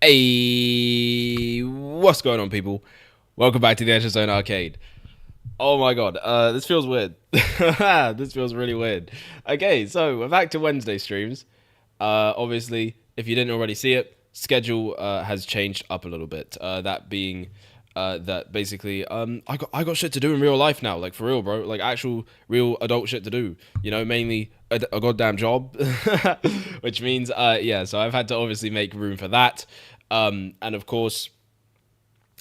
Hey, what's going on, people? Welcome back to the Enter Zone Arcade. Oh my god, this feels weird. This feels really weird. Okay, so we're back to Wednesday streams. Obviously, if you didn't already see it, schedule has changed up a little bit. That being that basically, I got shit to do in real life now, like for real, bro. Like actual real adult shit to do. You know, mainly a goddamn job, which means yeah. So I've had to obviously make room for that. And of course,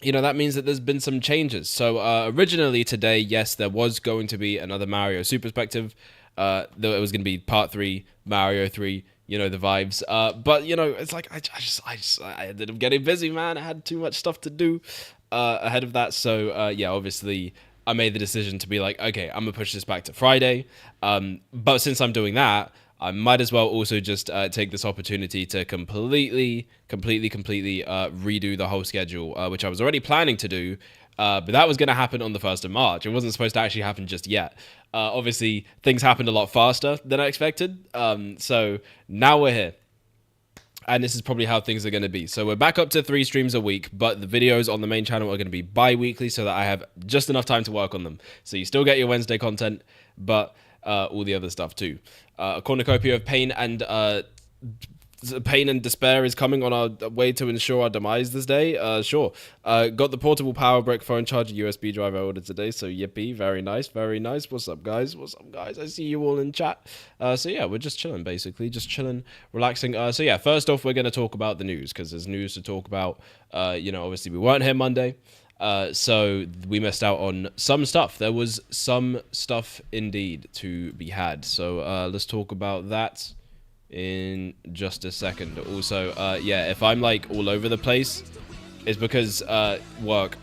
you know, that means that there's been some changes. So originally today, yes, there was going to be another Mario Super Perspective. Though it was going to be part 3, Mario 3, you know, the vibes. But, you know, it's like, I ended up getting busy, man. I had too much stuff to do ahead of that. So, yeah, obviously, I made the decision to be like, okay, I'm going to push this back to Friday. But since I'm doing that, I might as well also just take this opportunity to completely redo the whole schedule, which I was already planning to do, but that was going to happen on the 1st of March. It wasn't supposed to actually happen just yet. Obviously, things happened a lot faster than I expected, so now we're here. And this is probably how things are going to be. So we're back up to 3 streams a week, but the videos on the main channel are going to be bi-weekly so that I have just enough time to work on them. So you still get your Wednesday content, but all the other stuff too. A cornucopia of pain and despair is coming on our way to ensure our demise this day. Sure. Got the portable power brick phone charger USB drive I ordered today, so yippee, very nice, very nice. What's up, guys? What's up, guys? I see you all in chat. So yeah, we're just chilling, basically, just chilling, relaxing. So yeah, first off, we're going to talk about the news, because there's news to talk about. You know, obviously we weren't here Monday. So we missed out on some stuff. There was some stuff indeed to be had. So let's talk about that in just a second. Also, yeah, if I'm like all over the place, it's because work.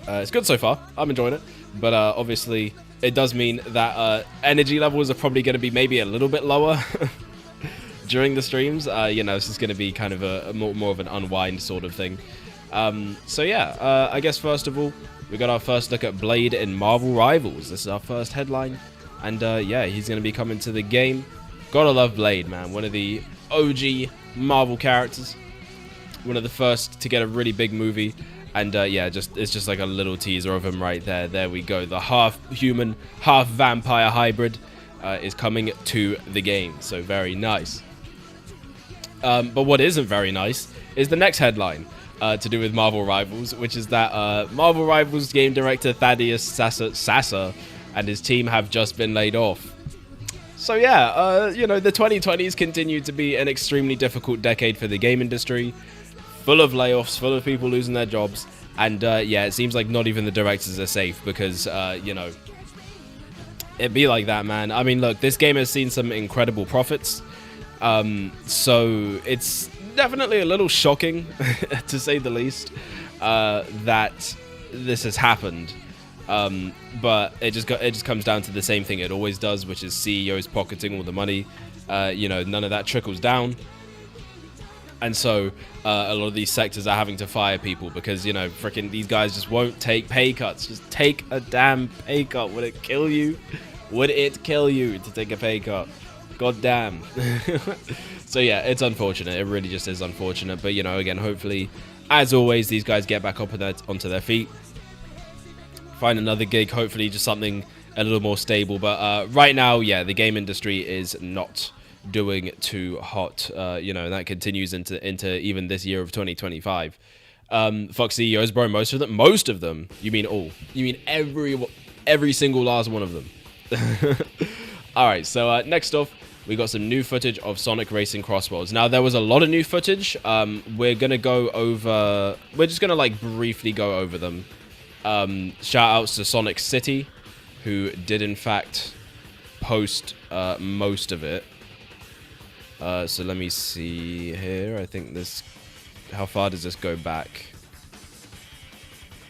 It's good so far. I'm enjoying it. But obviously, it does mean that energy levels are probably going to be maybe a little bit lower during the streams. You know, this is going to be kind of a more of an unwind sort of thing. So yeah, I guess first of all, we got our first look at Blade in Marvel Rivals. This is our first headline, and yeah, he's going to be coming to the game. Gotta love Blade, man. One of the OG Marvel characters. One of the first to get a really big movie, and yeah, it's just like a little teaser of him right there. There we go. The half-human, half-vampire hybrid is coming to the game, so very nice. But what isn't very nice is the next headline. To do with Marvel Rivals, which is that Marvel Rivals game director Thaddeus Sasser and his team have just been laid off. So yeah, you know, the 2020s continue to be an extremely difficult decade for the game industry, full of layoffs, full of people losing their jobs, and yeah, it seems like not even the directors are safe because, you know, it'd be like that, man. I mean, look, this game has seen some incredible profits, so it's definitely a little shocking, to say the least, that this has happened. But it just comes down to the same thing it always does, which is CEOs pocketing all the money. You know, none of that trickles down. And so a lot of these sectors are having to fire people because, you know, freaking these guys just won't take pay cuts. Just take a damn pay cut. Would it kill you? Would it kill you to take a pay cut? God damn. So yeah, it's unfortunate. It really just is unfortunate. But, you know, again, hopefully, as always, these guys get back up onto their feet. Find another gig, hopefully just something a little more stable. But right now, yeah, the game industry is not doing too hot. You know, and that continues into even this year of 2025. Fuck CEOs, bro. Most of them. You mean all? You mean every single last one of them? All right. So next off, we got some new footage of Sonic Racing Crossworlds. Now, there was a lot of new footage. We're just gonna like briefly go over them. Shout outs to Sonic City, who did in fact post most of it. So let me see here. I think this. How far does this go back?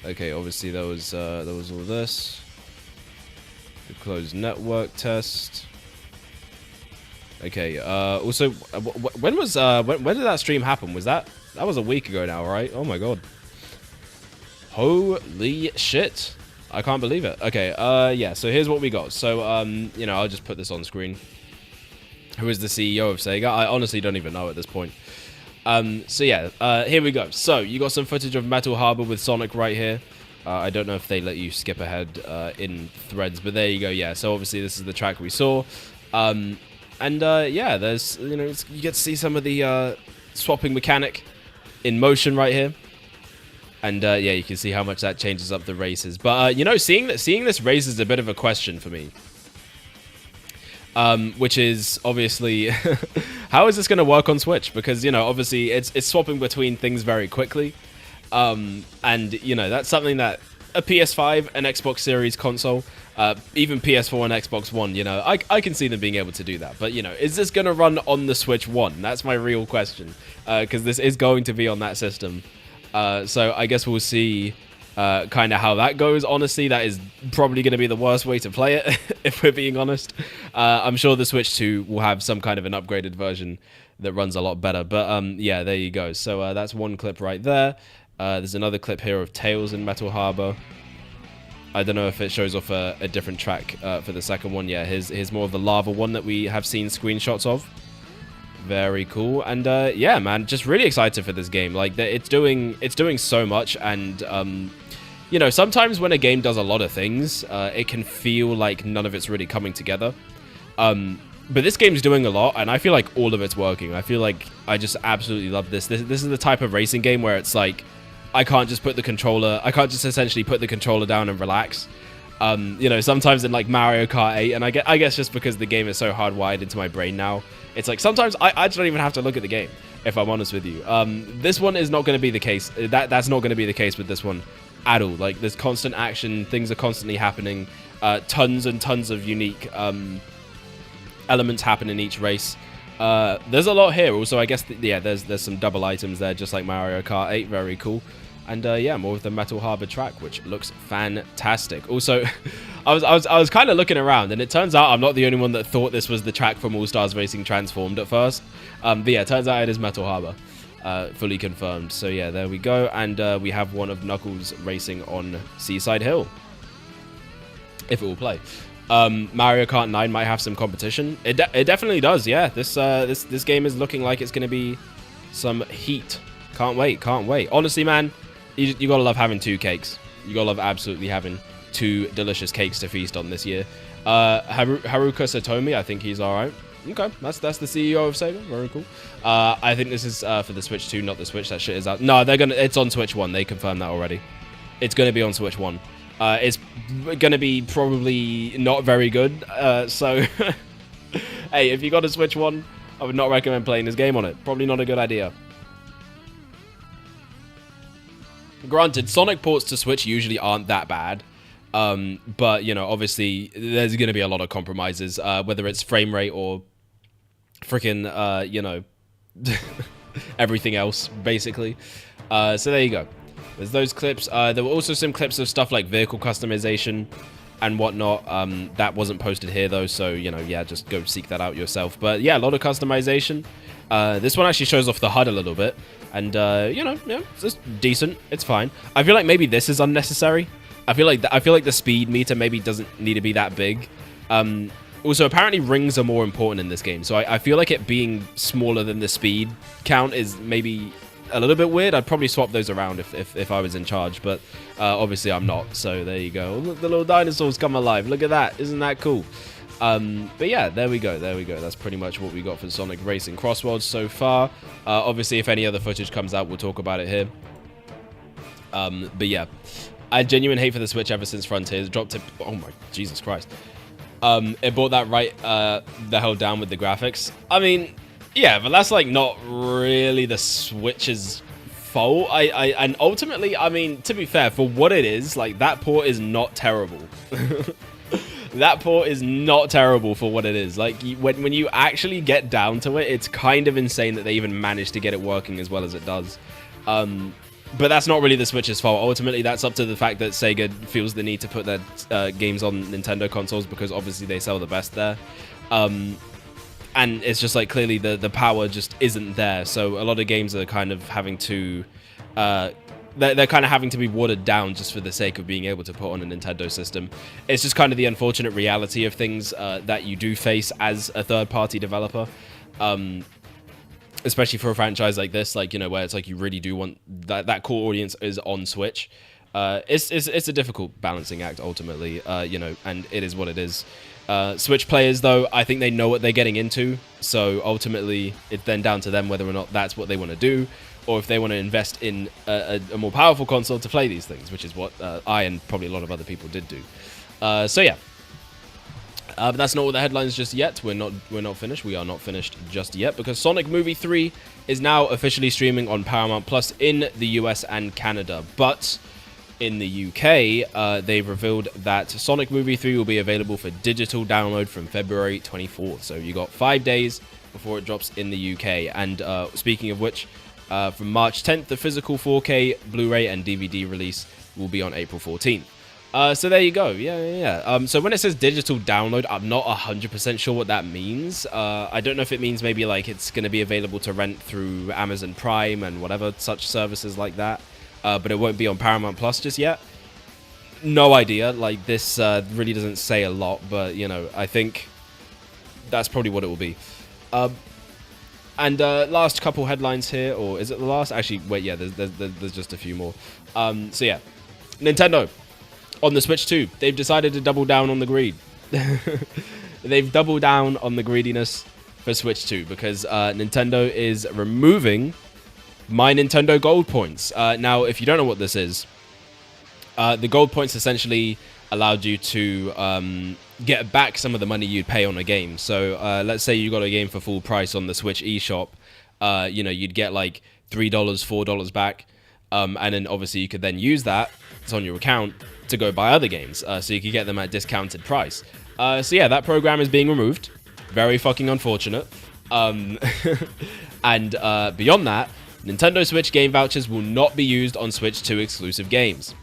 Okay, obviously there was all this. The closed network test. Okay. Also, when did that stream happen? That was a week ago now, right? Oh my god. Holy shit. I can't believe it. Okay, yeah, so here's what we got. So, you know, I'll just put this on screen. Who is the CEO of Sega? I honestly don't even know at this point. So yeah, here we go. So you got some footage of Metal Harbor with Sonic right here. I don't know if they let you skip ahead in threads, but there you go. Yeah, so obviously this is the track we saw. Yeah, there's, you know, you get to see some of the swapping mechanic in motion right here. And yeah, you can see how much that changes up the races. But you know, seeing this race is a bit of a question for me. Which is obviously how is this going to work on Switch? Because, you know, obviously it's swapping between things very quickly. And, you know, that's something that a PS5, an Xbox Series console, even PS4 and Xbox One, you know, I can see them being able to do that. But, you know, is this going to run on the Switch 1? That's my real question. Because this is going to be on that system. So I guess we'll see kind of how that goes. Honestly, that is probably going to be the worst way to play it, if we're being honest. I'm sure the Switch 2 will have some kind of an upgraded version that runs a lot better. But yeah, there you go. So that's one clip right there. There's another clip here of Tails in Metal Harbor. I don't know if it shows off a different track for the second one. Yeah, here's more of the lava one that we have seen screenshots of. Very cool. And yeah, man, just really excited for this game. Like, it's doing so much. And you know, sometimes when a game does a lot of things, it can feel like none of it's really coming together. But this game's doing a lot, and I feel like all of it's working. I feel like I just absolutely love this. This is the type of racing game where it's like, I can't just essentially put the controller down and relax. You know, sometimes in like Mario Kart 8, and I guess just because the game is so hardwired into my brain now, it's like sometimes I don't even have to look at the game, if I'm honest with you. This one is not going to be the case. That's not going to be the case with this one at all. Like, there's constant action, things are constantly happening, tons and tons of unique elements happen in each race. There's a lot here. Also, I guess yeah, there's some double items there, just like Mario Kart 8. Very cool. And yeah, more of the Metal Harbor track, which looks fantastic. Also, I was kind of looking around, and it turns out I'm not the only one that thought this was the track from All Stars Racing Transformed at first. But yeah, it turns out it is Metal Harbor, fully confirmed. So yeah, there we go, and we have one of Knuckles racing on Seaside Hill, if it will play. Mario Kart 9 might have some competition. It definitely does. Yeah, this game is looking like it's going to be some heat. Can't wait. Honestly, man, you gotta love having two cakes. You gotta love absolutely having two delicious cakes to feast on this year. Haruka Satomi, I think he's all right. Okay, that's the CEO of Sega. Very cool. I think this is for the Switch 2, not the Switch. That shit is out. No, it's on Switch 1. They confirmed that already. It's gonna be on Switch 1. It's gonna be probably not very good. So, hey, if you got a Switch 1, I would not recommend playing this game on it. Probably not a good idea. Granted, Sonic ports to Switch usually aren't that bad. But, you know, obviously, there's going to be a lot of compromises, whether it's frame rate or freaking, you know, everything else, basically. So there you go. There's those clips. There were also some clips of stuff like vehicle customization and whatnot. That wasn't posted here, though, so, you know, yeah, just go seek that out yourself. But, yeah, a lot of customization. This one actually shows off the HUD a little bit. And, you know, yeah, it's decent. It's fine. I feel like maybe this is unnecessary. I feel like the speed meter maybe doesn't need to be that big. Also, apparently rings are more important in this game. So I feel like it being smaller than the speed count is maybe a little bit weird. I'd probably swap those around if I was in charge. But obviously I'm not. So there you go. Look, the little dinosaurs come alive. Look at that. Isn't that cool? But yeah, there we go. That's pretty much what we got for Sonic Racing Crossworlds so far. Obviously, if any other footage comes out, we'll talk about it here. But yeah, I had genuine hate for the Switch ever since Frontiers dropped it. Oh my Jesus Christ! It brought that right the hell down with the graphics. I mean, yeah, but that's like not really the Switch's fault. And ultimately, I mean, to be fair, for what it is, like that port is not terrible. That port is not terrible for what it is. Like, when you actually get down to it, it's kind of insane that they even managed to get it working as well as it does. But that's not really the Switch's fault. Ultimately, that's up to the fact that Sega feels the need to put their games on Nintendo consoles because obviously they sell the best there. And it's just like clearly the power just isn't there. So a lot of games are kind of having to... They're kind of having to be watered down just for the sake of being able to put on a Nintendo system. It's just kind of the unfortunate reality of things that you do face as a third-party developer. especially for a franchise like this, like, you know, where it's like you really do want that core audience is on Switch. It's a difficult balancing act ultimately, you know, and it is what it is. Switch players, though, I think they know what they're getting into, so ultimately it's then down to them whether or not that's what they want to do, or if they want to invest in a more powerful console to play these things, which is what I and probably a lot of other people did do. So yeah. But that's not all the headlines just yet. We're not finished. We are not finished just yet, because Sonic Movie 3 is now officially streaming on Paramount Plus in the US and Canada. But in the UK, they've revealed that Sonic Movie 3 will be available for digital download from February 24th. So you got 5 days before it drops in the UK. And speaking of which, from March 10th, the physical 4K Blu-ray and DVD release will be on April 14th. So there you go. Yeah. So when it says digital download, I'm not 100% sure what that means. I don't know if it means maybe like it's going to be available to rent through Amazon Prime and whatever such services like that. But it won't be on Paramount Plus just yet. No idea. Like, this really doesn't say a lot, but, you know, I think that's probably what it will be. And last couple headlines here, or is it the last? Actually, wait, yeah, there's just a few more. So yeah, Nintendo. On the Switch 2, they've decided to double down on the greed. They've doubled down on the greediness for Switch 2 because Nintendo is removing My Nintendo Gold points. Now, if you don't know what this is, the gold points essentially allowed you to get back some of the money you'd pay on a game. So let's say you got a game for full price on the Switch eShop. You know, you'd get like $3, $4 back. And then obviously you could then use that, it's on your account, to go buy other games, so you could get them at discounted price. So yeah, that program is being removed. Very fucking unfortunate. And beyond that, Nintendo Switch game vouchers will not be used on Switch 2 exclusive games.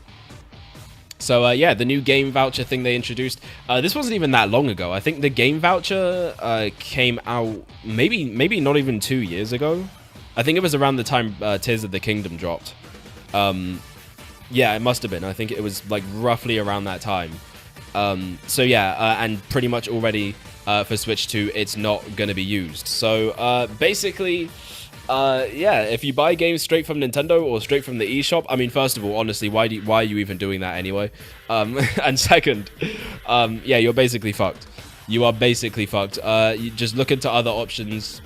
So yeah, the new game voucher thing they introduced, this wasn't even that long ago. I think the game voucher came out maybe not even 2 years ago. I think it was around the time Tears of the Kingdom dropped. Yeah, it must have been. I think it was like roughly around that time. So yeah, and pretty much already for Switch 2, it's not going to be used. So basically, yeah, if you buy games straight from Nintendo or straight from the eShop, I mean, first of all, honestly, why are you even doing that anyway? And second, yeah, you're basically fucked. You are basically fucked. You just look into other options.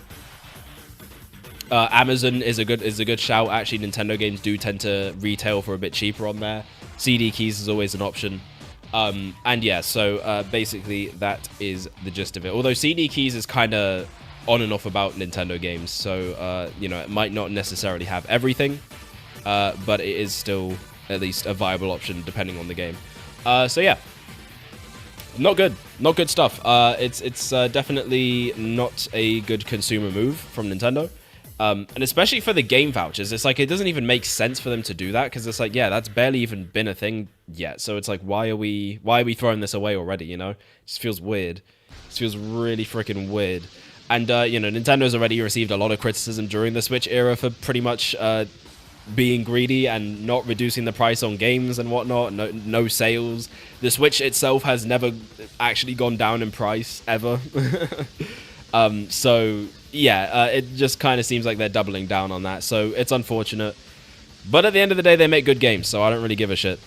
Amazon is a good shout. Actually, Nintendo games do tend to retail for a bit cheaper on there. CD keys is always an option. And yeah, so basically that is the gist of it. Although CD keys is kind of on and off about Nintendo games, so you know, it might not necessarily have everything, but it is still at least a viable option depending on the game. So yeah, not good stuff. It's definitely not a good consumer move from Nintendo. And especially for the game vouchers, it's like it doesn't even make sense for them to do that, because it's like, yeah, that's barely even been a thing yet. So it's like, why are we throwing this away already? You know, it just feels weird. It feels really freaking weird. And you know, Nintendo's already received a lot of criticism during the Switch era for pretty much being greedy and not reducing the price on games and whatnot. No sales. The Switch itself has never actually gone down in price ever. So yeah, it just kind of seems like they're doubling down on that. So it's unfortunate. But at the end of the day, they make good games, so I don't really give a shit.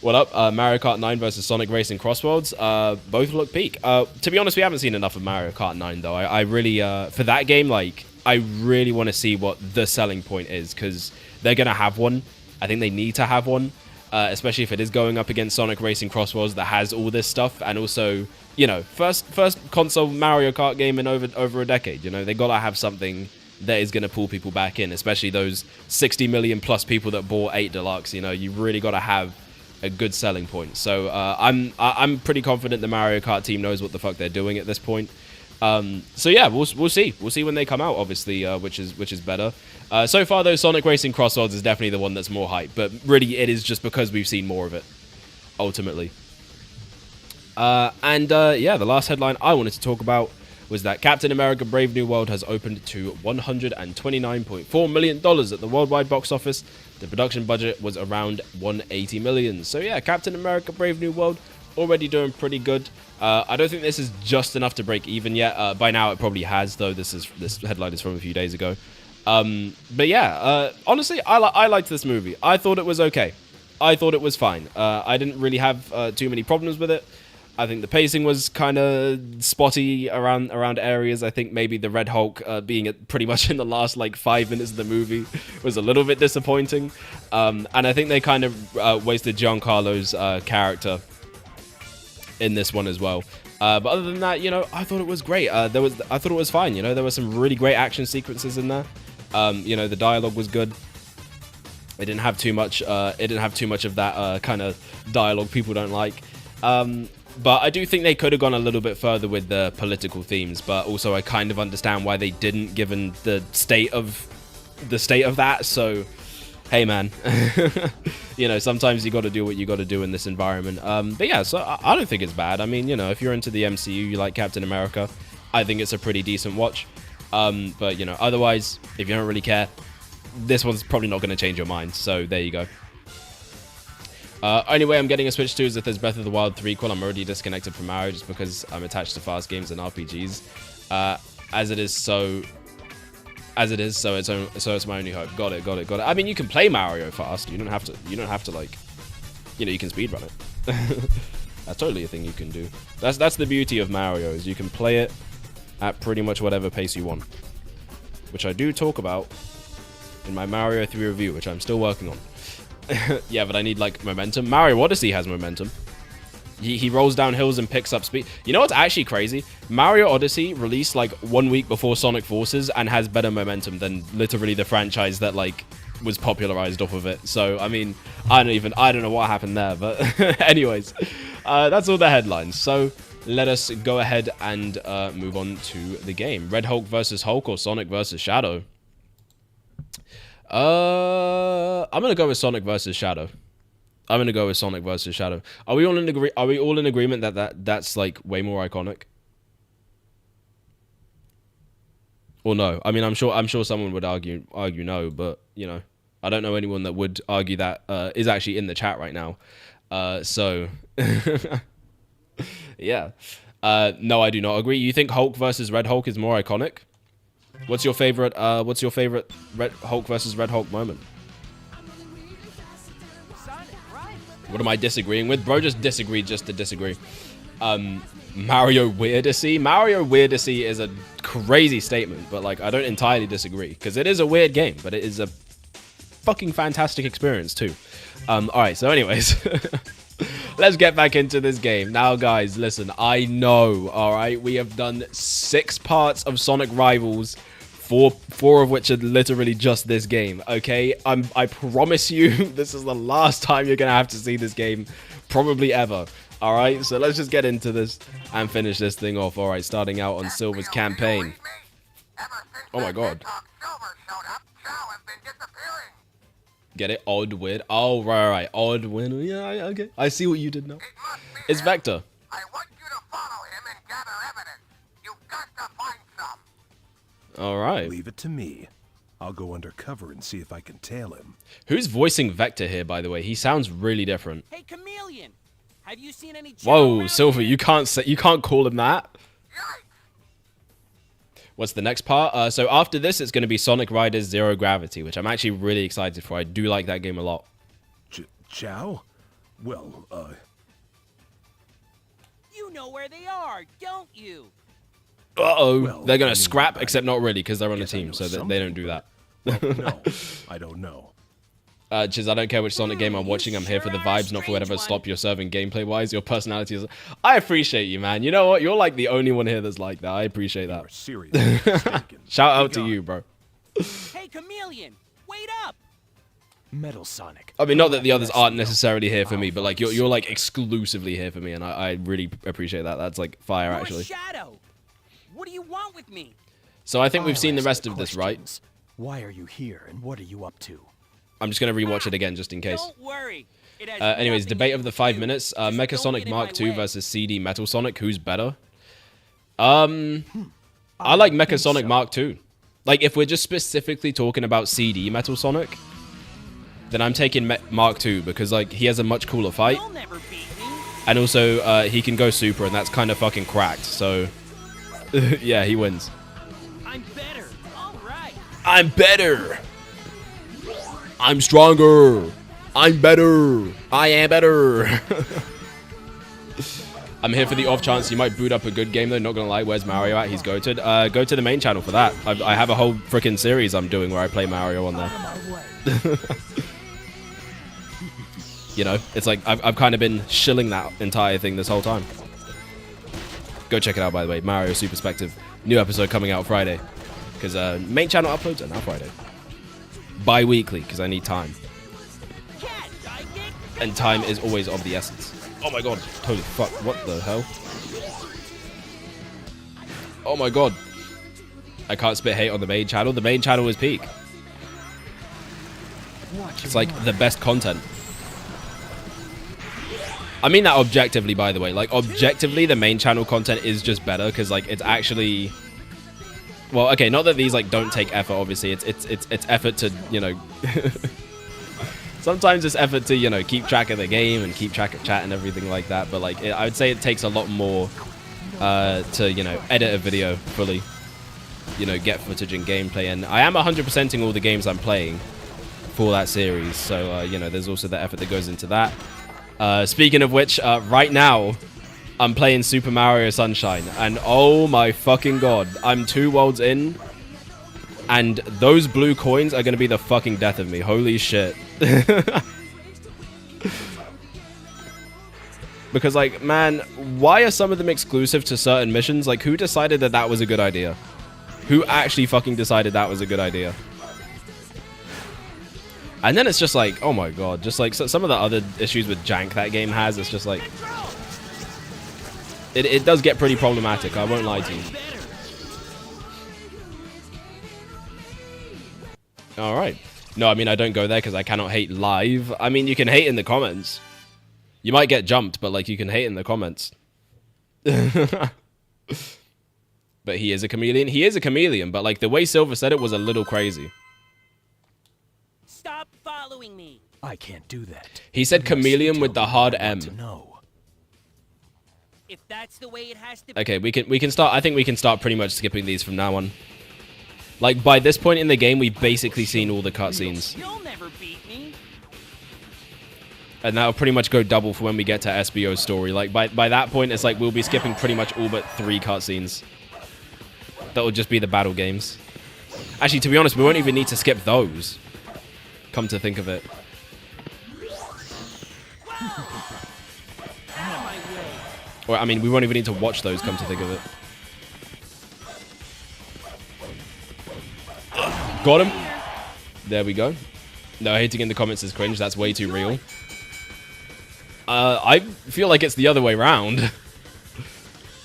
What up? Mario Kart 9 versus Sonic Racing Crossworlds. Both look peak. To be honest, we haven't seen enough of Mario Kart 9, though. I really, for that game, like, I really want to see what the selling point is, because they're going to have one. I think they need to have one, especially if it is going up against Sonic Racing Crossworlds that has all this stuff, and also, you know, first console Mario Kart game in over a decade. You know, they gotta have something that is gonna pull people back in, especially those 60 million plus people that bought 8 Deluxe. You know, you really gotta have a good selling point. So I'm pretty confident the Mario Kart team knows what the fuck they're doing at this point. So yeah, we'll see when they come out, obviously, which is better. So far though, Sonic Racing Crossworlds is definitely the one that's more hype, but really it is just because we've seen more of it, ultimately. Yeah, the last headline I wanted to talk about was that Captain America Brave New World has opened to $129.4 million at the worldwide box office. The production budget was around $180 million. So yeah, Captain America Brave New World already doing pretty good. I don't think this is just enough to break even yet. By now it probably has, though. This headline is from a few days ago. But yeah, honestly, I liked this movie. I thought it was okay. I thought it was fine. I didn't really have too many problems with it. I think the pacing was kind of spotty around areas. I think maybe the Red Hulk being pretty much in the last like 5 minutes of the movie was a little bit disappointing. And I think they kind of wasted Giancarlo's character in this one as well. But other than that, you know, I thought it was great. I thought it was fine. You know, there were some really great action sequences in there. You know, the dialogue was good. It didn't have too much. It didn't have too much of that kind of dialogue people don't like. But I do think they could have gone a little bit further with the political themes. But also, I kind of understand why they didn't, given the state of that. So, hey, man, you know, sometimes you got to do what you got to do in this environment. But yeah, so I don't think it's bad. I mean, you know, if you're into the MCU, you like Captain America, I think it's a pretty decent watch. But you know, otherwise, if you don't really care, this one's probably not going to change your mind. So there you go. Only way I'm getting a Switch 2 is if there's Breath of the Wild 3 I'm already disconnected from Mario just because I'm attached to fast games and RPGs. As it is, so it's my only hope. Got it. I mean, you can play Mario fast. You don't have to like, you know, you can speedrun it. That's totally a thing you can do. That's the beauty of Mario, is you can play it at pretty much whatever pace you want, which I do talk about in my Mario 3 review, which I'm still working on. Yeah, but I need like momentum. Mario Odyssey has momentum. He rolls down hills and picks up speed. You know what's actually crazy? Mario Odyssey released like 1 week before Sonic Forces and has better momentum than literally the franchise that like was popularized off of it. So I mean, I don't know what happened there, but anyways, that's all the headlines. So let us go ahead and move on to the game. Red Hulk versus Hulk or Sonic versus Shadow? I'm gonna go with Sonic versus Shadow. Are we all in agreement that that's like way more iconic? Or no? I mean, I'm sure someone would argue no, but you know, I don't know anyone that would argue that is actually in the chat right now. So yeah. No, I do not agree. You think Hulk versus Red Hulk is more iconic? What's your favorite Red Hulk versus Red Hulk moment? What am I disagreeing with? Bro just disagreed just to disagree. Mario Weirdacy? Mario Weirdacy is a crazy statement, but like I don't entirely disagree, because it is a weird game, but it is a fucking fantastic experience too. Alright, so anyways, let's get back into this game. Now guys, listen, I know, alright, we have done 6 parts of Sonic Rivals, four of which are literally just this game, okay? I promise you, this is the last time you're gonna have to see this game, probably ever. Alright, so let's just get into this and finish this thing off. Alright, starting out on Silver's campaign. Oh my god. Get it? Odd, weird. Oh, right. Odd, weird. Yeah, okay. I see what you did now. It's Vector. I want you to follow him and gather evidence. You've got to find some. Alright. Leave it to me. I'll go undercover and see if I can tail him. Who's voicing Vector here, by the way? He sounds really different. Hey, Chameleon. Have you seen any Whoa, Silver, you can't call him that. What's the next part? So after this, it's going to be Sonic Riders Zero Gravity, which I'm actually really excited for. I do like that game a lot. Chao? Well, You know where they are, don't you? Uh-oh. Well, They're going I to mean, scrap, except not really, because they're on a guess I team, know so they something, don't do that. well, no, I don't know. Chiz, I don't care which Sonic game I'm watching. I'm here for the vibes, not for whatever slop you're serving gameplay-wise. Your personality is... I appreciate you, man. You know what? You're like the only one here that's like that. I appreciate that. You're seriously mistaken. Shout out to you, bro. Hey, Chameleon, wait up! Metal Sonic. I mean, not that the others aren't necessarily here for me, but like you're like exclusively here for me, and I really appreciate that. That's like fire, You're actually. Shadow. What do you want with me? So I think we've seen the rest of this, right? Why are you here, and what are you up to? I'm just gonna rewatch it again just in case. Don't worry. It has Anyways, nothing debate to of the do 5 with you. minutes. Just Mecha don't Sonic get in Mark my II way. versus CD Metal Sonic. Who's better? I like Mecha Sonic Mark II. Like, if we're just specifically talking about CD Metal Sonic, then I'm taking Mark II because, like, he has a much cooler fight. You'll never beat me. And also, he can go super, and that's kind of fucking cracked. So, yeah, he wins. I'm better. All right. I'm better. I'm stronger. I'm better. I am better. I'm here for the off chance you might boot up a good game, though. Not gonna lie, where's Mario at? He's goated. Go to the main channel for that. I have a whole freaking series I'm doing where I play Mario on there. You know, it's like I've kind of been shilling that entire thing this whole time. Go check it out, by the way. Mario Super Perspective. New episode coming out Friday. Because main channel uploads are now Friday. Bi-weekly, because I need time. And time is always of the essence. Oh my god. Holy fuck. What the hell? Oh my god. I can't spit hate on the main channel. The main channel is peak. It's like the best content. I mean that objectively, by the way. Like, objectively, the main channel content is just better because, like, it's actually... Well, okay, not that these, like, don't take effort, obviously. It's effort to, you know... Sometimes it's effort to, you know, keep track of the game and keep track of chat and everything like that. But, like, I would say it takes a lot more to, you know, edit a video fully. You know, get footage and gameplay. And I am 100%ing all the games I'm playing for that series. So, you know, there's also the effort that goes into that. Speaking of which, right now, I'm playing Super Mario Sunshine, and oh my fucking god, I'm 2 worlds in, and those blue coins are gonna be the fucking death of me. Holy shit. Because, like, man, why are some of them exclusive to certain missions? Like, who decided that that was a good idea? Who actually fucking decided that was a good idea? And then it's just like, oh my god, just like some of the other issues with jank that game has, it's just like... It does get pretty problematic, I won't lie to you. Alright. No, I mean, I don't go there because I cannot hate live. I mean, you can hate in the comments. You might get jumped, but, like, you can hate in the comments. But he is a chameleon. He is a chameleon, but, like, the way Silver said it was a little crazy. Stop following me. I can't do that. He said chameleon with the hard M. No. If that's the way it has to be. Okay, we can start. I think we can start pretty much skipping these from now on. Like, by this point in the game, we've basically seen all the cutscenes. You'll never beat me. And that'll pretty much go double for when we get to Espio's story. Like, by that point, it's like we'll be skipping pretty much all but 3 cutscenes. That will just be the battle games. Actually, to be honest, we won't even need to skip those. Come to think of it. Or, I mean, we won't even need to watch those, come to think of it. Got him. There we go. No, hating in the comments is cringe. That's way too real. I feel like it's the other way around.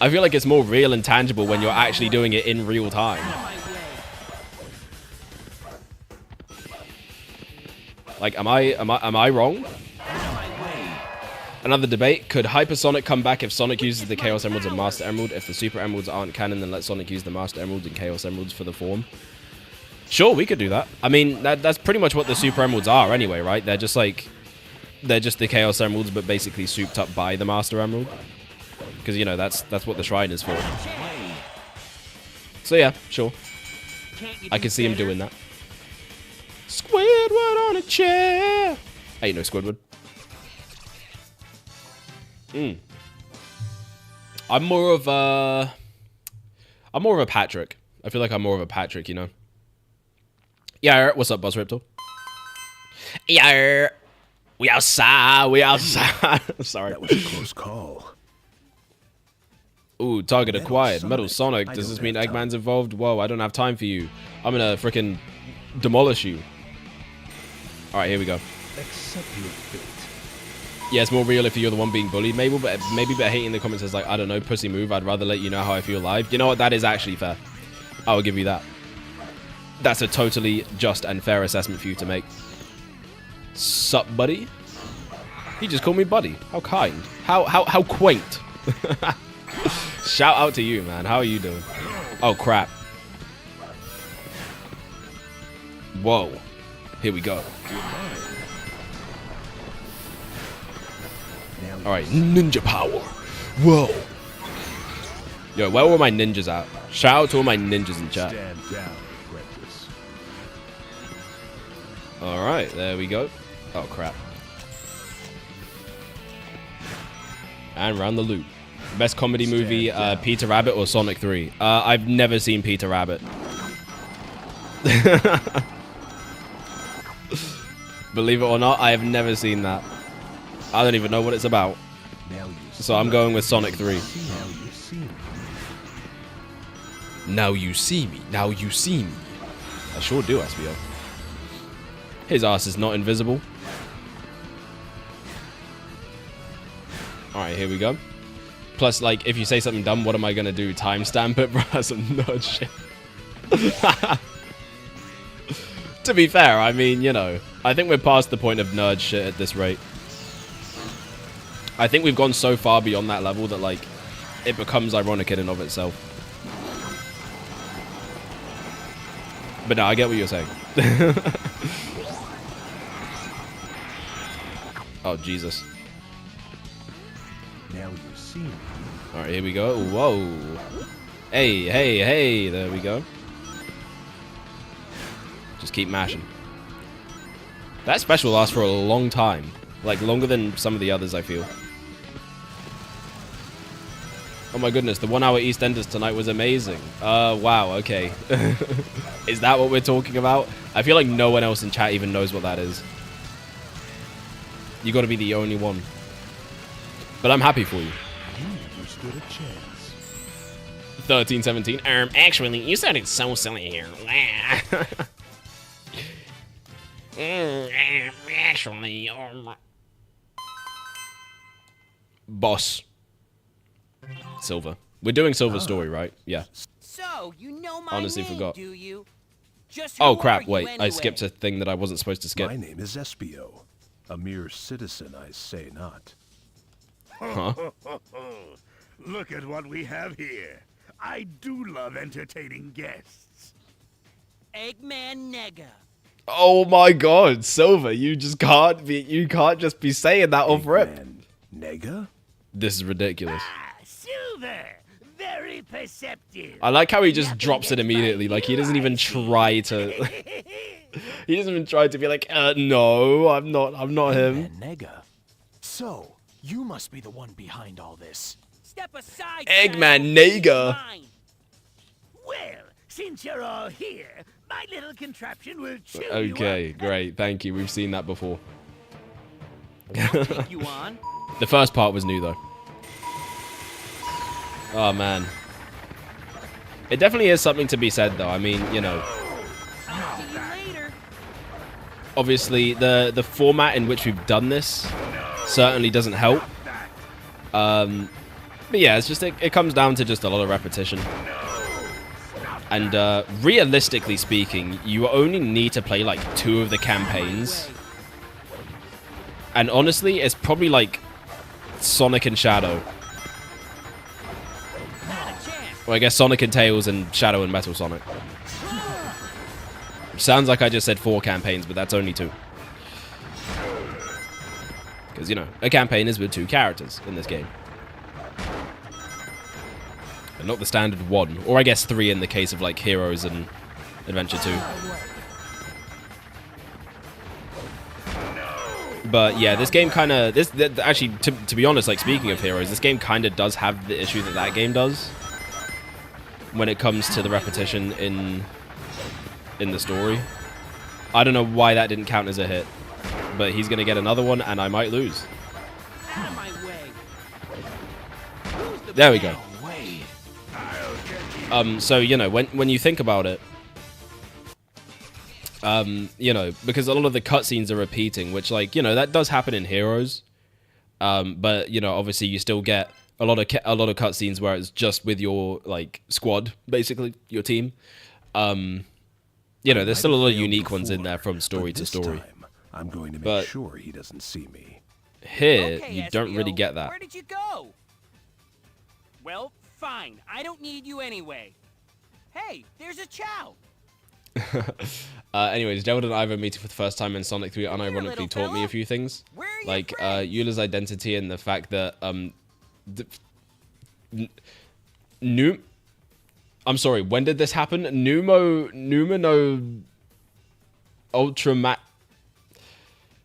I feel like it's more real and tangible when you're actually doing it in real time. Like, am I wrong? Another debate. Could Hypersonic come back if Sonic uses the Chaos Emeralds and Master Emerald? If the Super Emeralds aren't canon, then let Sonic use the Master Emeralds and Chaos Emeralds for the form. Sure, we could do that. I mean, that's pretty much what the Super Emeralds are anyway, right? They're just like... They're just the Chaos Emeralds, but basically souped up by the Master Emerald. Because, you know, that's what the Shrine is for. So yeah, sure. I can see him doing that. Squidward on a chair! Hey, no Squidward. I'm more of a Patrick. I feel like I'm more of a Patrick, you know. Yeah, what's up, Buzz Riptor? Yeah, we outside, we outside. Sorry. That was a close call. Ooh, target acquired. Metal Sonic. Does this mean Eggman's involved? Whoa, I don't have time for you. I'm gonna frickin' demolish you. Alright, here we go. Accept your fate. Yeah, it's more real if you're the one being bullied, maybe, but hating in the comments is like, I don't know, pussy move. I'd rather let you know how I feel live. You know what? That is actually fair. I will give you that. That's a totally just and fair assessment for you to make. Sup, buddy? He just called me buddy. How kind. How quaint. Shout out to you, man. How are you doing? Oh, crap. Whoa. Here we go. All right, ninja power. Whoa. Yo, where were my ninjas at? Shout out to all my ninjas in chat. Stand down, apprentice. All right, there we go. Oh, crap. And round the loop. Best comedy movie, Peter Rabbit or Sonic 3? I've never seen Peter Rabbit. Believe it or not, I have never seen that. I don't even know what it's about. So I'm going with Sonic 3. Now you see me. Now you see me. I sure do, Espio. His ass is not invisible. Alright, here we go. Plus, like, if you say something dumb, what am I gonna do? Timestamp it? Bro, that's some nerd shit. To be fair, I mean, you know, I think we're past the point of nerd shit at this rate. I think we've gone so far beyond that level that, like, it becomes ironic in and of itself. But no, I get what you're saying. Oh, Jesus. Now you see me. Alright, here we go. Whoa. Hey, hey, hey. There we go. Just keep mashing. That special lasts for a long time. Like, longer than some of the others, I feel. Oh my goodness, the 1 hour EastEnders tonight was amazing. Wow, okay. Is that what we're talking about? I feel like no one else in chat even knows what that is. You gotta be the only one. But I'm happy for you. You stood a chance. 1317. Actually, you sounded so silly here. Actually, boss. Silver. We're doing Silver's story, right? Yeah. So, you know my Honestly name, forgot. do you? Just Oh who crap, are you wait. I anyway? skipped a thing that I wasn't supposed to skip. My name is Espio. A mere citizen, I say not. Huh? Look at what we have here. I do love entertaining guests. Eggman Nega. Oh my god, Silver, you can't just be saying that off rip. Eggman Nega? This is ridiculous. Ah, Silver! Very perceptive. I like how he just Nothing drops it gets by immediately. Like, he you, doesn't even I see. try to... He doesn't even try to be like, no, I'm not him. Eggman Nega. So, you must be the one behind all this. Step aside, Eggman Chao. Nega. He's mine. Well, since you're all here, my little contraption will chew you Okay, up. great, thank you. We've seen that before. I'll take you on. The first part was new, though. Oh, man. It definitely is something to be said, though. I mean, you know, I'll see you later. obviously, the format in which we've done this certainly doesn't help. But yeah, it's just, it comes down to just a lot of repetition. And realistically speaking, you only need to play like 2 of the campaigns. And honestly, it's probably like Sonic and Shadow. Not a chance. Well, I guess Sonic and Tails and Shadow and Metal Sonic. Sounds like I just said 4 campaigns, but that's only 2. Because, you know, a campaign is with 2 characters in this game. And not the standard 1. Or I guess 3 in the case of, like, Heroes and Adventure 2. But, yeah, this game kind of... Actually, to be honest, like, speaking of Heroes, this game kind of does have the issue that that game does. When it comes to the repetition in the story. I don't know why that didn't count as a hit. But he's going to get another one, and I might lose. Out of my way. Who's the There we go. Way. So, you know, when you think about it, you know, because a lot of the cutscenes are repeating, which, like, you know, that does happen in Heroes. But, you know, obviously you still get a lot of cutscenes where it's just with your, like, squad, basically, your team. You know, there's still a lot of unique ones in there from story to story. Time, I'm going to make But- sure he doesn't see me. Here, Okay, you don't Espio, really get that. Where did you go? Well, fine. I don't need you anyway. Hey, there's a Chao. Anyways, Gerald and I were meeting for the first time in Sonic 3 unironically little taught me fella. a few things. Where are like Eula's identity and the fact that I'm sorry, when did this happen? Numino Ultramat.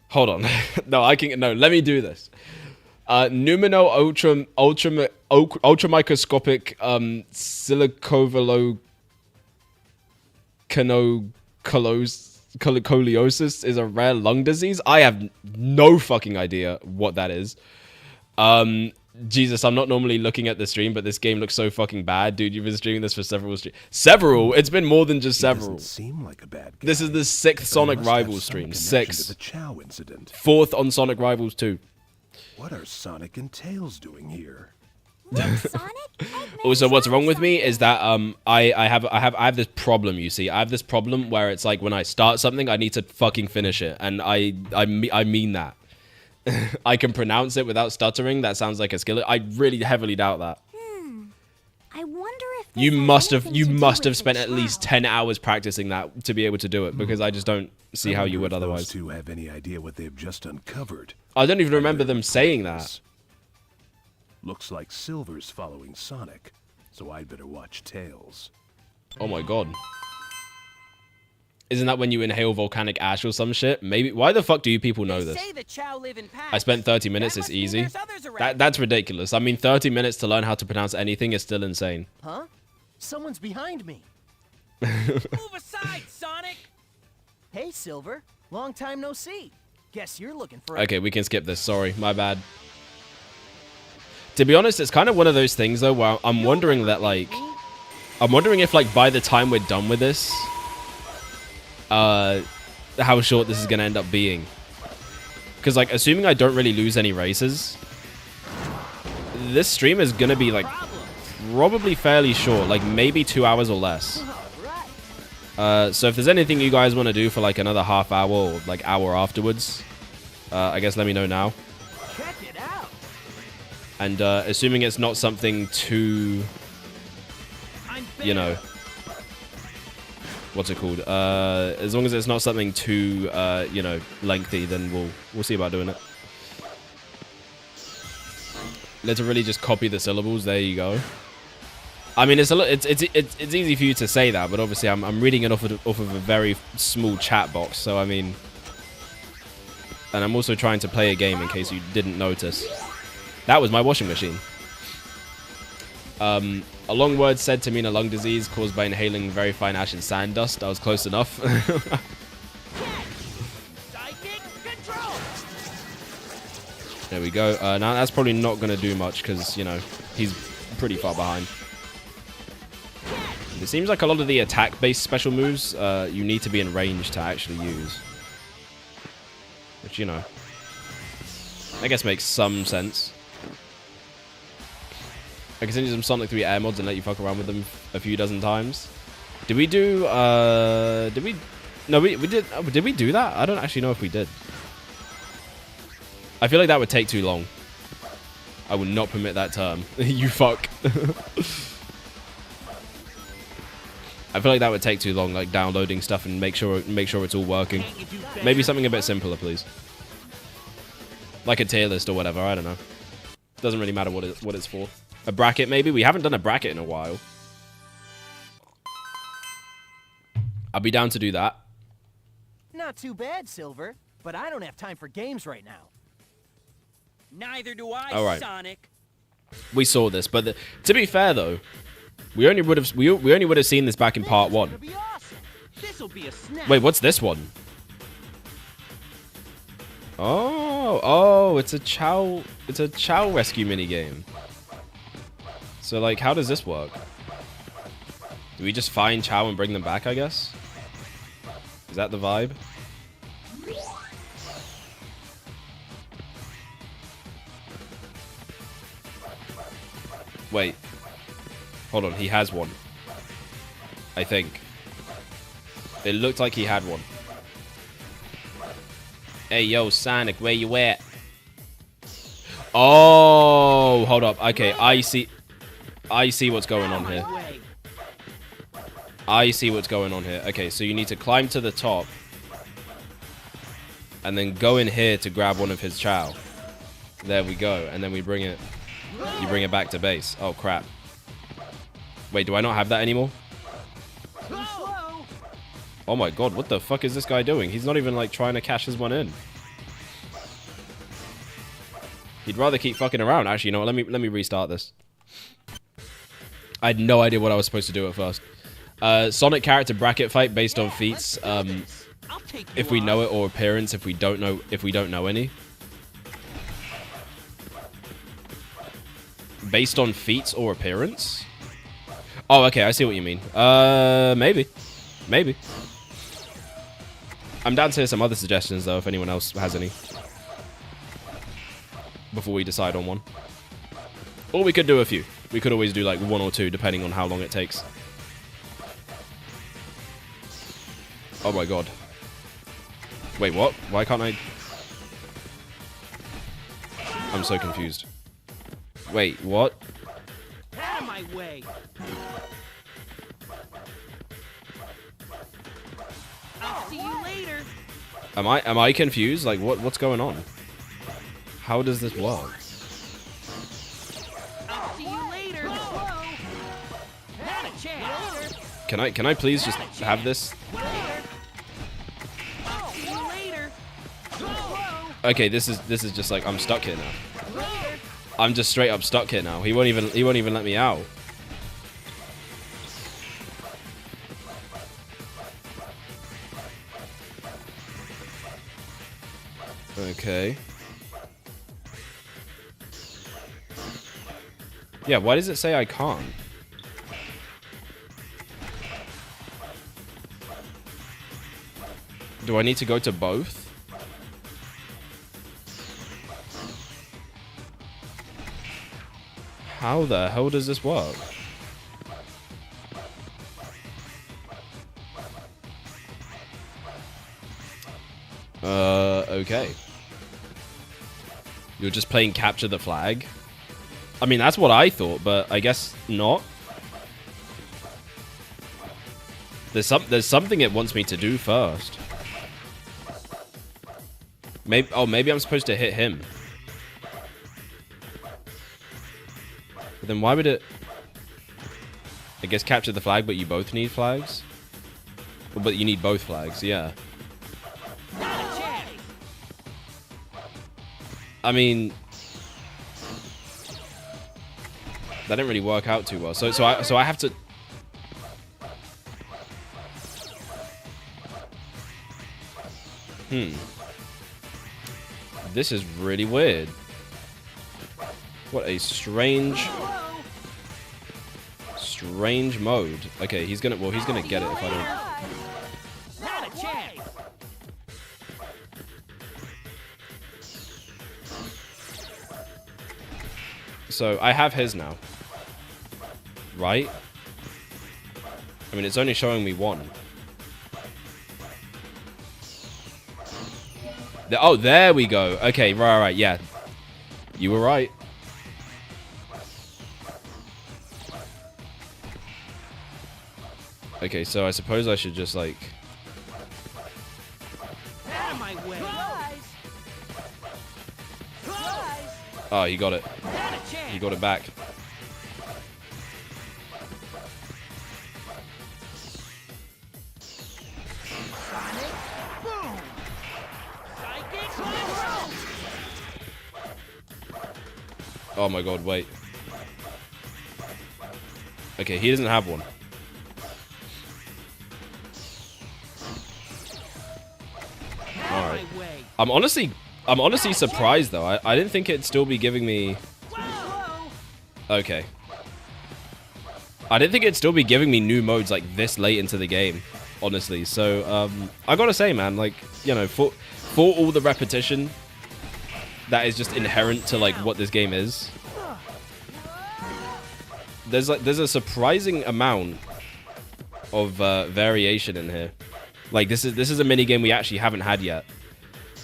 Hold on. No, let me do this. Numino ultramicroscopic silicovolocanocoliosis is a rare lung disease. I have no fucking idea what that is. Jesus, I'm not normally looking at the stream, but this game looks so fucking bad. Dude, you've been streaming this for several streams. Several? It's been more than just several. Doesn't seem like a bad guy. This is the 6th Sonic Must have Rivals some stream. connection 6. to the Chao incident. 4th on Sonic Rivals 2. What are Sonic and Tails doing here? Look, Sonic, Eggman, Also, what's Chao wrong with me is something. that I have this problem. You see, I have this problem where it's like when I start something, I need to fucking finish it, and I mean that. I can pronounce it without stuttering. That sounds like a skill. I really heavily doubt that. I wonder if this You has must anything have to do must with have the spent at least Chao. 10 hours practicing that to be able to do it, because I just don't see how you would Those otherwise. two have any idea what they've just uncovered? I don't even remember them saying that. Looks like Silver's following Sonic, so I'd better watch Tails. Oh my god. Isn't that when you inhale volcanic ash or some shit? Maybe. Why the fuck do you people know They this? say the Chao live in packs. I spent 30 minutes. That It's must mean easy. there's others around. That's ridiculous. I mean, 30 minutes to learn how to pronounce anything is still insane. Huh? Someone's behind me. Move aside, Sonic. Hey, Silver. Long time no see. Guess you're looking for. Okay, we can skip this. Sorry, my bad. To be honest, it's kind of one of those things though where I'm wondering that like, I'm wondering if like by the time we're done with this, how short this is gonna end up being. Because like, assuming I don't really lose any races, this stream is gonna be like probably fairly short, like maybe 2 hours or less. So if there's anything you guys want to do for like another half hour or like hour afterwards, I guess let me know now. Check it out. And assuming it's not something too, you know, what's it called? As long as it's not something too, you know, lengthy, then we'll see about doing it. Literally just copy the syllables. There you go. I mean, it's easy for you to say that, but obviously I'm reading it off of a very small chat box. So I mean, and I'm also trying to play a game in case you didn't notice. That was my washing machine. A long word said to mean a lung disease caused by inhaling very fine ash and sand dust. I was close enough. Psychic control. There we go. Now that's probably not going to do much because, you know, he's pretty far behind. It seems like a lot of the attack-based special moves you need to be in range to actually use. Which, you know, I guess makes some sense. I can send you some Sonic 3 air mods and let you fuck around with them a few dozen times. Did we do, did we, no, we did, did we do that? I don't actually know if we did. I feel like that would take too long. I would not permit that term. You fuck. I feel like that would take too long, like downloading stuff and make sure it's all working. Maybe something a bit simpler, please. Like a tier list or whatever, I don't know. Doesn't really matter what it's for. A bracket, maybe? We haven't done a bracket in a while. I'll be down to do that. Not too bad, Silver. But I don't have time for games right now. Neither do I, All right. Sonic. We saw this, but to be fair though, we only would have seen this back in part 1. It'll be awesome. This'll be a snap. Wait, what's this one? Oh, it's a Chao rescue minigame. So like, how does this work? Do we just find Chao and bring them back, I guess? Is that the vibe? Wait. Hold on, he has one. I think. It looked like he had one. Hey, yo, Sonic, where you at? Oh, hold up. Okay, I see what's going on here. I see what's going on here. Okay, so you need to climb to the top. and then go in here to grab one of his Chao. There we go, and then we bring it. You bring it back to base. Oh crap! Wait, do I not have that anymore? Oh my god, what the fuck is this guy doing? He's not even like trying to cash his one in. He'd rather keep fucking around. Actually, you know what? Let me restart this. I had no idea what I was supposed to do at first. Sonic character bracket fight based on feats. If we know it, or appearance if we don't know any. Based on feats or appearance? Oh, okay, I see what you mean. Maybe. Maybe. I'm down to hear some other suggestions, though, if anyone else has any. Before we decide on one. Or we could do a few. We could always do, like, one or two, depending on how long it takes. Oh my god. Wait, what? Why can't I... I'm so confused. Wait, what? Out of my way. I'll see you later. Am I confused? Like, what's going on? How does this work? I'll see you later. Not a chance. Can I please just have this? I'll see you later. Okay, this is just like I'm stuck here now. I'm just straight up stuck here now. He won't even let me out. Okay. Yeah, why does it say I can't? Do I need to go to both? How the hell does this work? Okay. You're just playing capture the flag? I mean, that's what I thought, but I guess not. There's something it wants me to do first. Maybe I'm supposed to hit him. But then why would it... I guess capture the flag, but you both need flags? Well, but you need both flags, yeah. I mean... That didn't really work out too well. So I have to... This is really weird. What a strange mode. Okay, he's gonna get it if I don't. Not a chance. So I have his now. Right? I mean, it's only showing me one. Oh, there we go. Okay, right, yeah. You were right. Okay, so I suppose I should just, like... Out of my way. Oh, he got it. Not a chance. He got it back. Oh my god, wait. Okay, he doesn't have one. Alright. I'm honestly surprised though. I didn't think it'd still be giving me... Okay. I didn't think it'd still be giving me new modes like this late into the game, honestly. So, I gotta say, man, like, you know, for all the repetition that is just inherent to like what this game is, there's a surprising amount of variation in here. Like this is a mini game we actually haven't had yet.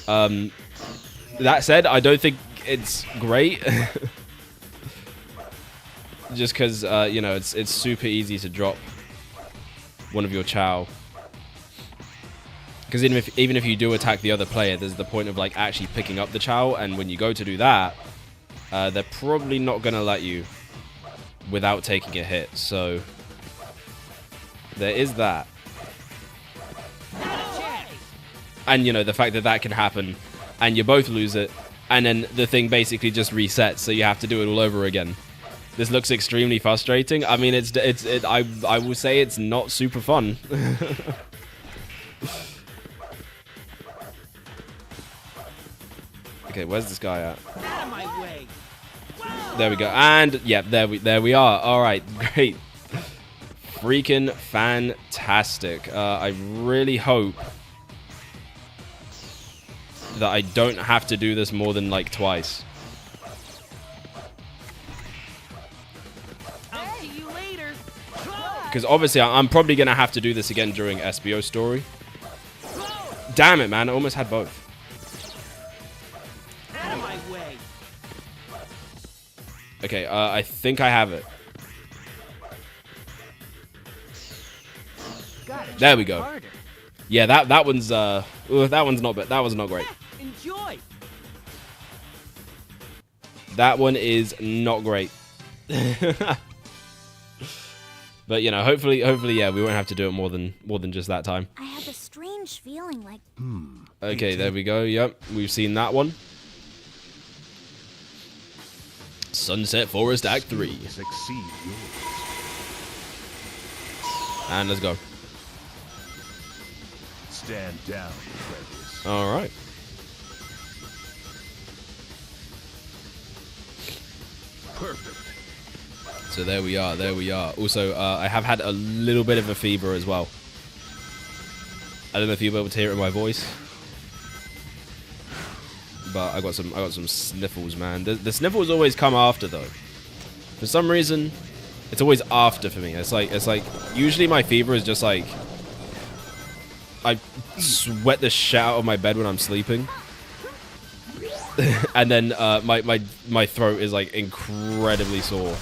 That said, I don't think it's great. Just because you know, it's super easy to drop one of your Chao. Because even if you do attack the other player, there's the point of like actually picking up the Chao, and when you go to do that, they're probably not gonna let you without taking a hit. So there is that. And you know, the fact that that can happen, and you both lose it, and then the thing basically just resets, so you have to do it all over again. This looks extremely frustrating. I mean, I will say it's not super fun. Okay, where's this guy at? Out of my way. There we go. And yeah, there we are. All right, great. Freaking fantastic. I really hope that I don't have to do this more than like twice. I'll see you later. Because obviously I'm probably going to have to do this again during Espio's story. Damn it, man. I almost had both. Out of my way. Okay, I think I have it. There we go. Harder. Yeah, that one's that one's not bad. That was not great. Enjoy. That one is not great. But you know, hopefully, yeah, we won't have to do it more than just that time. I have a strange feeling like Okay, there we go. Yep, we've seen that one. Sunset Forest Act 3. Succeed yours. And let's go. Stand down, apprentice. All right. Perfect. So there we are. There we are. Also, I have had a little bit of a fever as well. I don't know if you'll be able to hear it in my voice, but I got some sniffles, man. The sniffles always come after though. For some reason, it's always after for me. It's like usually my fever is just like I sweat the shit out of my bed when I'm sleeping. And then my throat is like incredibly sore.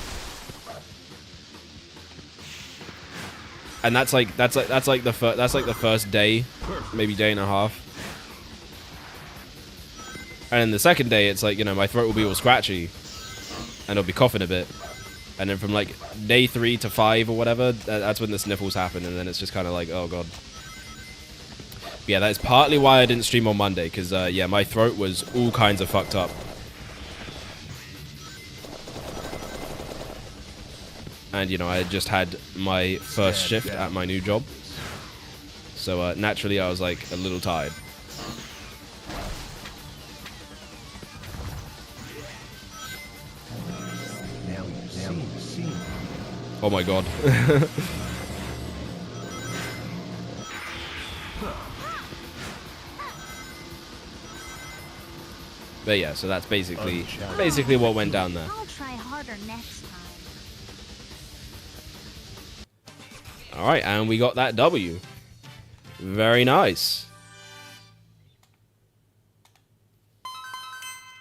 And that's like the first day, maybe day and a half. And then the second day, it's like, you know, my throat will be all scratchy, and I'll be coughing a bit. And then from like day 3 to 5 or whatever, that's when the sniffles happen, and then it's just kind of like, oh god. But yeah, that is partly why I didn't stream on Monday, because yeah, my throat was all kinds of fucked up. And you know, I had just had my first shift at my new job, so naturally I was like a little tired. Now you see. Oh my god. But yeah, so that's basically what went down there. I'll try harder next time. All right, and we got that W. Very nice.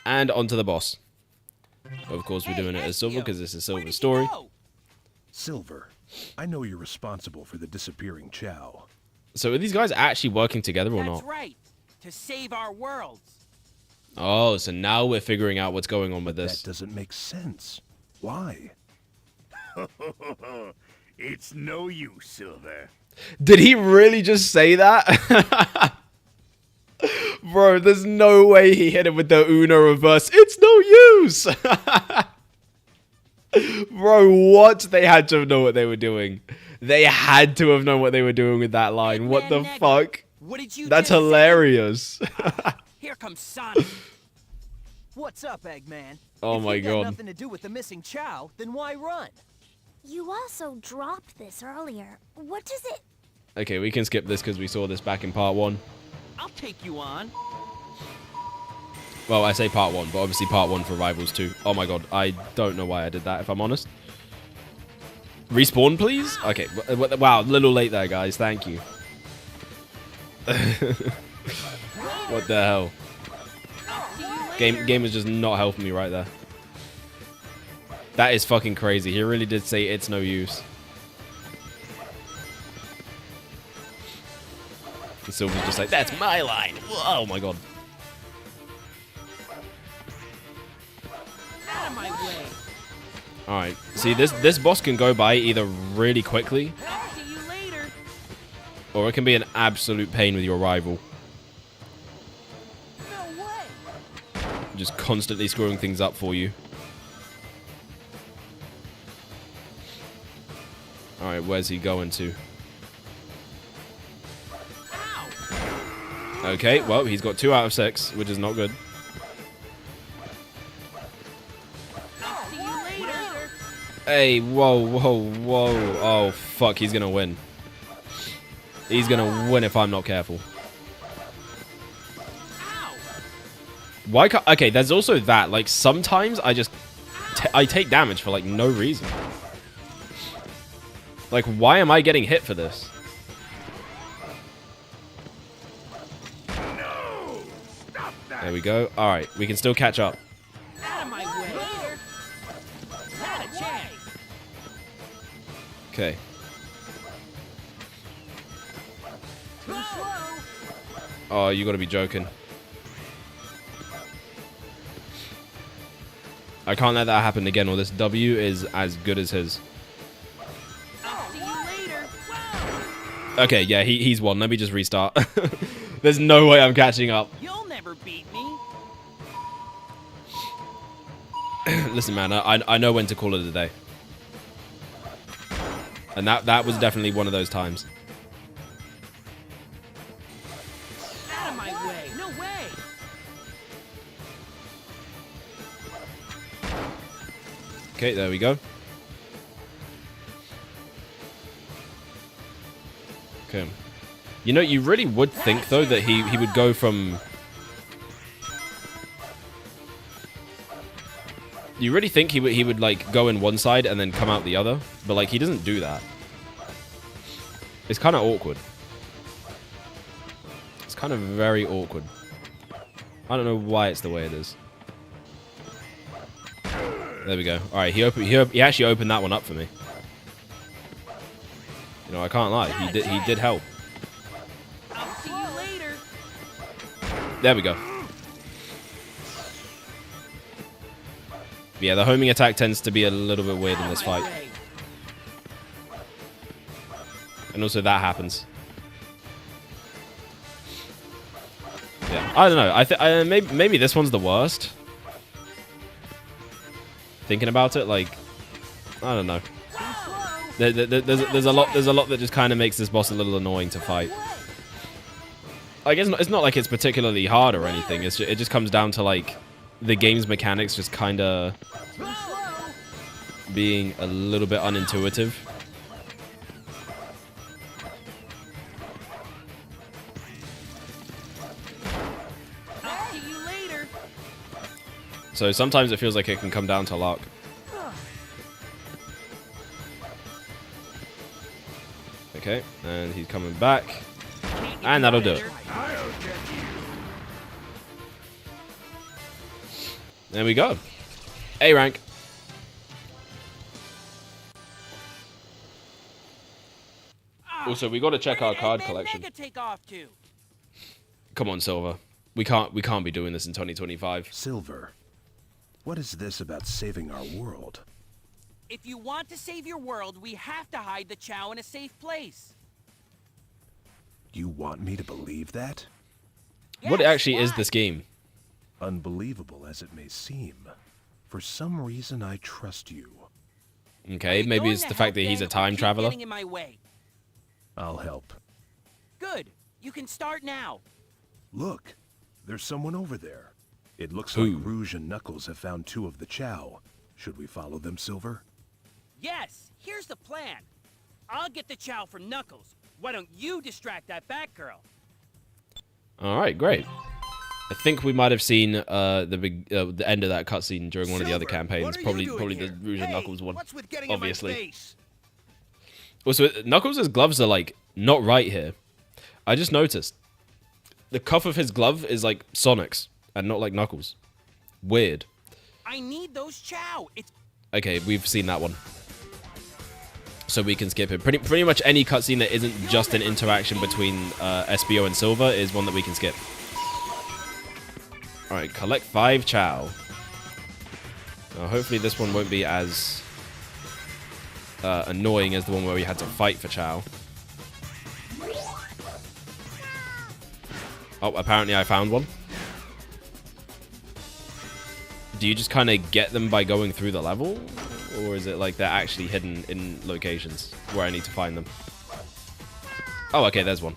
And on to the boss. Of course, we're doing it as Silver because this is Silver's story. Silver, I know you're responsible for the disappearing Chao. So are these guys actually working together or That's not? right. To save our worlds. Oh, so now we're figuring out what's going on with That this. doesn't make sense. Why? It's no use, Silver. Did he really just say that? Bro, there's no way he hit it with the Uno reverse. It's no use! Bro, what? They had to know what they were doing. They had to have known what they were doing with that line. What the Eggman Nega, fuck? What did you That's just say? hilarious. Here comes Sonic. What's up, Eggman? Oh if my you got god. nothing to do with the missing Chao, then why run? You also dropped this earlier. What does it... Okay, we can skip this because we saw this back in part 1. I'll take you on. Well, I say part 1, but obviously part 1 for Rivals 2. Oh my god, I don't know why I did that, if I'm honest. Respawn, please? Okay, wow, a little late there, guys. Thank you. What the hell? Game is just not helping me right there. That is fucking crazy. He really did say it's no use. Silver's just like, that's my line. Oh my god. Out of my way. Alright, see, this boss can go by either really quickly, I'll see you later. or it can be an absolute pain with your rival. No way! Just constantly screwing things up for you. Alright, where's he going to? Okay, well, he's got 2 out of 6, which is not good. I'll see you later. Hey, whoa, whoa, whoa. Oh, fuck, he's gonna win. He's gonna win if I'm not careful. Ow. Why can't... Okay, there's also that. Like, sometimes I just... I take damage for, like, no reason. Like, why am I getting hit for this? No! Stop that! There we go. Alright, we can still catch up. Out of my way. Not a chance. Okay. Too slow! Oh, you gotta be joking. I can't let that happen again, or this W is as good as his. I'll see you later. Okay, yeah, he's won. Let me just restart. There's no way I'm catching up. You'll never beat me. Listen, man, I know when to call it a day. And that was definitely one of those times. Out of my way. No way. Okay, there we go. Okay. You know, you really would think, though, that he would go from... You really think he would, like, go in one side and then come out the other? But, like, he doesn't do that. It's kind of awkward. It's kind of very awkward. I don't know why it's the way it is. There we go. Alright, he actually opened that one up for me. You know, I can't lie. He did help. I'll see you later. There we go. Yeah, the homing attack tends to be a little bit weird in this fight. And also that happens. Yeah, I don't know. Maybe this one's the worst. Thinking about it, like, I don't know. There's a lot that just kind of makes this boss a little annoying to fight. I guess it's not like it's particularly hard or anything. It just comes down to, like, the game's mechanics just kind of being a little bit unintuitive. I'll see you later. So sometimes it feels like it can come down to luck. Okay, and he's coming back. And that'll do it. I'll get you! There we go. A rank. Also, we got to check our card Eggman collection. Nega take off to? Come on, Silver. We can't be doing this in 2025. Silver, what is this about saving our world? If you want to save your world, we have to hide the Chao in a safe place. You want me to believe that? What Yes, actually is why? this game? Unbelievable as it may seem, for some reason I trust you. Okay, Are you maybe going it's to the fact help that he's a then, or time keep traveler. getting in my way? I'll help. Good. You can start now. Look, there's someone over there. It looks Who? like Rouge and Knuckles have found 2 of the Chao. Should we follow them, Silver? Yes. Here's the plan. I'll get the Chao from Knuckles. Why don't you distract that Batgirl? All right, great. I think we might have seen the end of that cutscene during one of the other campaigns. Probably the Rouge and Knuckles one. What's with getting Obviously. in my face? Also, Knuckles' gloves are like not right here. I just noticed. The cuff of his glove is like Sonic's and not like Knuckles. Weird. I need those Chao. It's Okay, we've seen that one. so we can skip it. Pretty much any cutscene that isn't just an interaction between Espio and Silver is one that we can skip. Alright, collect 5 Chao. Now, hopefully this one won't be as annoying as the one where we had to fight for Chao. Oh, apparently I found one. Do you just kind of get them by going through the level? Or is it like they're actually hidden in locations where I need to find them? Oh, okay, there's one.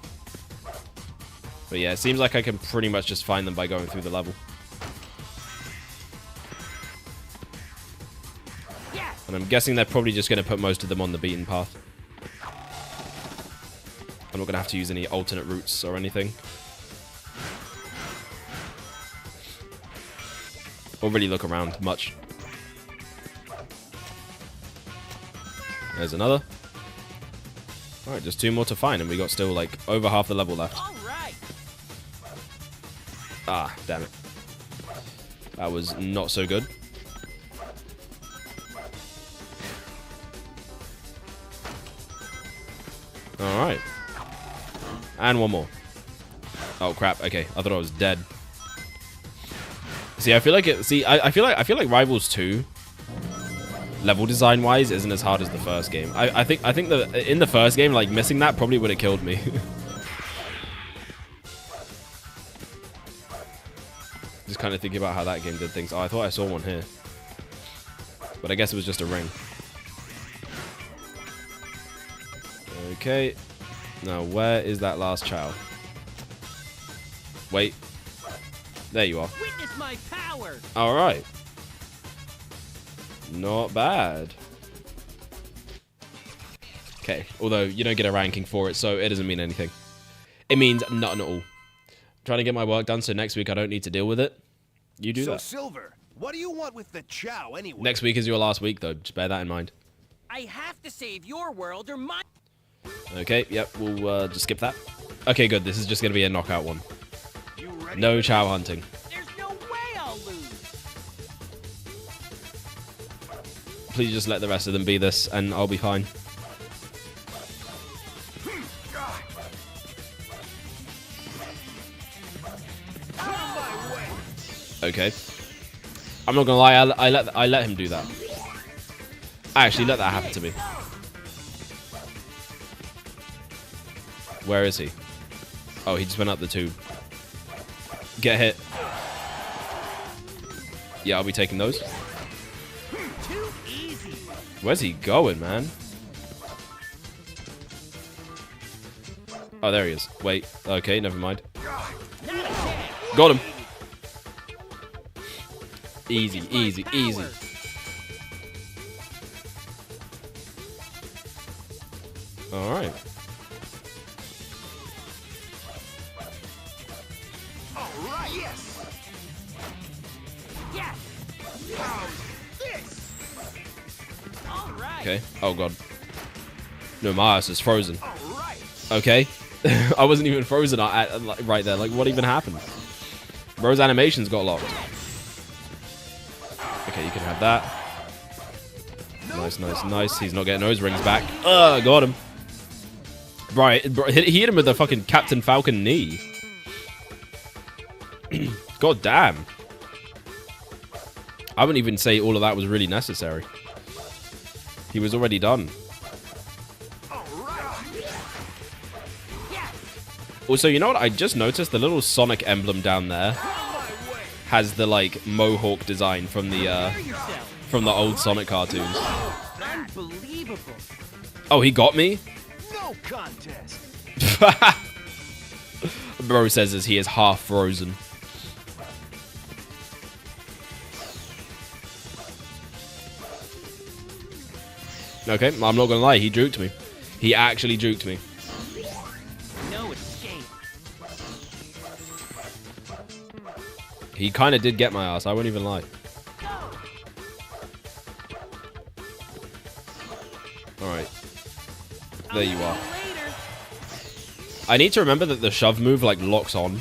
But yeah, it seems like I can pretty much just find them by going through the level. And I'm guessing they're probably just going to put most of them on the beaten path. I'm not going to have to use any alternate routes or anything. Or really look around much. There's another. Alright, just 2 more to find, and we got still like over half the level left. Ah, damn it. That was not so good. Alright. And one more. Oh crap, okay. I thought I was dead. See, I feel like I feel like Rivals 2 level design wise isn't as hard as the first game. I think that in the first game, like missing that probably would have killed me. Just kind of thinking about how that game did things. Oh, I thought I saw one here. But I guess it was just a ring. Okay. Now, where is that last Chao? Wait. There you are. Witness my power. All right. Not bad. Okay. Although you don't get a ranking for it, so it doesn't mean anything. It means nothing at all. Trying to get my work done so next week I don't need to deal with it. You do that. Silver, what do you want with the Chao anyway? Next week is your last week, though. Just bear that in mind. I have to save your world or mine. Okay, yep, we'll just skip that. Okay, good. This is just going to be a knockout one. You ready? No Chao hunting. There's no way I'll lose. Please just let the rest of them be this, and I'll be fine. Okay. I'm not gonna lie, I let him do that. I actually let that happen to me. Where is he? Oh, he just went up the tube. Get hit. Yeah, I'll be taking those. Too easy. Where's he going, man? Oh, there he is. Wait. Okay, never mind. Got him. Easy, easy, easy. Alright. Alright, yes! Yes. This! Alright. Okay. Oh, God. No, my ass is frozen. Alright! Okay. I wasn't even frozen right there. Like, what even happened? Bro's animations got locked. Okay, you can have that. Nice, nice, nice. He's not getting those rings back. Got him. Right, bro, he hit him with a fucking Captain Falcon knee. God damn. I wouldn't even say all of that was really necessary. He was already done. Also, you know what? I just noticed the little Sonic emblem down there has the like mohawk design from the old Sonic cartoons. Unbelievable. Oh, he got me? No contest! Bro says as he is half frozen. Okay, I'm not gonna lie, he juked me. He actually juked me. No escape. He kind of did get my ass, I won't even lie. Alright. There you are. Later. I need to remember that the shove move, like, locks on.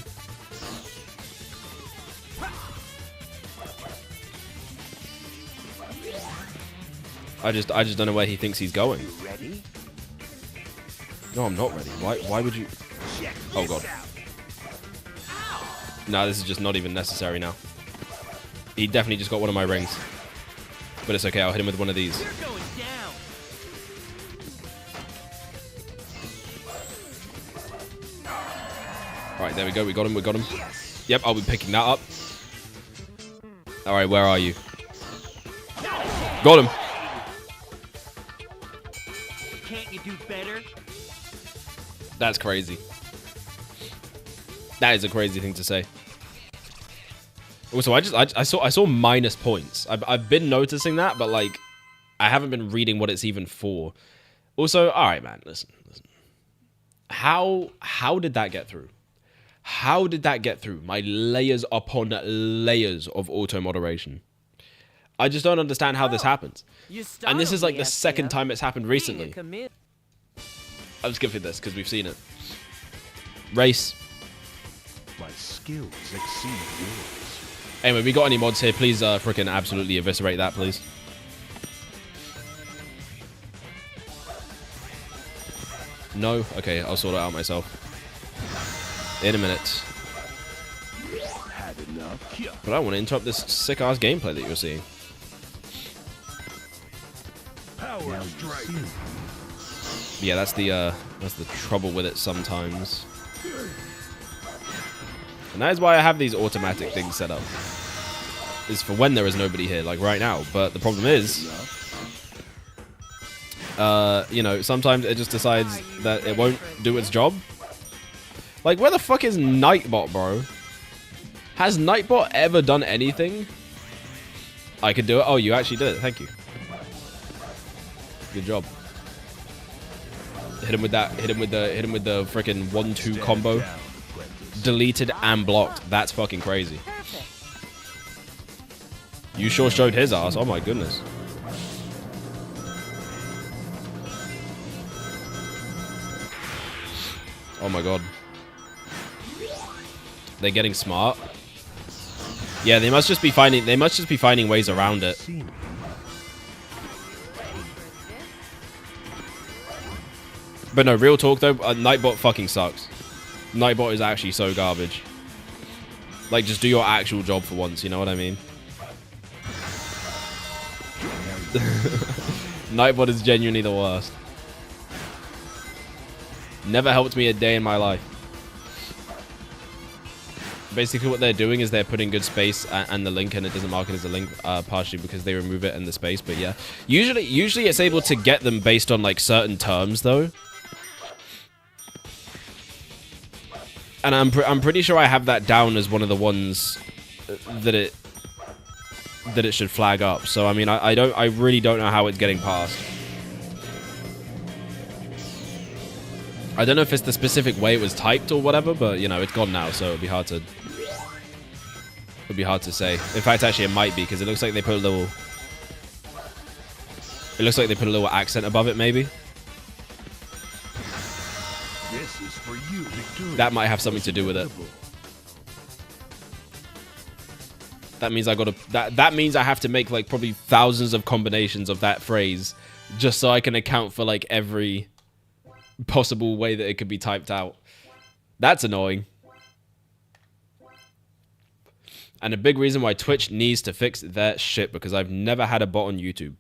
I just don't know where he thinks he's going. You ready? No, I'm not ready. Why would you? Check Oh this god. out. Nah, this is just not even necessary now. He definitely just got one of my rings. But it's okay, I'll hit him with one of these. You're going down. Alright, there we go. We got him. Yep, I'll be picking that up. Alright, where are you? Got him. Can't you do better? That's crazy. That is a crazy thing to say. Also, I saw minus points. I've been noticing that, but like, I haven't been reading what it's even for. Also, all right, man, listen. How did that get through? How did that get through? My layers upon layers of auto moderation. I just don't understand how this happens. And this is like the second time it's happened recently. I'm skipping this because we've seen it. Race. My skills exceed yours. Anyway, we got any mods here? Please frickin' absolutely eviscerate that, please. No? Okay, I'll sort it out myself. In a minute. Had enough. But I want to interrupt this sick-ass gameplay that you're seeing. Power strike. Yeah, that's the trouble with it sometimes. And that is why I have these automatic things set up. Is for when there is nobody here, like right now. But the problem is, you know, sometimes it just decides that it won't do its job. Like, where the fuck is Nightbot, bro? Has Nightbot ever done anything? I could do it. Oh, you actually did it. Thank you. Good job. Hit him with that. Hit him with the freaking 1-2 combo. Deleted and blocked. That's fucking crazy. You sure showed his ass. Oh my goodness. Oh my god. They're getting smart. Yeah, they must just be finding ways around it. But no, real talk though, Nightbot fucking sucks. Nightbot is actually so garbage. Like, just do your actual job for once, you know what I mean? Nightbot is genuinely the worst. Never helped me a day in my life. Basically what they're doing is they're putting good space and the link, and it doesn't mark it as a link, partially because they remove it in the space, but yeah. Usually it's able to get them based on like certain terms though. And I'm pretty sure I have that down as one of the ones that it should flag up. So I mean, I really don't know how it's getting past. I don't know if it's the specific way it was typed or whatever, but you know, it's gone now, so it'd be hard to say. In fact, actually, it might be because it looks like they put a little. It looks like they put a little accent above it, maybe. This is for you, Victoria. That might have something to do with it. That means that means I have to make like probably thousands of combinations of that phrase just so I can account for like every possible way that it could be typed out. That's annoying. And a big reason why Twitch needs to fix their shit, because I've never had a bot on YouTube.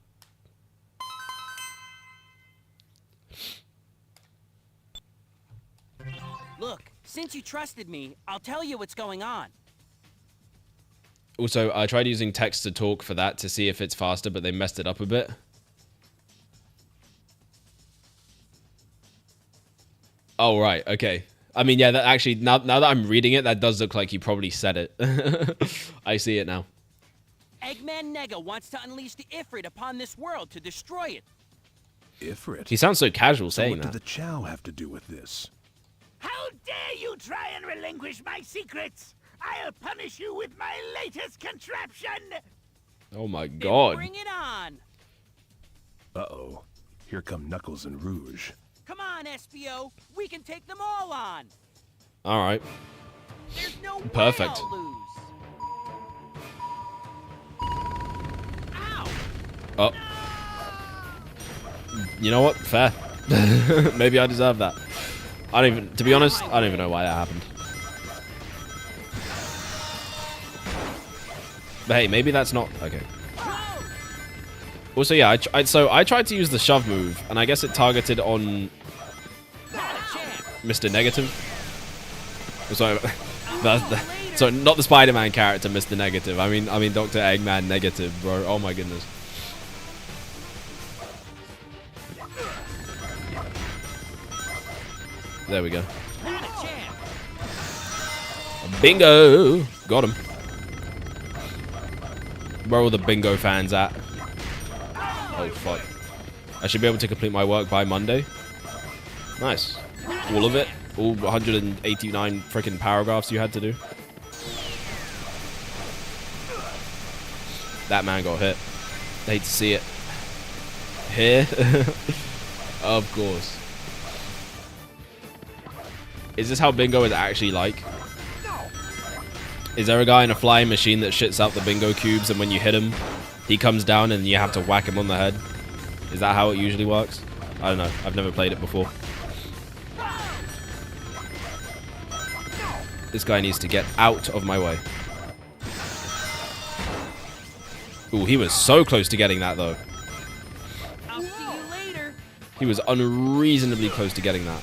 Look, since you trusted me, I'll tell you what's going on. Also, I tried using text to talk for that to see if it's faster, but they messed it up a bit. Oh, right. Okay. I mean, yeah, that actually, now that I'm reading it, that does look like you probably said it. I see it now. Eggman Nega wants to unleash the Ifrit upon this world to destroy it. Ifrit. He sounds so casual So saying what that. do the Chao have to do with this? How dare you try and relinquish my secrets? I'll punish you with my latest contraption! Oh my Then god. bring it on. Uh-oh. Here come Knuckles and Rouge. Come on, Espio. We can take them all on. Alright. There's no way Perfect. I'll lose. Ow! Oh. You know what? Fair. Maybe I deserve that. I don't even, to be honest, I don't even know why that happened. But hey, maybe that's not okay. Also, yeah, so I tried to use the shove move, and I guess it targeted on Mr. Negative. Sorry, so not the Spider-Man character, Mr. Negative. I mean Dr. Eggman Negative, bro. Oh my goodness. There we go. Bingo! Got him. Where are all the bingo fans at? Oh, fuck. I should be able to complete my work by Monday. Nice. All of it? All 189 freaking paragraphs you had to do? That man got hit. I hate to see it. Here? Of course. Is this how bingo is actually like? Is there a guy in a flying machine that shits out the bingo cubes, and when you hit him, he comes down and you have to whack him on the head? Is that how it usually works? I don't know. I've never played it before. This guy needs to get out of my way. Ooh, he was so close to getting that, though. I'll see you later. He was unreasonably close to getting that.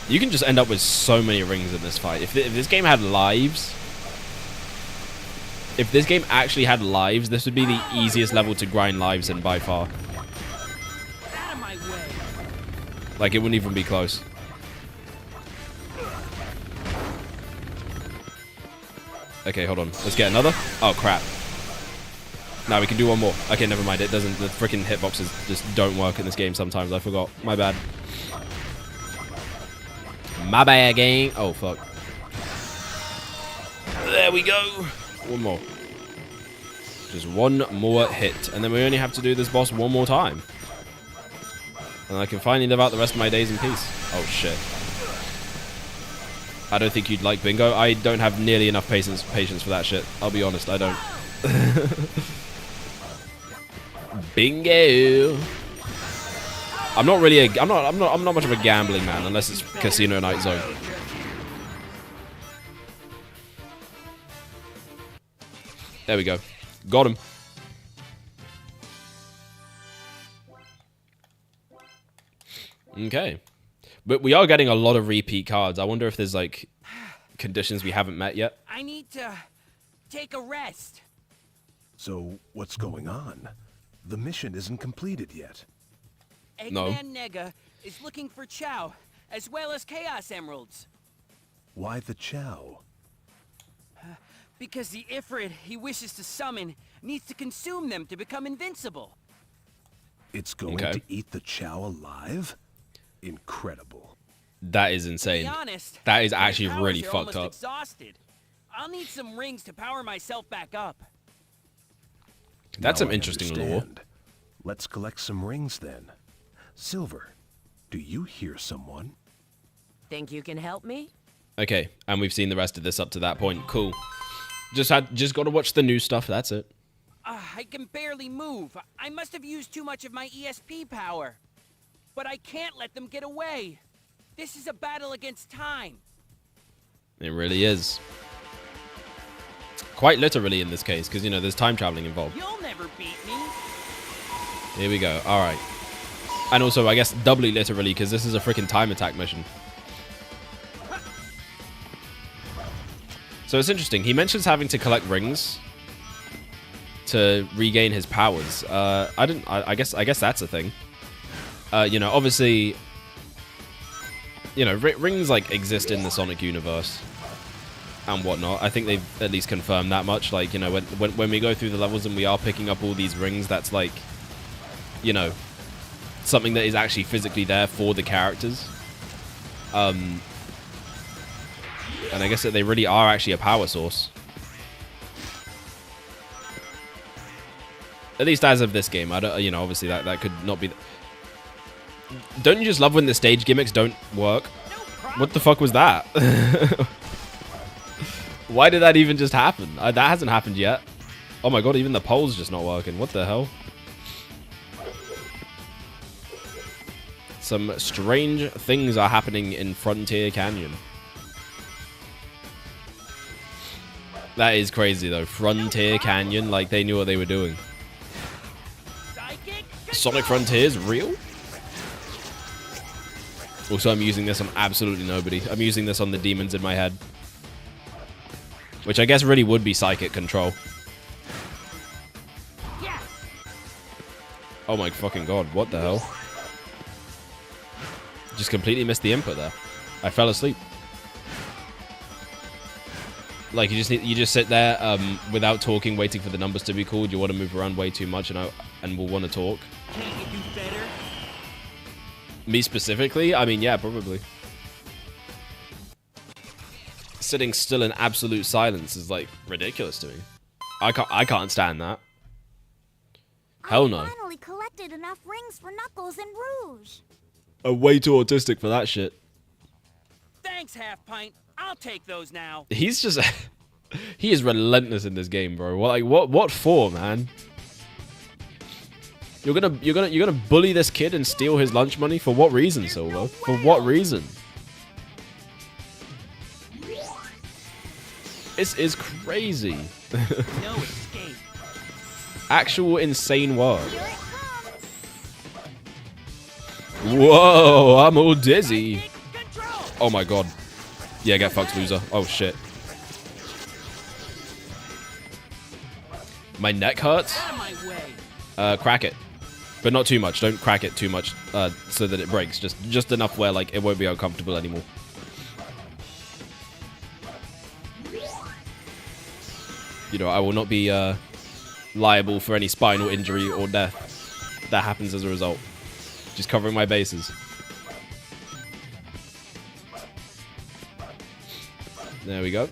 You can just end up with so many rings in this fight. If this game had lives... If this game actually had lives, this would be the easiest level to grind lives in by far. Out of my way. Like, it wouldn't even be close. Okay, hold on. Let's get another. Oh, crap. Now we can do one more. Okay, never mind. It doesn't... The freaking hitboxes just don't work in this game sometimes. I forgot. My bad. My bad, gang. Oh, fuck. There we go. One more. Just one more hit. And then we only have to do this boss one more time. And I can finally live out the rest of my days in peace. Oh, shit. I don't think you'd like bingo. I don't have nearly enough patience for that shit. I'll be honest, I don't. Bingo. I'm not really I'm not much of a gambling man unless it's Casino Night Zone. There we go. Got him. Okay. But we are getting a lot of repeat cards. I wonder if there's, like, conditions we haven't met yet. I need to take a rest. So, what's going on? The mission isn't completed yet. Eggman Nega is looking for Chao, as well as Chaos Emeralds. Why the Chao? Because the Ifrit he wishes to summon needs to consume them to become invincible. It's going to eat the Chao alive? Incredible. That is insane. To be honest, that is actually my really powers are fucked almost up. Exhausted. I'll need some rings to power myself back up. That's Now some I interesting lore. understand. Let's collect some rings then. Silver, do you hear someone? Think you can help me? Okay, and we've seen the rest of this up to that point. Cool. Just got to watch the new stuff. That's it. I can barely move. I must have used too much of my ESP power. But I can't let them get away. This is a battle against time. It really is. Quite literally in this case, because, you know, there's time traveling involved. You'll never beat me. Here we go. All right. And also, I guess, doubly literally, because this is a freaking time attack mission. So it's interesting. He mentions having to collect rings to regain his powers. I guess that's a thing. You know, obviously, you know, rings like exist in the Sonic universe and whatnot. I think they've at least confirmed that much. Like, you know, when we go through the levels and we are picking up all these rings, that's like, you know, something that is actually physically there for the characters. And I guess that they really are actually a power source. At least as of this game. I don't, you know, obviously that could not be. Don't you just love when the stage gimmicks don't work? What the fuck was that? Why did that even just happen? That hasn't happened yet. Oh my god, even the pole's just not working. What the hell? Some strange things are happening in Frontier Canyon. That is crazy, though. Frontier Canyon, like, they knew what they were doing. Sonic Frontier is real? Also, I'm using this on absolutely nobody. I'm using this on the demons in my head. Which I guess really would be Psychic Control. Oh my fucking god, what the hell? Just completely missed the input there. I fell asleep. Like, you just sit there without talking, waiting for the numbers to be called. You want to move around way too much and will want to talk. Can't you do better? Me specifically? I mean, yeah, probably. Sitting still in absolute silence is, like, ridiculous to me. I can't stand that. Hell no. I finally collected enough rings for Knuckles and Rouge. I'm way too autistic for that shit. Thanks, Half Pint. I'll take those now. He's just... he is relentless in this game, bro. What for, man? You're gonna bully this kid and steal his lunch money? For what reason, Silver? For what reason? This is crazy. No escape. Actual insane world. Whoa, I'm all dizzy. Oh my god. Yeah, get fucked, loser. Oh shit. My neck hurts. Out of my way. Crack it. But not too much. Don't crack it too much so that it breaks. Just enough where like it won't be uncomfortable anymore. You know, I will not be liable for any spinal injury or death that happens as a result. Just covering my bases. There we go.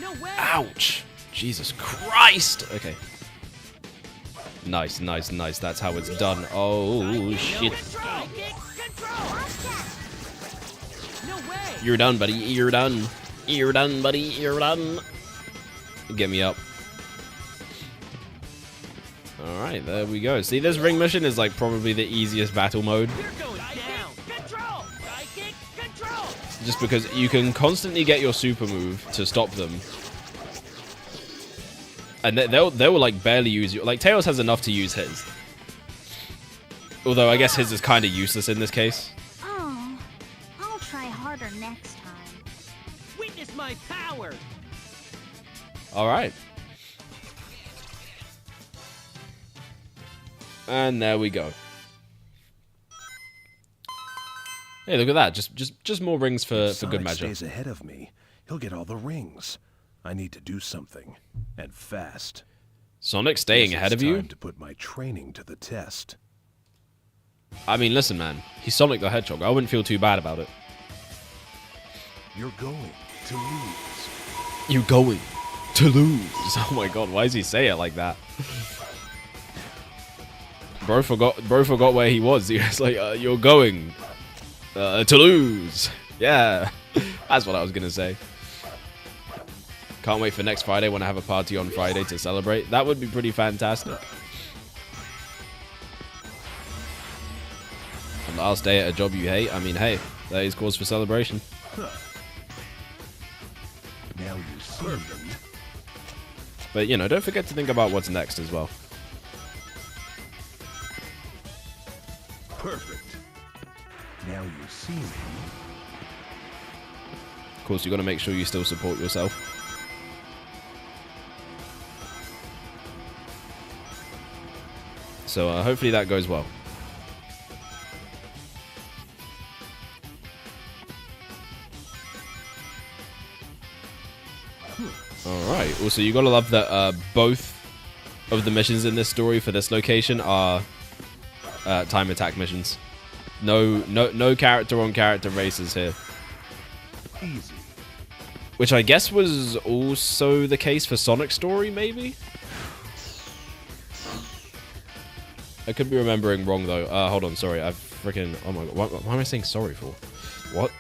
No way. Ouch! Jesus Christ! Okay. Nice, nice, nice. That's how it's done. Oh, shit. No way. You're done, buddy. You're done. You're done, buddy. You're done. Get me up. Alright, there we go. See, this ring mission is like probably the easiest battle mode. You're going down. Control. Psychic control. Just because you can constantly get your super move to stop them. And they'll like barely use you. Like, Tails has enough to use his. Although I guess his is kind of useless in this case. Oh, I'll try harder next time. Witness my power. Alright. And there we go. Hey, look at that. Just more rings for good Sonic measure. stays ahead of me. He'll get all the rings. I need to do something, and fast. Sonic staying Guess ahead it's of you? time to put my training to the test. I mean, listen, man. He's Sonic the Hedgehog. I wouldn't feel too bad about it. You're going to lose. You're going to lose. Oh my god, why does he say it like that? Bro forgot where he was. He was like, you're going to lose. Yeah, that's what I was gonna say. Can't wait for next Friday when I have a party on Friday to celebrate. That would be pretty fantastic. And last day at a job you hate. I mean, hey, that is cause for celebration. Now you see them. But, you know, don't forget to think about what's next as well. Perfect. Now you see me. Of course, you got to make sure you still support yourself. So hopefully that goes well. Alright, also you gotta love that both of the missions in this story for this location are time attack missions. No character-on-character races here. Easy. Which I guess was also the case for Sonic's story, maybe? I could be remembering wrong, though. Hold on, sorry. I've freaking... Oh my god, what am I saying sorry for? What?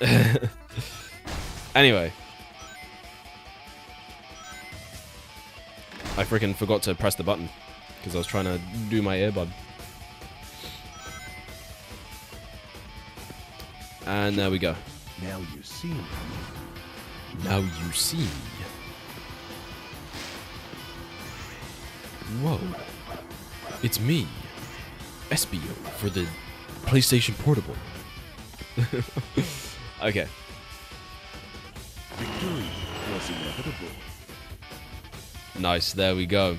Anyway. I freaking forgot to press the button. because I was trying to do my earbud. And there we go. Now you see. Now you see. Whoa. It's me, Espio, for the PlayStation Portable. Okay. Victory was inevitable. Nice, there we go.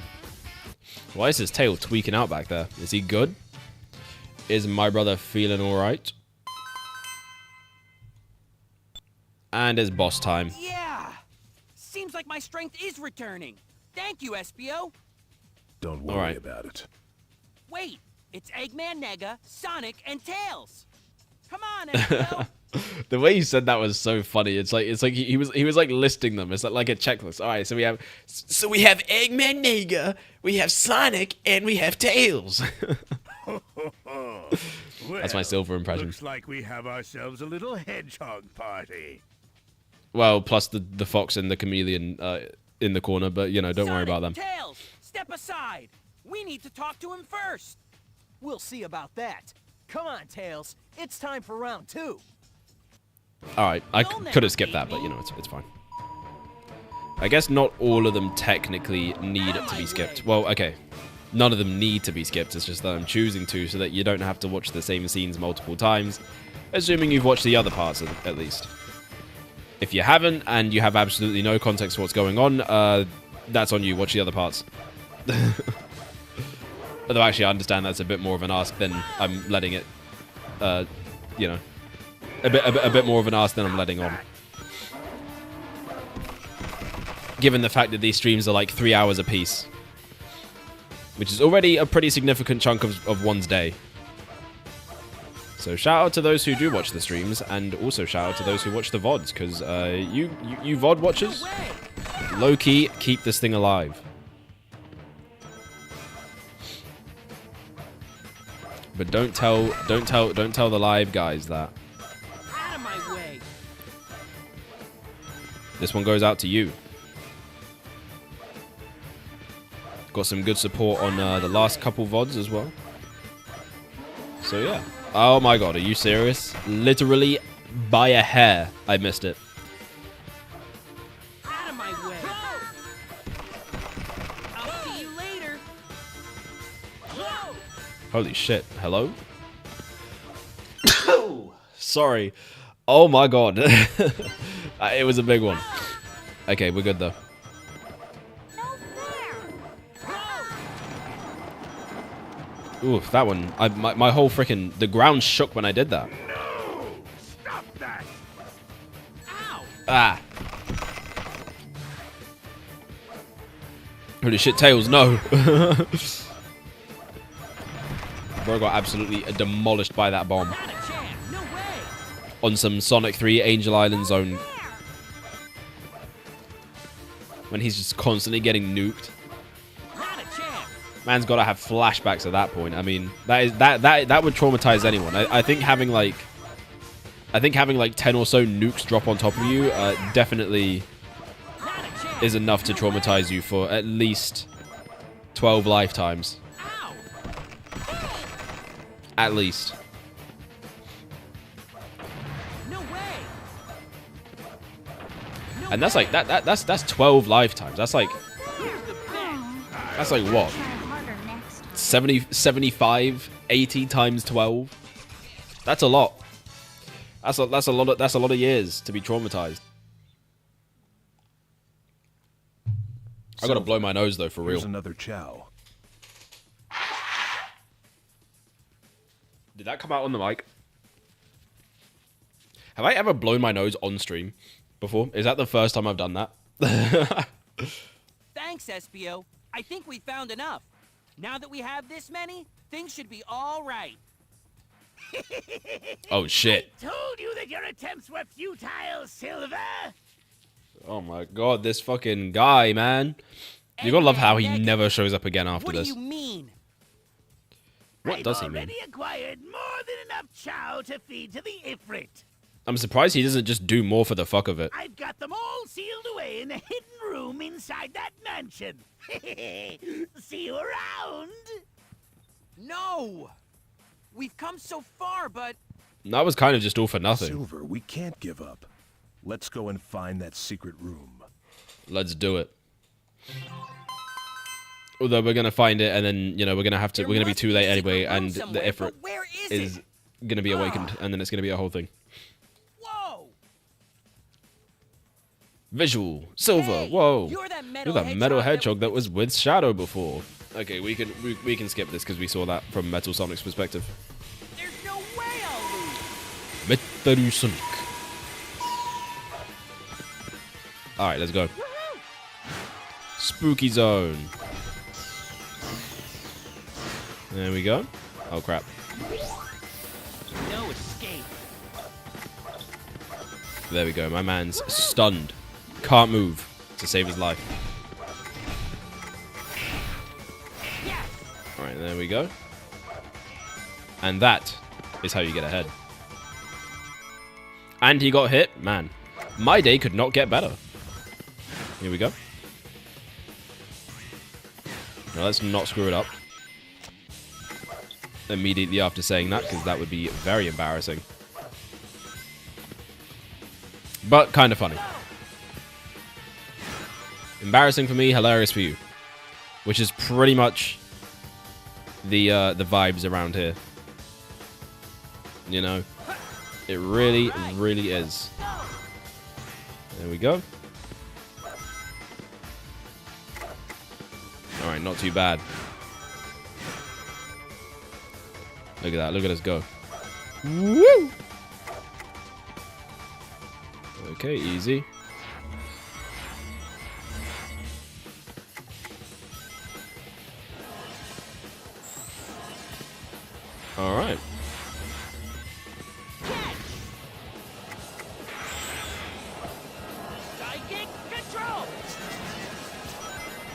Why is his tail tweaking out back there? Is he good? Is my brother feeling alright? And it's boss time. Yeah! Seems like my strength is returning. Thank you, Espio. Don't worry Alright. about it. Wait, it's Eggman Nega, Sonic, and Tails. Come on, Espio. The way you said that was so funny. It's like he was like listing them. It's like a checklist. All right, so we have Eggman Nega, we have Sonic, and we have Tails. That's my Silver impression. Looks like we have ourselves a little hedgehog party. Well, plus the fox and the chameleon in the corner, but you know, don't worry Sonic, about them. Tails, step aside. We need to talk to him first. We'll see about that. Come on, Tails. It's time for round 2. All right, I You'll could never have skipped beat that, but me. you know, it's fine. I guess not all of them technically need to be skipped. Well, okay, none of them need to be skipped. It's just that I'm choosing to, so that you don't have to watch the same scenes multiple times, assuming you've watched the other parts at least. If you haven't and you have absolutely no context for what's going on, that's on you. Watch the other parts. Although actually, I understand that's a bit more of an ask than I'm letting it. You know, a bit more of an ask than I'm letting on. Given the fact that these streams are like 3 hours a piece, which is already a pretty significant chunk of one's day. So shout out to those who do watch the streams, and also shout out to those who watch the VODs, because you VOD watchers, low key keep this thing alive. But don't tell the live guys that. Out of my way. This one goes out to you. Got some good support on the last couple VODs as well. So yeah. Oh my god, are you serious? Literally by a hair, I missed it. Out of my way. I'll see you later. Holy shit. Hello? Sorry. Oh my god. It was a big one. Okay, we're good though. No fair. Oof, that one. My whole freaking... The ground shook when I did that. No! Stop that! Ow! Ah. Holy shit, Tails, no. Bro got absolutely demolished by that bomb. Not a chance. No way. On some Sonic 3 Angel Island zone. When he's just constantly getting nuked. Not a chance. Man's got to have flashbacks at that point. I mean, that would traumatize anyone. I think having like 10 or so nukes drop on top of you definitely Not a chance. is enough to traumatize you for at least 12 lifetimes. Ow! At least. No way. No And that's way. like that's 12 lifetimes. That's like Here's the bet. that's like what? Try harder next. 70, 75, 80 times 12. That's a lot. That's a lot of years to be traumatized. I gotta blow my nose though, for real. Here's another Chao. Did that come out on the mic? Have I ever blown my nose on stream before? Is that the first time I've done that? Thanks, Espio. I think we found enough. Now that we have this many, things should be all right. Oh shit. Told you that your attempts were futile, Silver! Oh my god, this fucking guy, man. You gotta love how he never shows up again after What do this. you mean? What does he mean? I've already acquired more than enough chow to feed to the Ifrit. I'm surprised he doesn't just do more for the fuck of it. I've got them all sealed away in a hidden room inside that mansion. See you around. No! We've come so far, but That was kind of just all for nothing. Silver, we can't give up. Let's go and find that secret room. Let's do it. Although we're gonna find it, and then we're gonna be too late anyway, and the Ifrit where is gonna be awakened, and then it's gonna be a whole thing. Whoa! Visual, Silver. Hey, Whoa! you're that You're that metal hedgehog that was with Shadow before. Okay, we can skip this because we saw that from Metal Sonic's perspective. There's no way I'll lose. Metal Sonic. All right, let's go. Spooky zone. There we go. Oh crap. No escape. There we go. My man's stunned. Can't move to save his life. Yes. All right, there we go. And that is how you get ahead. And he got hit. Man, my day could not get better. Here we go. Now let's not screw it up immediately after saying that, because that would be very embarrassing. But kind of funny. Embarrassing for me, hilarious for you. Which is pretty much the vibes around here. You know? It really, really is. There we go. Alright, not too bad. Look at that. Look at us go. Woo! Okay, easy. Alright. Psychic control.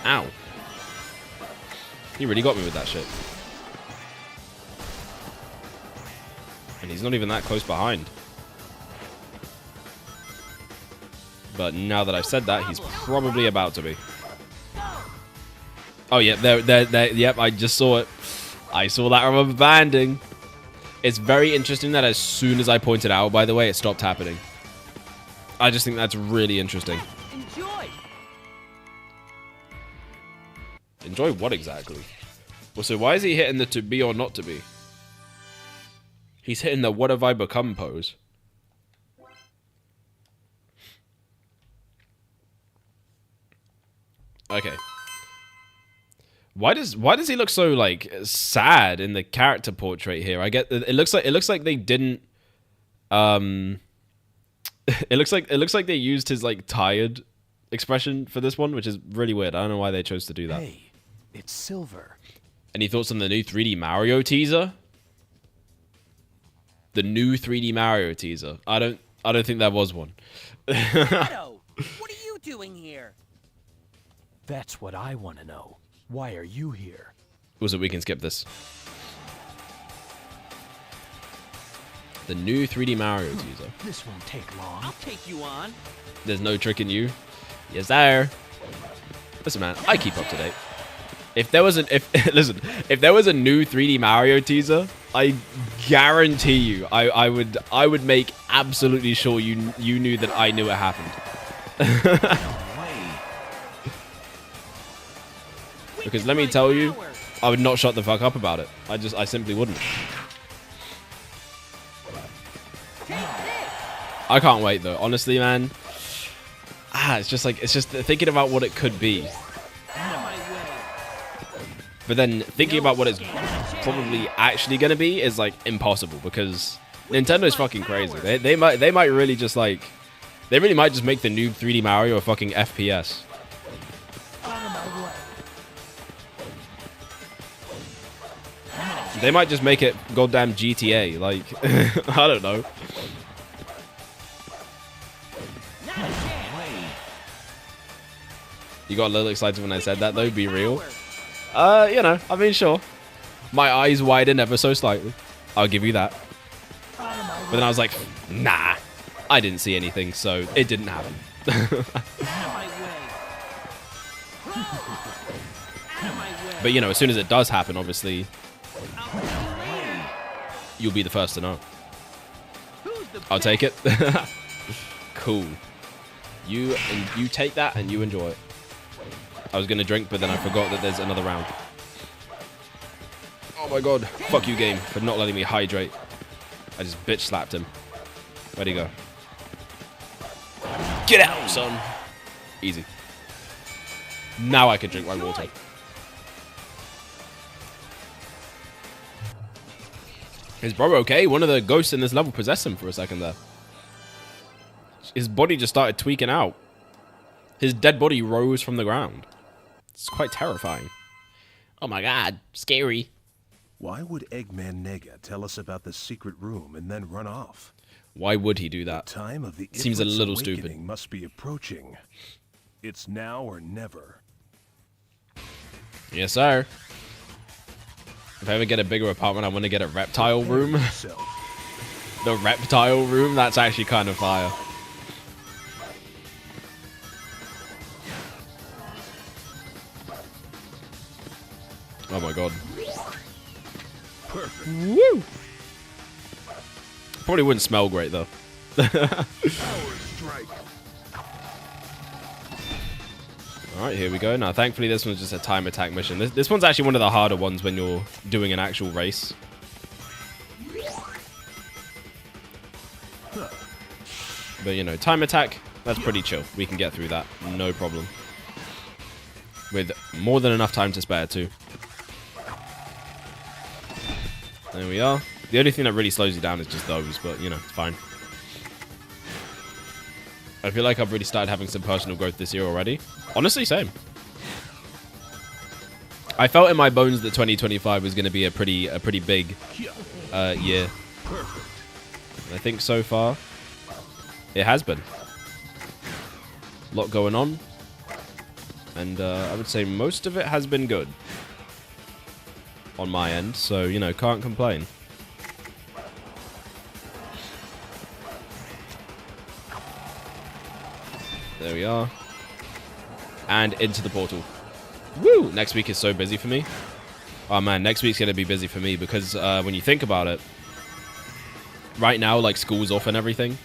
Ow. He really got me with that shit. And he's not even that close behind. But now that I've said that, he's probably about to be. Oh, yeah, there, yep, I just saw it. I saw that rubber banding. It's very interesting that as soon as I pointed out, by the way, it stopped happening. I just think that's really interesting. Enjoy. Enjoy what exactly? Well, so why is he hitting the to be or not to be? He's hitting the what have I become pose. Okay. Why does he look so like sad in the character portrait here? I get it looks like they didn't it looks like they used his like tired expression for this one, which is really weird. I don't know why they chose to do that. Hey, it's Silver. Any thoughts on the new 3D Mario teaser? The new 3D Mario teaser. I don't think there was one. Shadow, what are you doing here? That's what I want to know. Why are you here? Also, we can skip this. The new 3D Mario teaser. This won't take long. I'll take you on. There's no trick in you. Yes, there. Listen, man, I keep up to date. If there was if there was a new 3D Mario teaser, I guarantee you, I would make absolutely sure you knew that I knew it happened. Because let me tell you, I would not shut the fuck up about it. I simply wouldn't. I can't wait though. Honestly, man. It's just thinking about what it could be. But then thinking about what it's probably actually gonna be is like impossible, because Nintendo's fucking crazy. They might really just like, they really might just make the new 3D Mario a fucking FPS. They might just make it goddamn GTA. Like, I don't know. You got a little excited when I said that though, be real. You know, I mean, sure. My eyes widen ever so slightly. I'll give you that. But then I was like, nah. I didn't see anything, so it didn't happen. Out of my way. Out of my way. But, you know, as soon as it does happen, obviously, you'll be the first to know. Who's the I'll take it. Cool. You take that and you enjoy it. I was going to drink, but then I forgot that there's another round. Oh my god. Fuck you, game, for not letting me hydrate. I just bitch slapped him. Where'd he go? Get out, son. Easy. Now I can drink my water. Is bro okay? One of the ghosts in this level possessed him for a second there. His body just started tweaking out. His dead body rose from the ground. It's quite terrifying. Oh my god, scary. Why would Eggman Nega tell us about the secret room and then run off? Why would he do that? Time of the Seems a Ifrit's little awakening stupid. must be approaching. It's now or never. Yes, sir. If I ever get a bigger apartment, I want to get a reptile room. The reptile room, that's actually kind of fire. Oh my god. Perfect. Woo! Probably wouldn't smell great though. Power strike. Alright, here we go. Now, thankfully, this one's just a time attack mission. This one's actually one of the harder ones when you're doing an actual race. But, you know, time attack, that's pretty chill. We can get through that. No problem. With more than enough time to spare, too. There we are. The only thing that really slows you down is just those, but, you know, it's fine. I feel like I've really started having some personal growth this year already. Honestly, same. I felt in my bones that 2025 was going to be a pretty big year. Perfect. And I think so far, it has been. A lot going on. And I would say most of it has been good. On my end, so, you know, can't complain. There we are. And into the portal. Woo! Next week is so busy for me. Oh man, next week's going to be busy for me because when you think about it, right now, like, school's off and everything.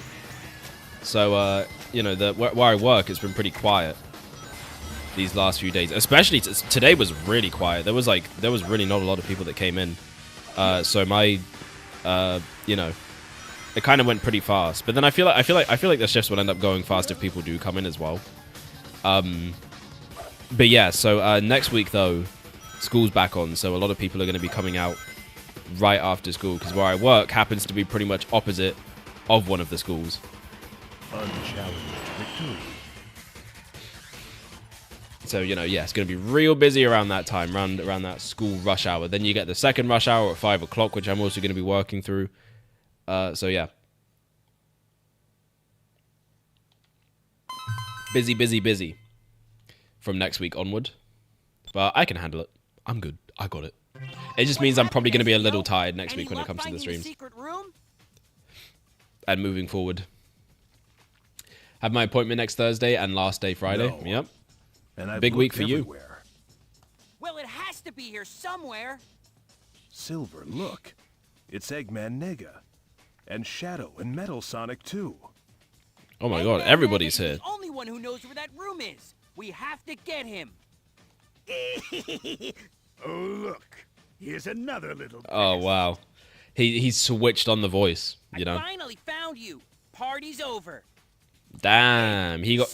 So, you know, where I work, it's been pretty quiet these last few days. Especially today was really quiet. There was really not a lot of people that came in. So my, you know, it kind of went pretty fast. But then I feel like the shifts will end up going fast if people do come in as well. But yeah, so next week though, school's back on, so a lot of people are going to be coming out right after school because where I work happens to be pretty much opposite of one of the schools. Unchallenged victory. So, you know, yeah, it's going to be real busy around that time, around that school rush hour. Then you get the second rush hour at 5 o'clock, which I'm also going to be working through. So, yeah. Busy, busy, busy. From next week onward. But I can handle it. I'm good. I got it. It just means I'm probably going to be a little tired next week when it comes to the streams. And moving forward. Have my appointment next Thursday and last day Friday. No. Yep. And I've Big week looked for you. everywhere. Well, it has to be here somewhere. Silver, look. It's Eggman Nega. And Shadow and Metal Sonic too. Oh my god, everybody's here. He's the only one who knows where that room is. We have to get him. Oh, look. Here's another little Oh guest. wow. He switched on the voice, you know. I finally found you. Party's over. Damn. He got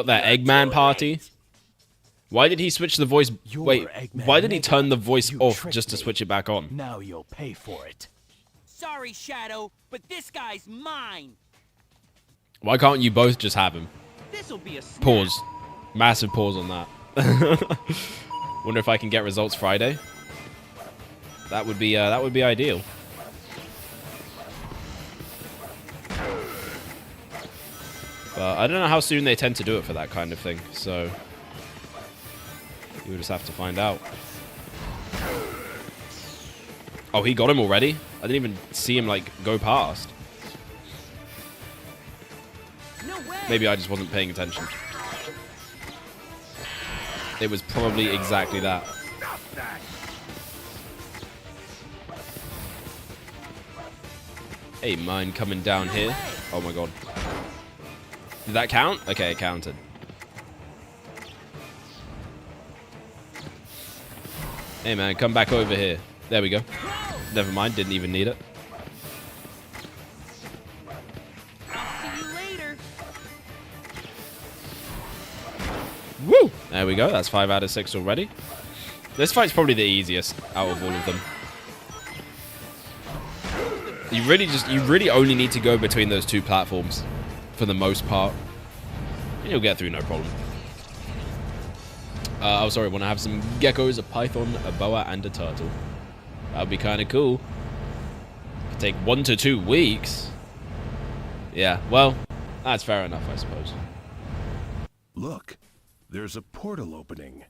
that Eggman party. Why did he switch the voice? Wait, Eggman why did he Nega. turn the voice You off tricked just to me. switch it back on? Now you'll pay for it. Sorry, Shadow, but this guy's mine. Why can't you both just have him? This'll be a snap. Pause. Massive pause on that. Wonder if I can get results Friday. That would be ideal. But I don't know how soon they tend to do it for that kind of thing, so you'll just have to find out. Oh, he got him already? I didn't even see him, like, go past. Maybe I just wasn't paying attention. It was probably exactly that. Hey, mine coming down here. Oh my god. Did that count? Okay, it counted. Hey man, come back over here. There we go. Never mind, didn't even need it. I'll see you later. Woo! There we go. That's 5 out of 6 already. This fight's probably the easiest out of all of them. You really only need to go between those two platforms for the most part. And you'll get through no problem. Oh, sorry, want to have some geckos, a python, a boa, and a turtle. That would be kind of cool. Could take 1 to 2 weeks. Yeah, well, that's fair enough, I suppose. Look, there's a portal opening.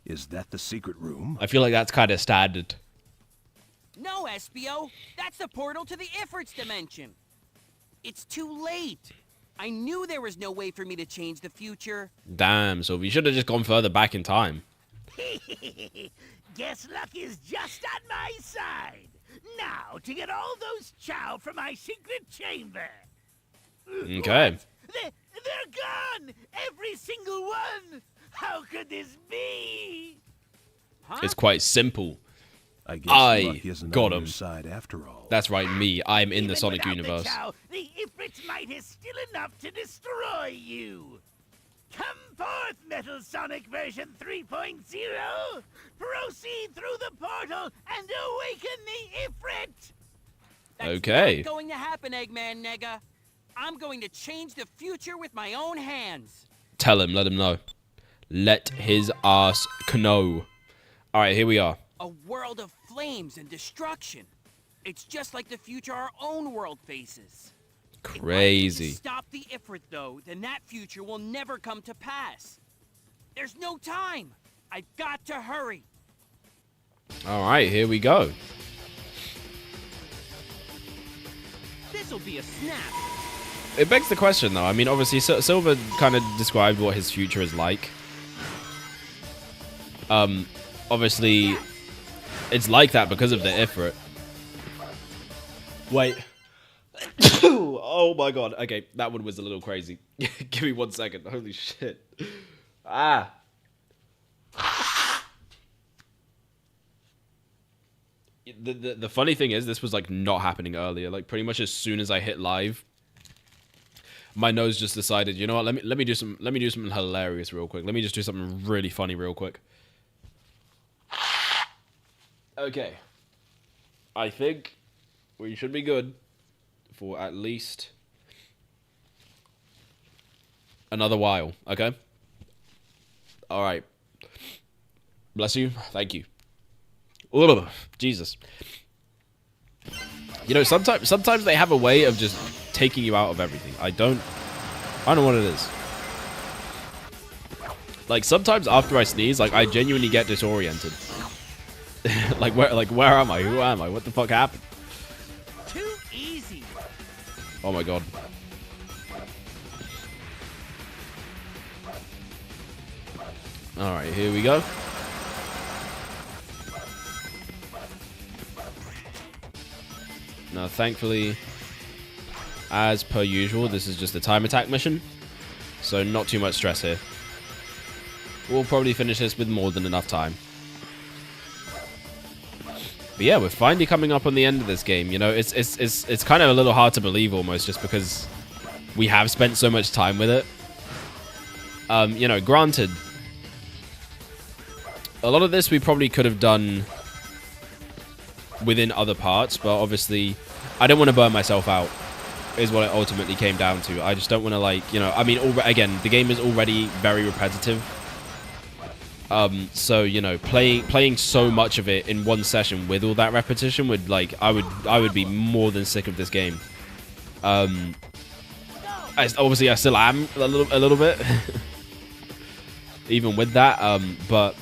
Is that the secret room? I feel like that's kind of standard. No, Espio. That's the portal to the Ifrit's dimension. It's too late. I knew there was no way for me to change the future. Damn, so we should have just gone further back in time. Guess luck is just on my side. Now, to get all those Chao from my secret chamber. Okay. What? They're gone! Every single one! How could this be? Huh? It's quite simple. I guess I luck isn't got on your him. side after all. That's right, me. I'm in the Even Sonic without universe. The Chao, the Ifrit's might is still enough to destroy you. Come forth, Metal Sonic version 3.0. Proceed through the portal and awaken the Ifrit. That's Okay. not going to happen, Eggman Nega. I'm going to change the future with my own hands. Tell him, let him know. Let his ass know. Alright, here we are. A world of flames and destruction. It's just like the future our own world faces. If I Crazy. can stop the Ifrit, though, then that future will never come to pass. There's no time. I've got to hurry. Alright, here we go. This'll be a snap. It begs the question, though. I mean, obviously, Silver kind of described what his future is like. Obviously, it's like that because of the Ifrit. Wait. Oh my god. Okay, that one was a little crazy. Give me 1 second. Holy shit. Ah. The funny thing is, this was like not happening earlier. Like pretty much as soon as I hit live, my nose just decided, you know what? Let me do something hilarious real quick. Let me just do something really funny real quick. Okay. I think we should be good for at least another while, okay? Alright. Bless you. Thank you. Ugh, Jesus. You know, sometimes they have a way of just taking you out of everything. I don't know what it is. Like, sometimes after I sneeze, like, I genuinely get disoriented. like where am I? Who am I? What the fuck happened? Too easy. Oh my god. Alright, here we go. Now, thankfully, as per usual, this is just a time attack mission. So not too much stress here. We'll probably finish this with more than enough time. But yeah, we're finally coming up on the end of this game. You know, it's kind of a little hard to believe almost, just because we have spent so much time with it. You know, granted, a lot of this we probably could have done within other parts, but obviously I don't want to burn myself out, is what it ultimately came down to. I just don't want to, like, you know, I mean, again, the game is already very repetitive. So, you know, playing so much of it in one session with all that repetition would, like, I would be more than sick of this game. Obviously I still am a little bit, even with that, but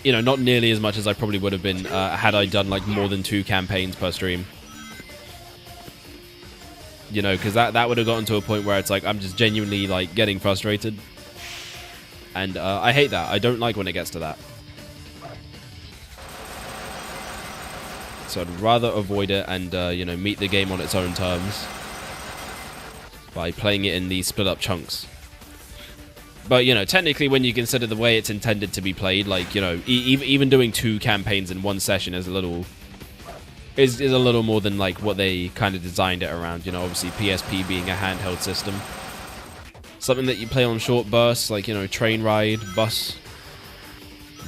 you know, not nearly as much as I probably would have been had I done like more than 2 campaigns per stream. You know, because that would have gotten to a point where it's like I'm just genuinely like getting frustrated, and I hate that. I don't like when it gets to that. So I'd rather avoid it and you know, meet the game on its own terms by playing it in these split up chunks. But you know, technically, when you consider the way it's intended to be played, like, you know, even doing 2 campaigns in one session is a little more than like what they kind of designed it around. You know, obviously PSP being a handheld system, something that you play on short bursts, like, you know, train ride, bus,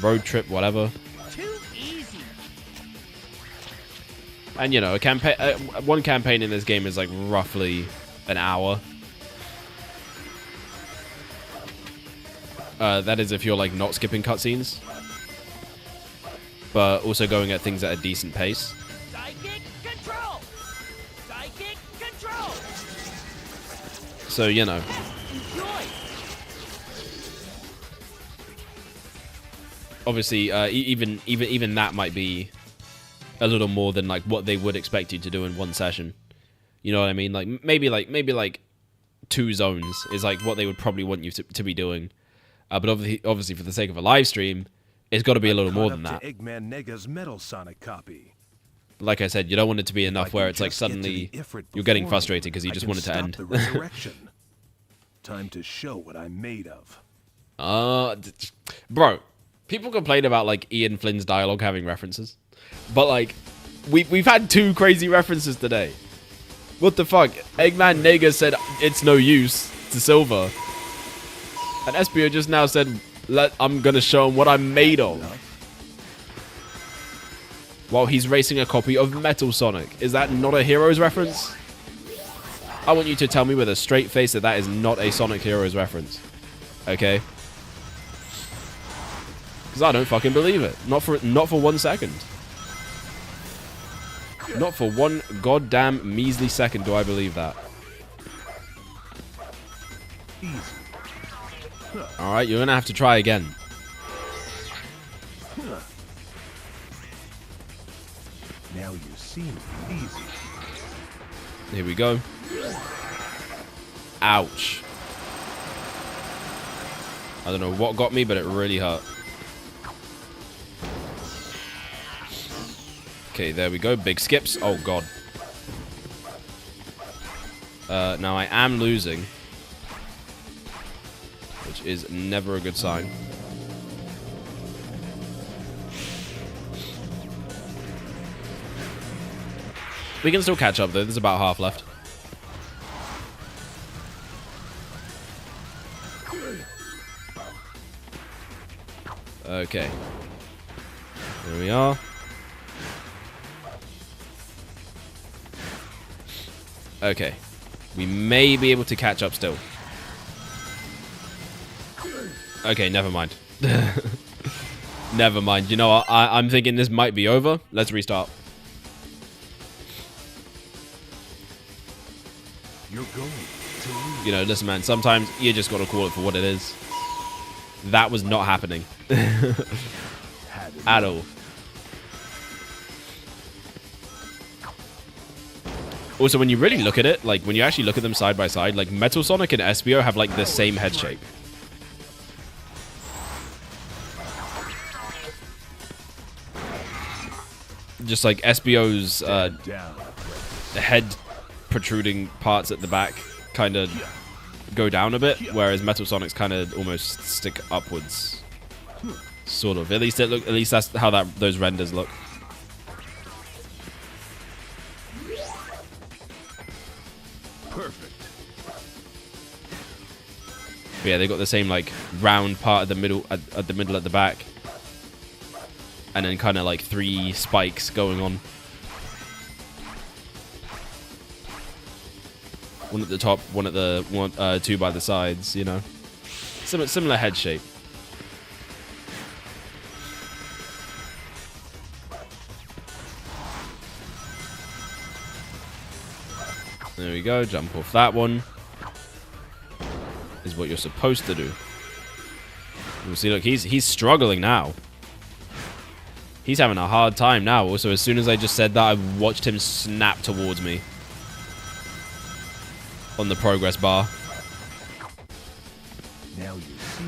road trip, whatever. Too easy. And you know, one campaign in this game is like roughly an hour. That is if you're like not skipping cutscenes, but also going at things at a decent pace. Psychic control! Psychic control! So, you know. Enjoy! Obviously, even that might be a little more than like what they would expect you to do in one session. You know what I mean? Like maybe like 2 zones is like what they would probably want you to be doing. But obviously, for the sake of a live stream, it's got to be a little more than that. Eggman Nega's Metal Sonic copy. Like I said, you don't want it to be enough where it's like suddenly you're getting frustrated because you just want it to end. The resurrection. Time to show what I'm made of. Bro, people complain about like Ian Flynn's dialogue having references, but like we've had 2 crazy references today. What the fuck? Eggman Nega said it's no use to Silver. And Espio just now said, I'm gonna show him what I'm made of. While he's racing a copy of Metal Sonic. Is that not a Heroes reference? I want you to tell me with a straight face that that is not a Sonic Heroes reference. Okay? Because I don't fucking believe it. Not for 1 second. Not for 1 goddamn measly second do I believe that. Easy. Alright, you're gonna have to try again. Now you see me. Easy. Here we go. Ouch. I don't know what got me, but it really hurt. Okay, there we go. Big skips. Oh, God. Now I am losing, which is never a good sign. We can still catch up, though. There's about half left. Okay. Here we are. Okay. We may be able to catch up still. Okay, never mind. Never mind. You know what? I'm thinking this might be over. Let's restart. You're going to lose. You know, listen, man. Sometimes you just got to call it for what it is. That was not happening. At all. Also, when you really look at it, like, when you actually look at them side by side, like, Metal Sonic and Espio have, like, the same head shape. Just, like, Espio's head protruding parts at the back kind of go down a bit, whereas Metal Sonic's kind of almost stick upwards. Sort of. At least that's how those renders look. Perfect. But yeah, they got the same like round part at the middle at the back, and then kind of like 3 spikes going on. One at the top, one at the 2 by the sides. You know, similar head shape. There we go, jump off that one. Is what you're supposed to do. You see, look, he's struggling now. He's having a hard time now. Also, as soon as I just said that, I watched him snap towards me. on the progress bar. Now you see.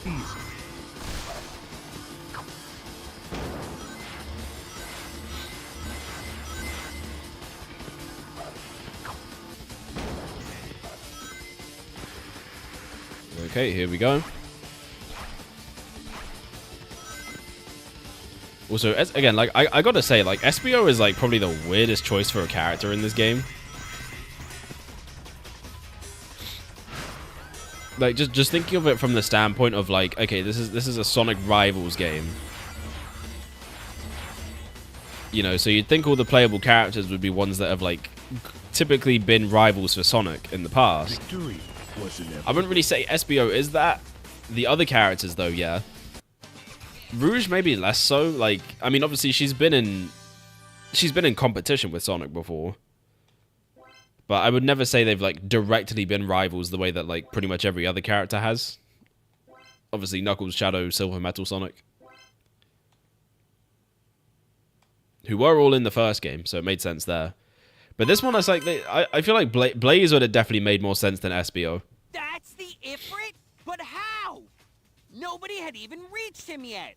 Easy. Okay, here we go. Also, again, like I gotta say, like Espio is like probably the weirdest choice for a character in this game. Like just thinking of it from the standpoint of like, okay, this is a Sonic Rivals game. You know, so you'd think all the playable characters would be ones that have like typically been rivals for Sonic in the past. Victory was inevitable. I wouldn't really say Espio is that. The other characters though, yeah. Rouge maybe less so. Like, I mean, obviously she's been in competition with Sonic before. But I would never say they've like directly been rivals the way that like pretty much every other character has. Obviously Knuckles, Shadow, Silver, Metal Sonic. Who were all in the first game, so it made sense there. But this one, I was like, I feel like Blaze would have definitely made more sense than Espio. That's the Ifrit? But how? Nobody had even reached him yet.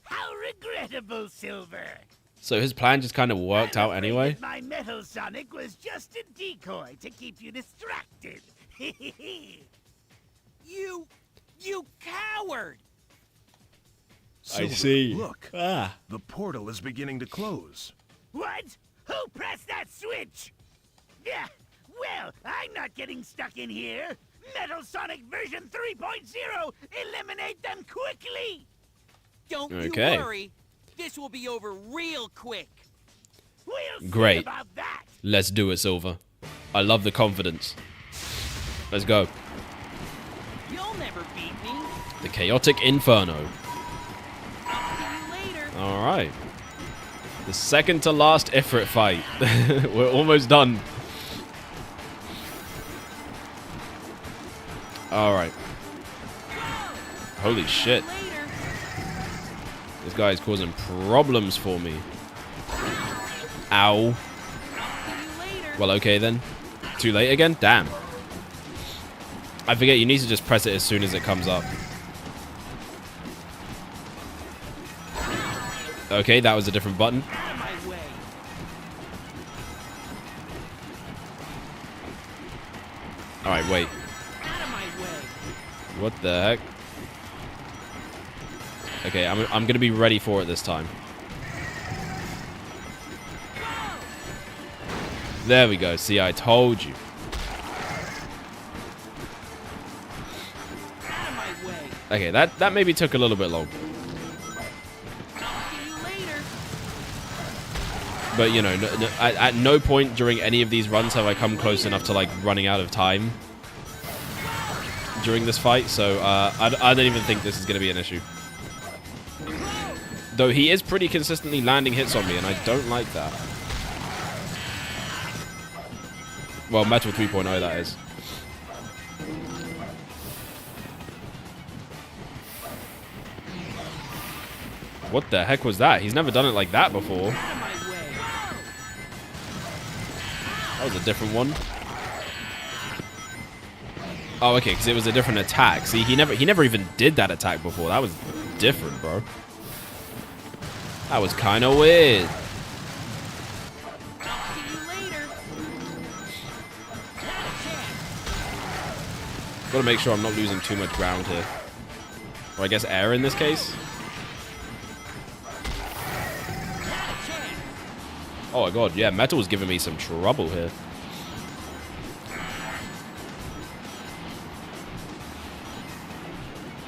How regrettable, Silver. So his plan just kind of worked out I'm afraid anyway. that my Metal Sonic was just a decoy to keep you distracted. You coward! Silver, see. Look, Ah. the portal is beginning to close. What? Who pressed that switch? Yeah, well, I'm not getting stuck in here. Metal Sonic version 3.0! Eliminate them quickly! Don't Okay. you worry. This will be over real quick. We'll see Great. about that. Let's do it, Silver. I love the confidence. Let's go. You'll never beat me. The Chaotic Inferno. I'll see you later. Alright. The second to last Ifrit fight. We're almost done. Alright. Holy shit. Later. This guy is causing problems for me. Ow. See you later. Well, okay then. Too late again? Damn. I forget, you need to just press it as soon as it comes up. Okay, that was a different button. Out of my way. Alright, wait. Out of my way. What the heck? Okay, I'm gonna be ready for it this time. There we go. See, I told you. Out of my way. Okay, that maybe took a little bit long. I'll see you later. But, you know, at no point during any of these runs have I come close enough to, like, running out of time during this fight. So, I don't even think this is going to be an issue. Though he is pretty consistently landing hits on me, and I don't like that. Well, Metal 3.0, that is. What the heck was that? He's never done it like that before. Out of my way. That was a different one. Oh, okay, because it was a different attack. See, he never even did that attack before. That was different, bro. That was kind of weird. I'll see you later. Not a chance. Gotta make sure I'm not losing too much ground here. Or I guess air in this case. Not a chance. Oh my god, yeah, Metal's giving me some trouble here.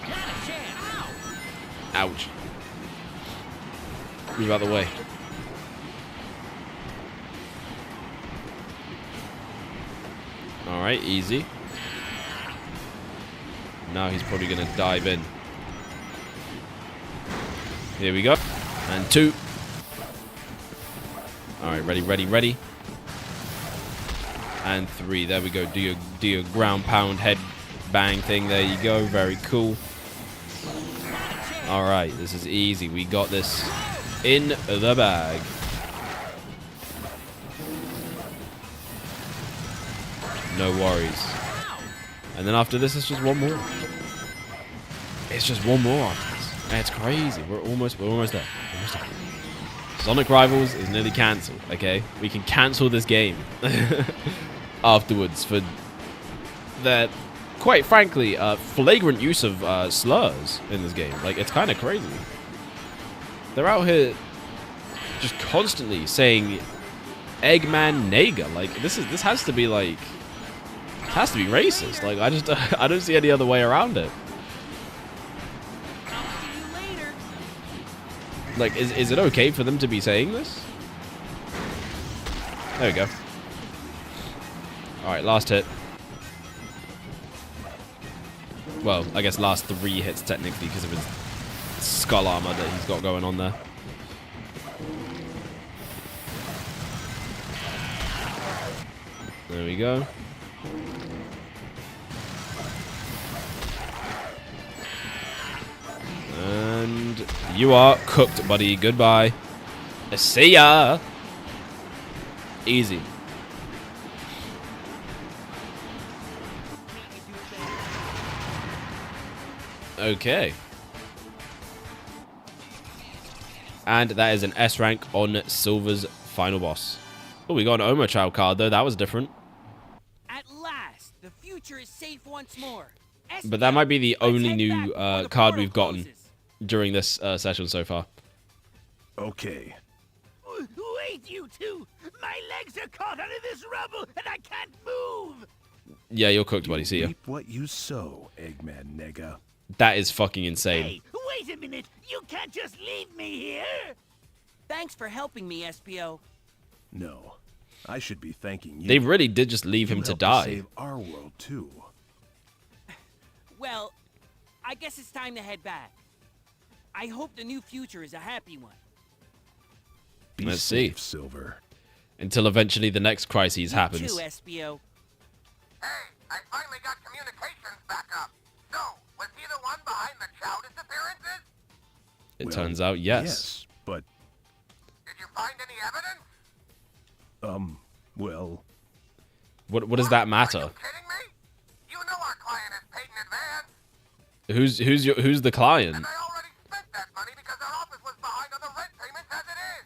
Not a chance. Ow. Ouch. Move out of the way. Alright, easy. Now he's probably going to dive in. Here we go. And 2. Alright, ready, ready, ready. And 3. There we go. Do your ground pound head bang thing. There you go. Very cool. Alright, this is easy. We got this in the bag. No worries. And then after this, it's just one more. It's just one more after this. And it's crazy. We're almost there. Almost there. Sonic Rivals is nearly cancelled, okay? We can cancel this game afterwards for that, quite frankly, flagrant use of slurs in this game. Like, it's kind of crazy. They're out here just constantly saying Eggman Nega. Like, this has to be like, has to be racist. Like, I don't see any other way around it. Like, is it okay for them to be saying this? There we go. Alright, last hit. Well, I guess last 3 hits technically because of his skull armor that he's got going on there. There we go. And you are cooked, buddy. Goodbye. See ya. Easy. Okay. And that is an S rank on Silver's final boss. Oh, we got an Omo Chao card though. That was different. At last, the future is safe once more. But that might be the Let's only head new back before the card portal we've gotten closes. during this session so far. Okay. Wait, you two! My legs are caught under this rubble and I can't move! Yeah, you're cooked, buddy. See ya. Reap what you sow, Eggman Nega. That is fucking insane. Hey, wait a minute! You can't just leave me here! Thanks for helping me, Espio. No, I should be thanking you. They really did just leave You him to helped die. Save our world too. Well, I guess it's time to head back. I hope the new future is a happy one. Be Let's safe, see. Silver. Until eventually the next crisis happens. You too, Espio. Hey, I finally got communications back up. So, was he the one behind the Chao disappearances? It Well, turns out, yes. Yes, but, Did you find any evidence? well, What does that matter? Are you kidding me? You know our client is paid in advance. Who's the client? And I already spent that money because our office was behind on the rent payments as it is.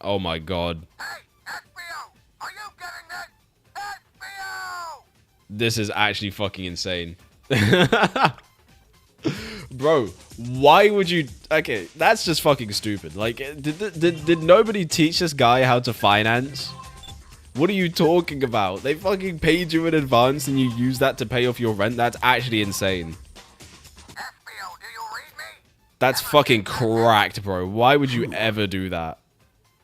Oh my god. Hey, Espio, are you getting this? Espio! This is actually fucking insane. Bro, why would you... Okay, that's just fucking stupid. Like, did nobody teach this guy how to finance? What are you talking about? They fucking paid you in advance and you use that to pay off your rent? That's actually insane. Espio, do you read me? That's fucking cracked, bro. Why would you ever do that?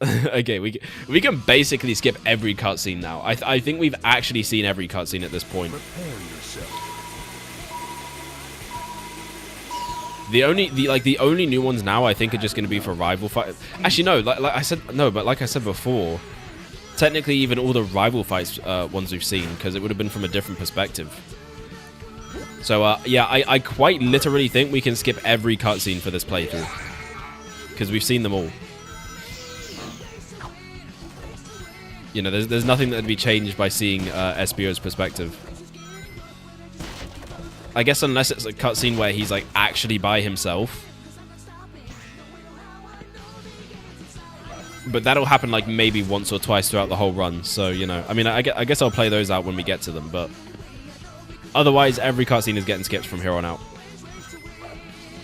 Okay, we can basically skip every cutscene now. I think we've actually seen every cutscene at this point. prepare yourself. The only new ones now I think are just going to be for rival fight. Actually, no, like I said, no, but like I said before, technically even all the rival fights ones we've seen, because it would have been from a different perspective. So yeah, I quite literally think we can skip every cutscene for this playthrough, because we've seen them all. You know, there's nothing that would be changed by seeing Espio's perspective. I guess unless it's a cutscene where he's like actually by himself. But that'll happen like maybe once or twice throughout the whole run. So, you know, I mean, I guess I'll play those out when we get to them. But otherwise, every cutscene is getting skipped from here on out.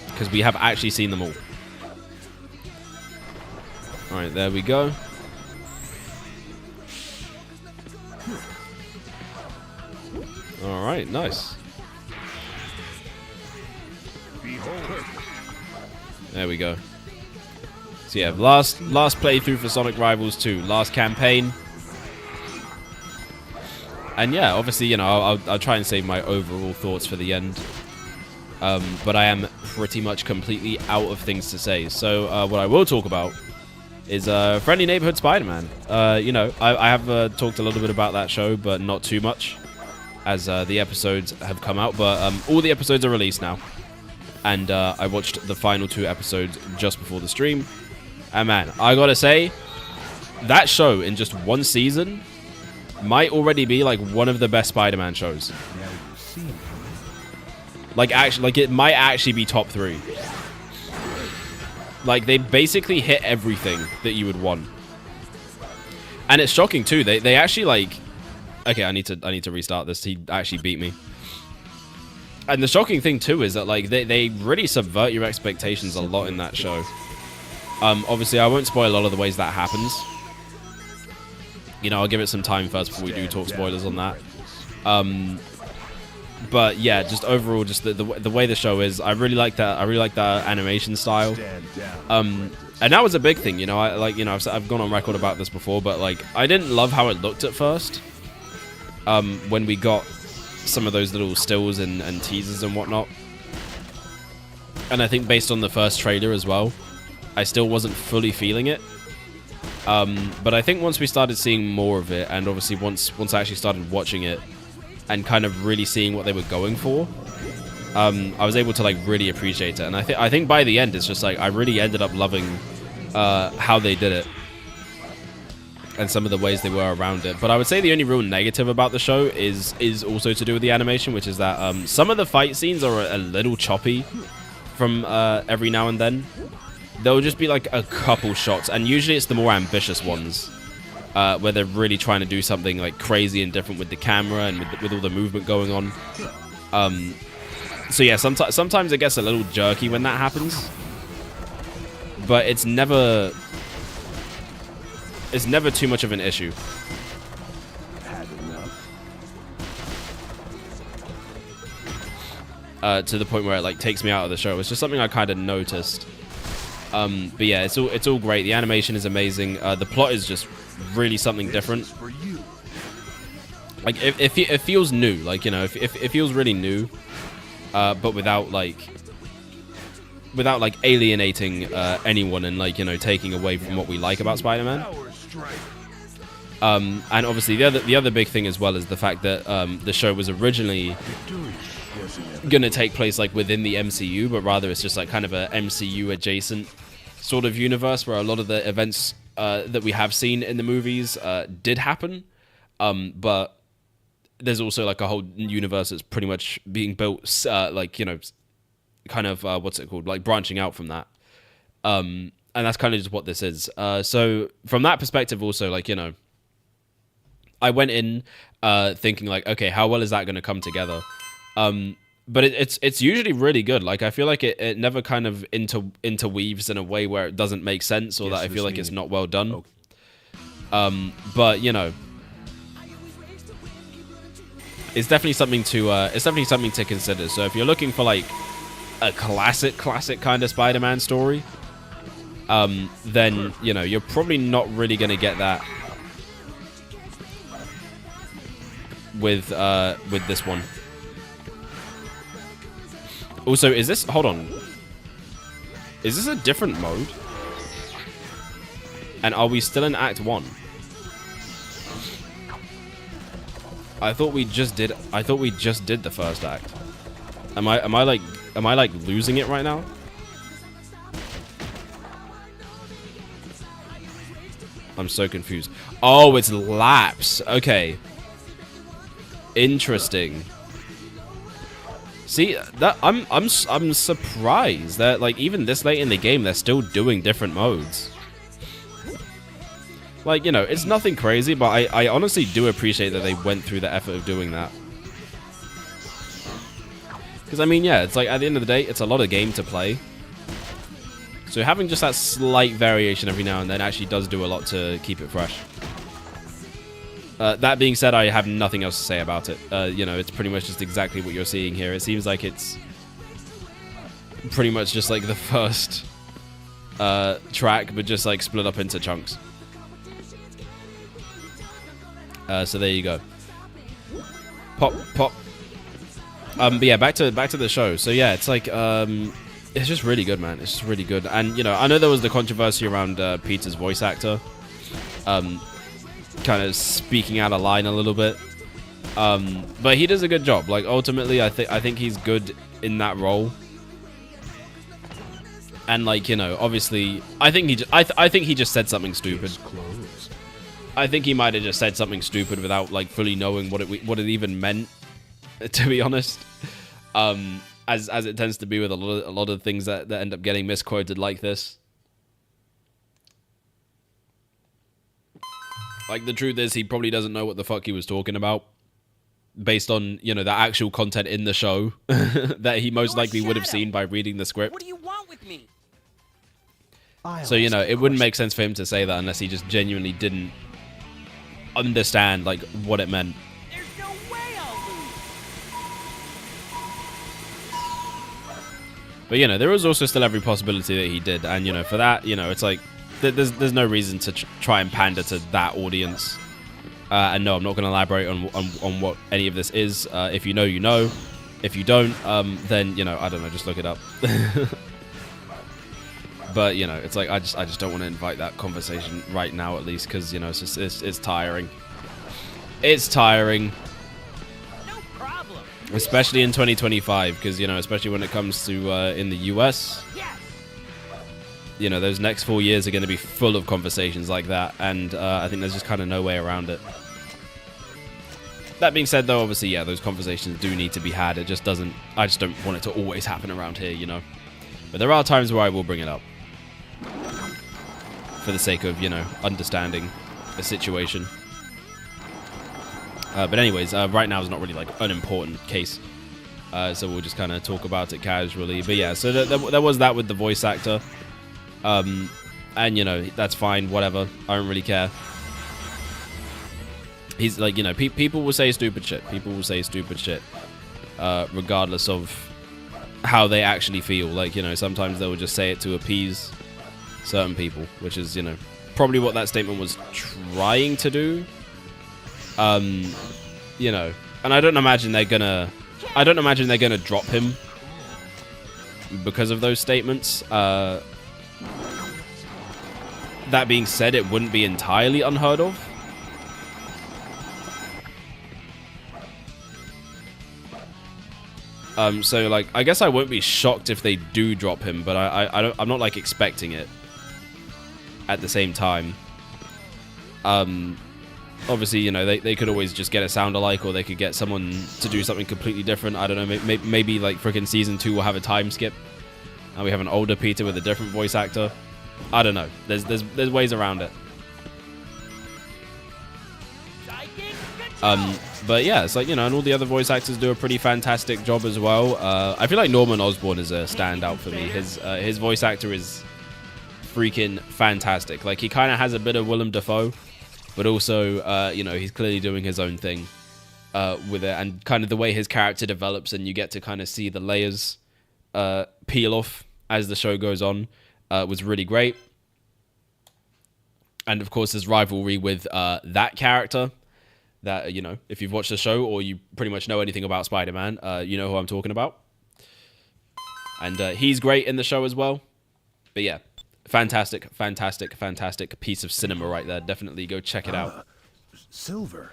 Because we have actually seen them all. Alright, there we go. Alright, nice. There we go. So yeah, last playthrough for Sonic Rivals 2, last campaign. And yeah, obviously, you know, I'll try and save my overall thoughts for the end. But I am pretty much completely out of things to say. So what I will talk about is Friendly Neighborhood Spider-Man. You know, I have talked a little bit about that show, but not too much, as the episodes have come out. But all the episodes are released now. And I watched the final 2 episodes just before the stream. And man, I gotta say, that show in just one season might already be like one of the best Spider-Man shows. Now you've seen it. Like actually, like it might actually be top 3. Like they basically hit everything that you would want. And it's shocking too. They actually like. Okay, I need to restart this. He actually beat me. And the shocking thing too is that like they really subvert your expectations a lot in that show. Obviously I won't spoil a lot of the ways that happens. You know, I'll give it some time first before we do talk spoilers on that. But yeah, just overall, just the way the show is, I really like that. I really like that animation style. And that was a big thing, you know. I've gone on record about this before, but like I didn't love how it looked at first. When we got some of those little stills and teasers and whatnot, and I think based on the first trailer as well, I still wasn't fully feeling it. But I think once we started seeing more of it, and obviously once I actually started watching it and kind of really seeing what they were going for, I was able to like really appreciate it. And I think by the end, it's just like I really ended up loving how they did it and some of the ways they were around it. But I would say the only real negative about the show is also to do with the animation, which is that some of the fight scenes are a little choppy from every now and then. There'll just be like a couple shots, and usually it's the more ambitious ones where they're really trying to do something like crazy and different with the camera and with all the movement going on. So yeah, sometimes it gets a little jerky when that happens, but it's never too much of an issue. To the point where it like takes me out of the show. It's just something I kind of noticed. But yeah, it's all great. The animation is amazing. The plot is just really something different. Like it feels new. Like, you know, it feels really new, but without like alienating anyone and like, you know, taking away from what we like about Spider-Man. And obviously the other big thing as well is the fact that the show was originally gonna take place like within the MCU, but rather it's just like kind of a MCU adjacent sort of universe where a lot of the events that we have seen in the movies did happen, but there's also like a whole universe that's pretty much being built, like, you know, kind of what's it called, like branching out from that, and that's kind of just what this is. So from that perspective also, like, you know, I went in thinking like, okay, how well is that going to come together? But it's usually really good. Like, I feel like it never kind of interweaves in a way where it doesn't make sense, or that I feel like it's not well done. But you know, it's definitely something to consider. So if you're looking for like a classic kind of Spider-Man story, then you know you're probably not really gonna get that with this one. Also, is this... Hold on. Is this a different mode? And are we still in Act 1? I thought we just did the first act. Am I like losing it right now? I'm so confused. Oh, it's laps. Okay. Interesting. See, that I'm surprised that like even this late in the game they're still doing different modes. Like, you know, it's nothing crazy, but I honestly do appreciate that they went through the effort of doing that. Because I mean, yeah, it's like at the end of the day, it's a lot of game to play. So having just that slight variation every now and then actually does do a lot to keep it fresh. That being said, I have nothing else to say about it. You know, it's pretty much just exactly what you're seeing here. It seems like it's pretty much just like the first track, but just like split up into chunks. So there you go. Pop, pop. But yeah, back to the show. So yeah, it's like it's just really good, man. It's just really good. And you know, I know there was the controversy around Peter's voice actor. Kind of speaking out of line a little bit, but he does a good job. Like ultimately, I think he's good in that role. And like, you know, obviously, I think he just said something stupid. I think he might have just said something stupid without like fully knowing what it even meant. To be honest, as it tends to be with a lot of things that end up getting misquoted like this. Like, the truth is, he probably doesn't know what the fuck he was talking about, based on, you know, the actual content in the show that he most likely would have seen by reading the script. What do you want with me? So, you know, it wouldn't make sense for him to say that unless he just genuinely didn't understand, like, what it meant. There's no way I'll lose. But, you know, there was also still every possibility that he did. And, you know, for that, you know, it's like, there's no reason to try and pander to that audience. And no, I'm not going to elaborate on what any of this is. If you know, you know. If you don't, then, you know, I don't know, just look it up. But, you know, it's like, I just don't want to invite that conversation right now, at least, because, you know, it's tiring. It's tiring. No problem. Especially in 2025, because, you know, especially when it comes to in the US, Yes. you know, those next 4 years are going to be full of conversations like that, and I think there's just kind of no way around it. That being said, though, obviously, yeah, those conversations do need to be had. It just doesn't, I just don't want it to always happen around here, you know. But there are times where I will bring it up. For the sake of, you know, understanding the situation. But anyways, right now is not really, like, an important case. So we'll just kind of talk about it casually. But yeah, so there was that with the voice actor. And, you know, that's fine, whatever. I don't really care. He's like, you know, people will say stupid shit. People will say stupid shit. Regardless of how they actually feel. Like, you know, sometimes they will just say it to appease certain people, which is, you know, probably what that statement was trying to do. You know, and I don't imagine they're gonna drop him because of those statements. That being said, it wouldn't be entirely unheard of. So, like, I guess I won't be shocked if they do drop him, but I'm not, like, expecting it at the same time. Obviously, you know, they could always just get a sound-alike, or they could get someone to do something completely different. I don't know, maybe like, freaking Season 2 will have a time skip, and we have an older Peter with a different voice actor. I don't know. There's ways around it. But yeah, it's like, you know, and all the other voice actors do a pretty fantastic job as well. I feel like Norman Osborn is a standout for me. His voice actor is freaking fantastic. Like, he kind of has a bit of Willem Dafoe, but also, you know, he's clearly doing his own thing with it, and kind of the way his character develops, and you get to kind of see the layers peel off as the show goes on, was really great. And of course, his rivalry with that character. That, you know, if you've watched the show or you pretty much know anything about Spider-Man, you know who I'm talking about. And he's great in the show as well. But yeah, fantastic piece of cinema right there. Definitely go check it out. Silver.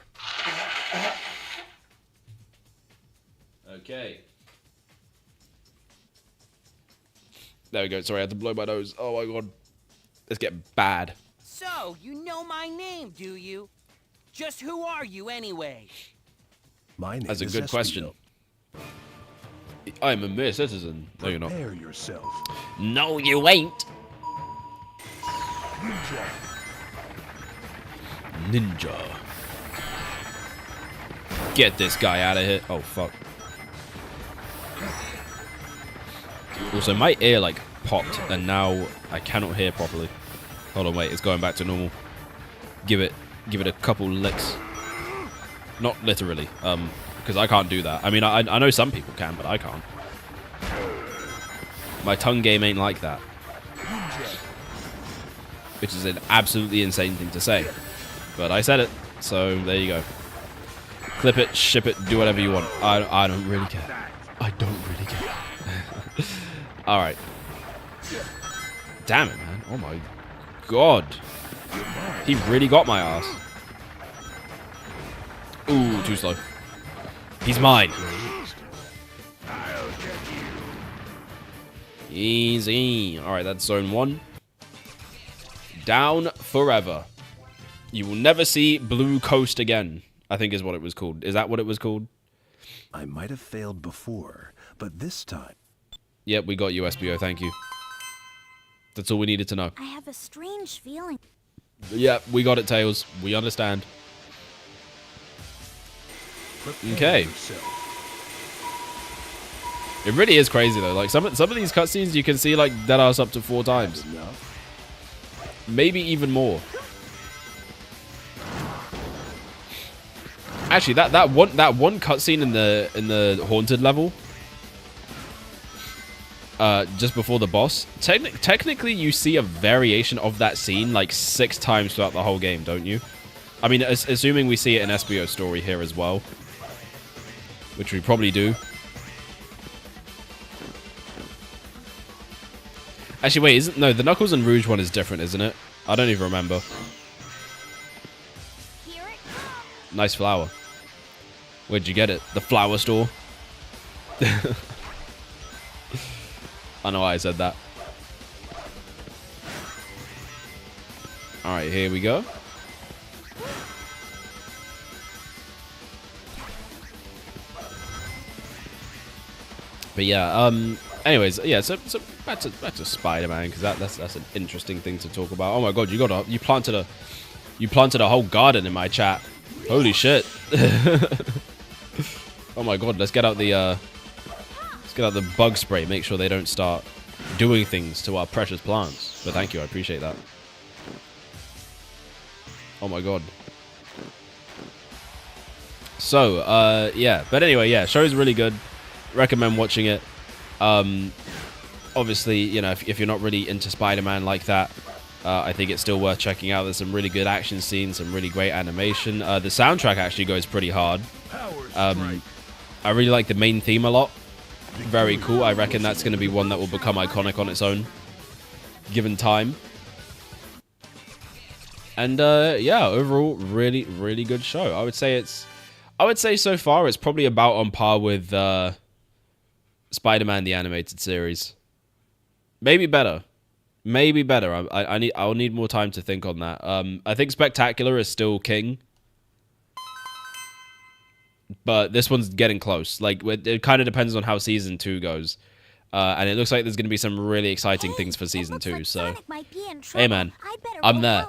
Okay. There we go. Sorry, I had to blow my nose. Oh my god. Let's get bad. So, you know my name, do you? Just who are you, anyway? My name That's a is good Espio. question. I'm a mere citizen. No, you're not. Prepare yourself. No, you ain't. Ninja. Get this guy out of here. Oh, fuck. Also, my ear, like, popped, and now I cannot hear properly. Hold on, wait. It's going back to normal. Give it a couple licks. Not literally, because I can't do that. I mean, I know some people can, but I can't. My tongue game ain't like that. Which is an absolutely insane thing to say. But I said it, so there you go. Clip it, ship it, do whatever you want. I don't really care. I don't really care. Alright. Damn it, man. Oh my god. He really got my ass. Ooh, too slow. He's mine. Easy. Alright, that's zone 1. Down forever. You will never see Blue Coast again, I think is what it was called. Is that what it was called? I might have failed before, but this time... Yep, we got you, Espio. Thank you. That's all we needed to know. I have a strange feeling. Yep, we got it, Tails. We understand. Okay. It really is crazy though. Like some of these cutscenes, you can see like deadass up to 4 times, maybe even more. Actually, that one cutscene in the haunted level, just before the boss. Technically, you see a variation of that scene like 6 times throughout the whole game, don't you? I mean, assuming we see it in Espio's story here as well, which we probably do. Actually, wait, no, the Knuckles and Rouge one is different, isn't it? I don't even remember. Here it comes. Nice flower. Where'd you get it? The flower store? I know why I said that. Alright, here we go. But yeah, anyways, yeah, so back to Spider-Man, because that's an interesting thing to talk about. Oh my god, you planted a whole garden in my chat. Holy shit. Oh my god, let's get out the bug spray, make sure they don't start doing things to our precious plants. But thank you, I appreciate that. Oh my god. So, yeah, but anyway, yeah, show's really good. Recommend watching it. Obviously, you know, if you're not really into Spider-Man like that, I think it's still worth checking out. There's some really good action scenes, some really great animation. The soundtrack actually goes pretty hard. I really like the main theme a lot. Very cool. I reckon that's going to be one that will become iconic on its own, given time. And yeah, overall, really, really good show. I would say so far it's probably about on par with Spider-Man the Animated Series. Maybe better. Maybe better. I'll need more time to think on that. I think Spectacular is still king. But this one's getting close. Like, it kind of depends on how Season 2 goes. And it looks like there's going to be some really exciting things for Season 2. So, hey man, I'm there.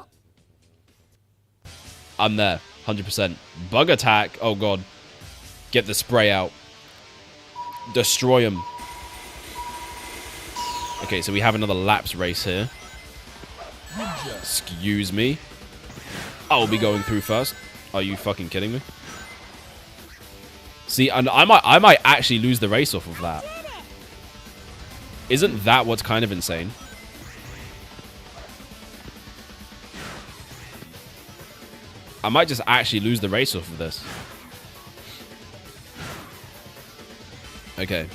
I'm there. 100%. Bug attack. Oh god. Get the spray out. Destroy him. Okay, so we have another laps race here. Excuse me. I'll be going through first. Are you fucking kidding me? See, and I might actually lose the race off of that. Isn't that what's kind of insane? I might just actually lose the race off of this. Okay.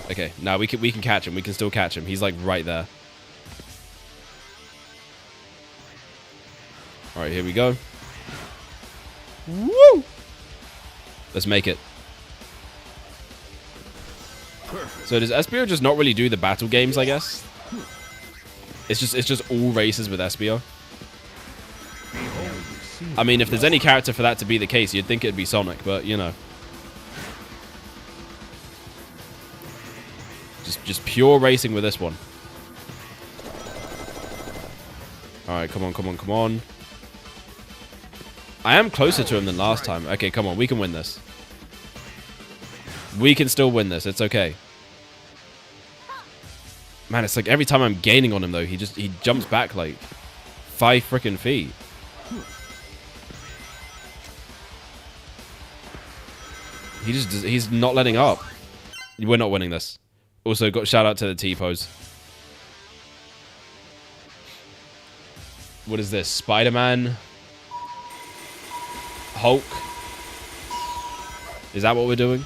Okay, now we can catch him. We can still catch him. He's like right there. All right, here we go. Woo! Let's make it. So does Espio just not really do the battle games, I guess? It's just all races with Espio. I mean, if there's any character for that to be the case, you'd think it'd be Sonic, but you know. Just pure racing with this one. Alright, come on, come on, come on. I am closer to him than last time. Okay, come on, we can win this. We can still win this, it's okay. Man, it's like every time I'm gaining on him though, he jumps back like 5 freaking feet. He's not letting up. We're not winning this. Also, got shout out to the T-pose. What is this? Spider-Man? Hulk? Is that what we're doing?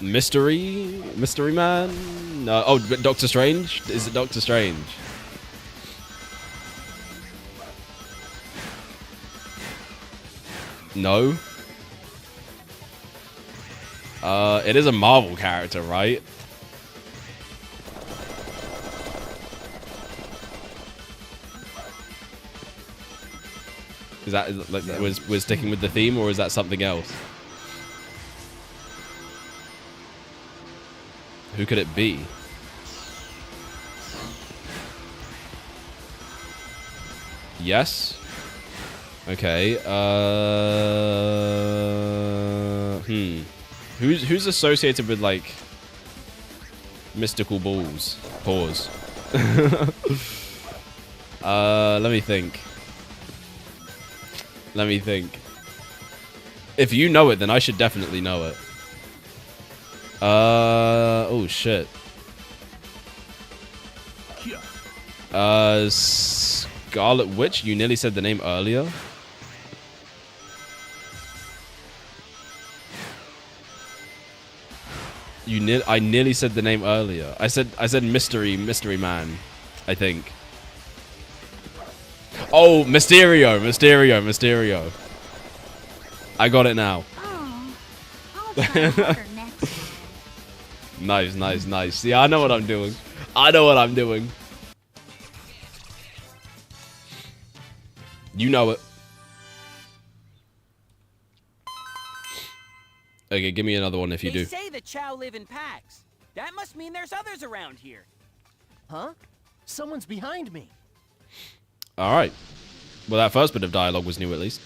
Mystery Man? No. Oh, Doctor Strange? Is it Doctor Strange? No. It is a Marvel character, right? Is that like we're sticking with the theme, or is that something else? Who could it be? Yes. Okay. Who's associated with like mystical balls? Pause. Let me think. Let me think. If you know it, then I should definitely know it. Oh shit. Scarlet Witch, you nearly said the name earlier. I nearly said the name earlier. I said mystery man, I think. Oh, Mysterio. I got it now. Oh, I'll try harder next time. Nice. See, I know what I'm doing. You know it. Okay, give me another one if you do. They say the Chao live in packs. That must mean there's others around here. Huh? Someone's behind me. Alright. Well, that first bit of dialogue was new at least.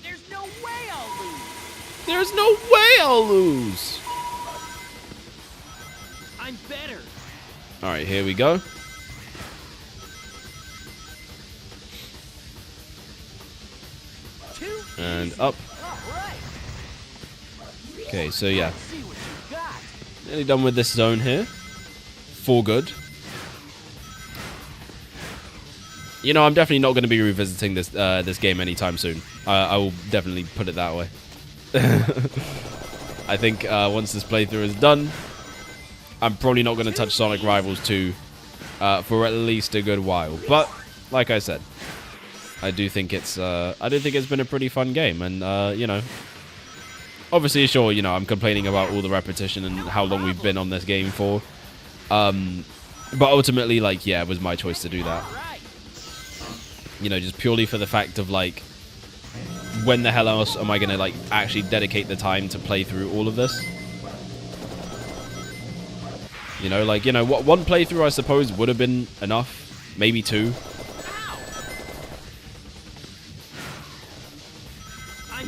There's no way I'll lose. There's no way I'll lose. I'm better. Alright, here we go. And up. Okay, so yeah. Nearly done with this zone here. For good. You know, I'm definitely not going to be revisiting this this game anytime soon. I will definitely put it that way. I think once this playthrough is done, I'm probably not going to touch Sonic Rivals 2 for at least a good while. But like I said, I do think it's been a pretty fun game, and you know, obviously, sure, you know, I'm complaining about all the repetition and how long we've been on this game for. But ultimately, like, yeah, it was my choice to do that. You know, just purely for the fact of, like, when the hell else am I going to, like, actually dedicate the time to play through all of this? You know, like, you know, one playthrough, I suppose, would have been enough. Maybe two.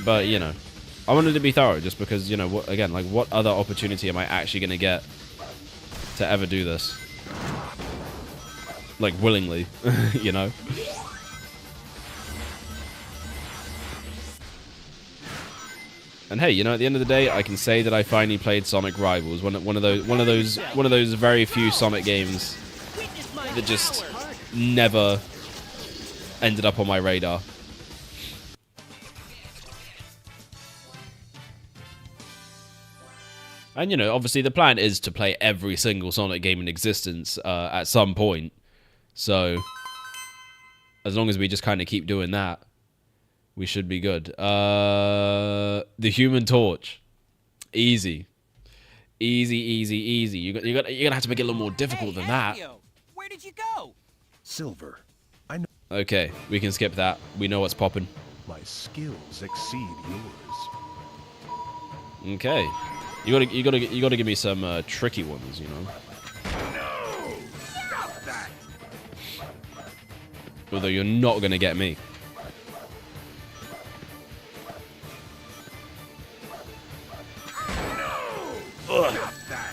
But, you know, I wanted to be thorough just because, you know, again, like, what other opportunity am I actually going to get to ever do this? Like, willingly, you know? And hey, you know, at the end of the day, I can say that I finally played Sonic Rivals, one of those very few Sonic games that just never ended up on my radar. And, you know, obviously the plan is to play every single Sonic game in existence at some point. So, as long as we just kind of keep doing that, we should be good. The Human Torch. Easy. Easy. You're gonna have to make it a little more difficult than that. Espio, where did you go? Silver, I know Okay, we can skip that. We know what's popping. my skills exceed yours. Okay. You gotta give me some tricky ones, you know. No! Stop that! Although you're not gonna get me. Stop that!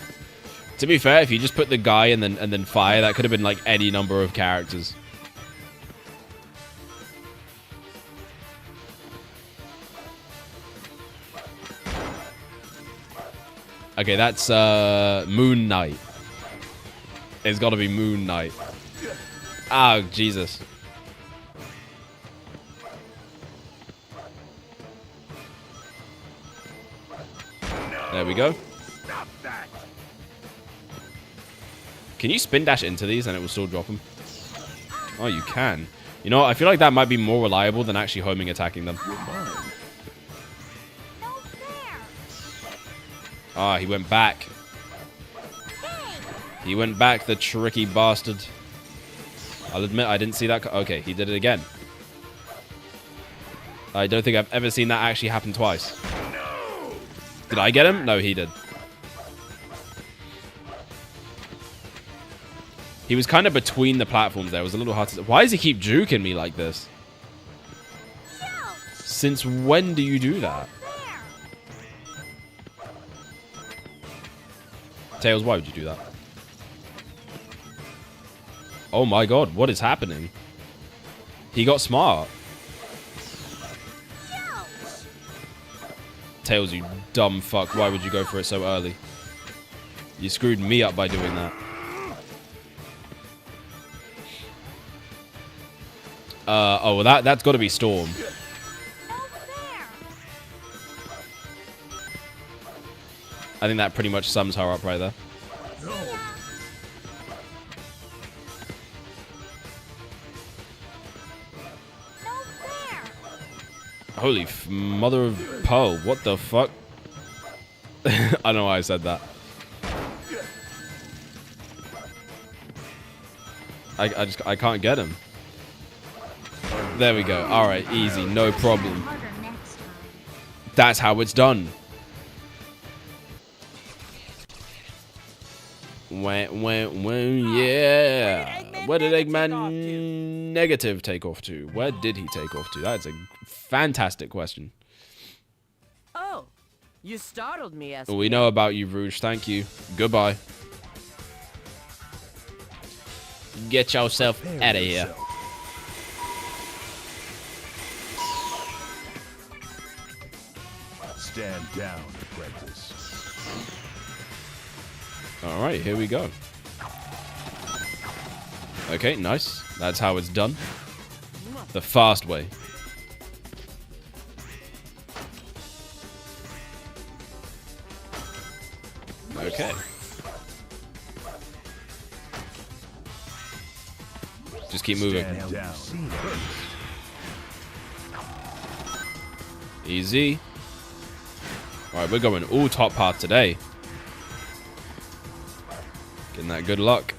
To be fair, if you just put the guy and then fire, that could have been like any number of characters. Okay, that's Moon Knight. It's got to be Moon Knight. Oh, Jesus. There we go. Stop that! Can you spin dash into these and it will still drop them? Oh, you can. You know what? I feel like that might be more reliable than actually homing attacking them. No fair. Ah, he went back. He went back, the tricky bastard. I'll admit I didn't see that. Okay, he did it again. I don't think I've ever seen that actually happen twice. Did I get him? No, he did. He was kind of between the platforms there. It was a little hard to... Why does he keep juking me like this? Since when do you do that? Tails, why would you do that? Oh my god, what is happening? He got smart. Tails, you dumb fuck. Why would you go for it so early? You screwed me up by doing that. Oh, well, that's got to be Storm. I think that pretty much sums her up right there. Holy mother of Poe, what the fuck? I don't know why I said that. I can't get him. There we go. Alright, easy, no problem. That's how it's done. Yeah. Where did Eggman Negative take off to? Where did he take off to? That's a fantastic question. Oh, you startled me, Espio. We know about you, Rouge. Thank you. Goodbye. Get yourself out of here. Stand down, apprentice. Alright, here we go. Okay, nice. That's how it's done. The fast way. Okay. Just keep moving. Stand down. Easy. Alright, we're going all top path today. Getting that good luck.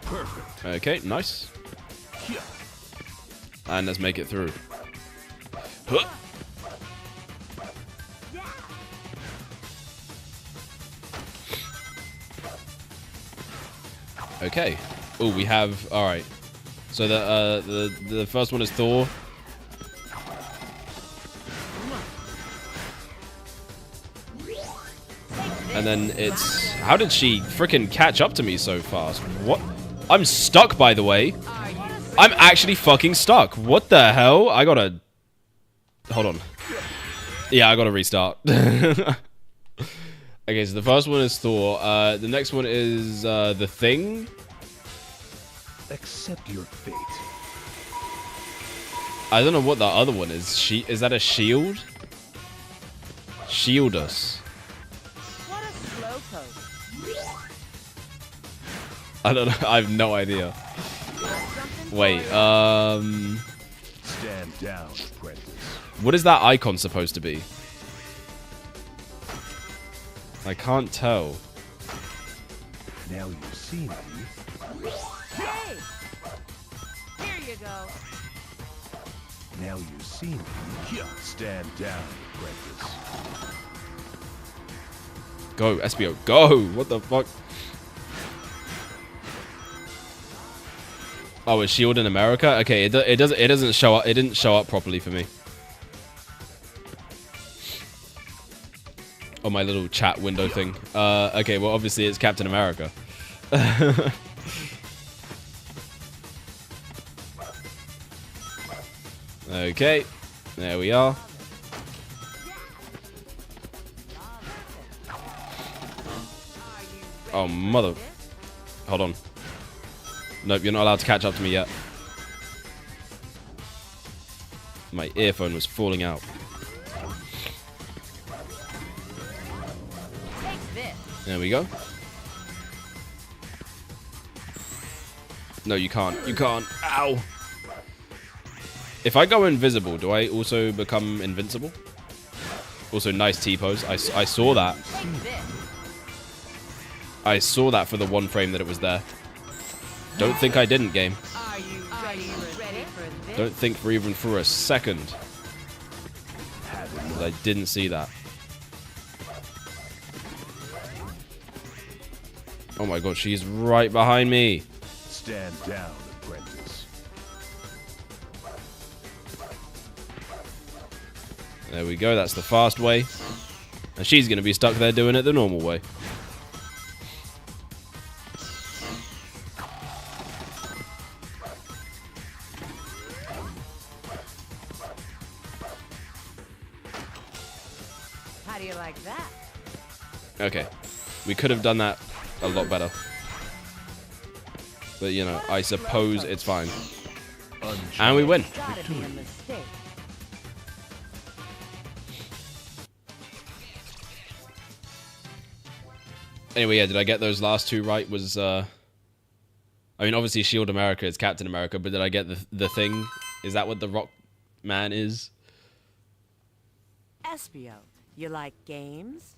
Perfect. Okay, nice. And let's make it through. Huh. Okay. Oh, we have... Alright. So the first one is Thor. And then it's... How did she freaking catch up to me so fast? What? I'm stuck, by the way. I'm actually fucking stuck. What the hell? I gotta... Hold on. Yeah, I gotta restart. Okay, so the first one is Thor. The next one is The Thing. Accept your fate. I don't know what the other one is. Is that a shield? Shield us. What a slowpoke. I don't know. I have no idea. Wait, Stand down, apprentice. what is that icon supposed to be? I can't tell. Now you see me. Hey! Here you go. Now you see me. Stand down, apprentice. Go, Espio, go! What the fuck? Oh, is Shield in America? Okay, it doesn't show up. It didn't show up properly for me. On my little chat window thing. Okay, well obviously it's Captain America. Okay, there we are. Oh, mother. Hold on. Nope, you're not allowed to catch up to me yet. My earphone was falling out. There we go. No, you can't. You can't. Ow. If I go invisible, do I also become invincible? Also, nice T-pose. I saw that. I saw that for the one frame that it was there. Don't think I didn't, game. Are you ready for this? Don't think for a second that I didn't see that. Oh my god, she's right behind me. Stand down, apprentice. There we go, that's the fast way. And she's going to be stuck there doing it the normal way. How do you like that? Okay, we could have done that a lot better. But, you know, I suppose it's fine. And we win. Gotta be a mistake. Anyway, yeah, did I get those last two right? Was, I mean, obviously Shield America is Captain America, but did I get the thing? Is that what the Rock Man is? Espio, you like games?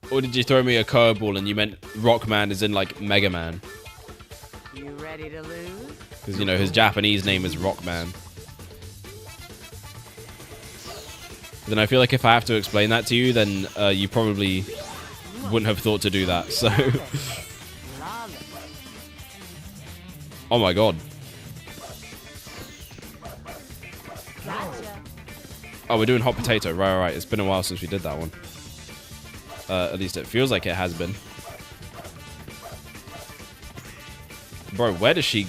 Or did you throw me a curveball and you meant Rockman as in, like, Mega Man? You ready to lose? Because, you know, his Japanese name is Rockman. Then I feel like if I have to explain that to you, then you probably wouldn't have thought to do that, so... Oh my god. Gotcha. Oh, we're doing hot potato. Right. It's been a while since we did that one. At least it feels like it has been. Bro, where does she...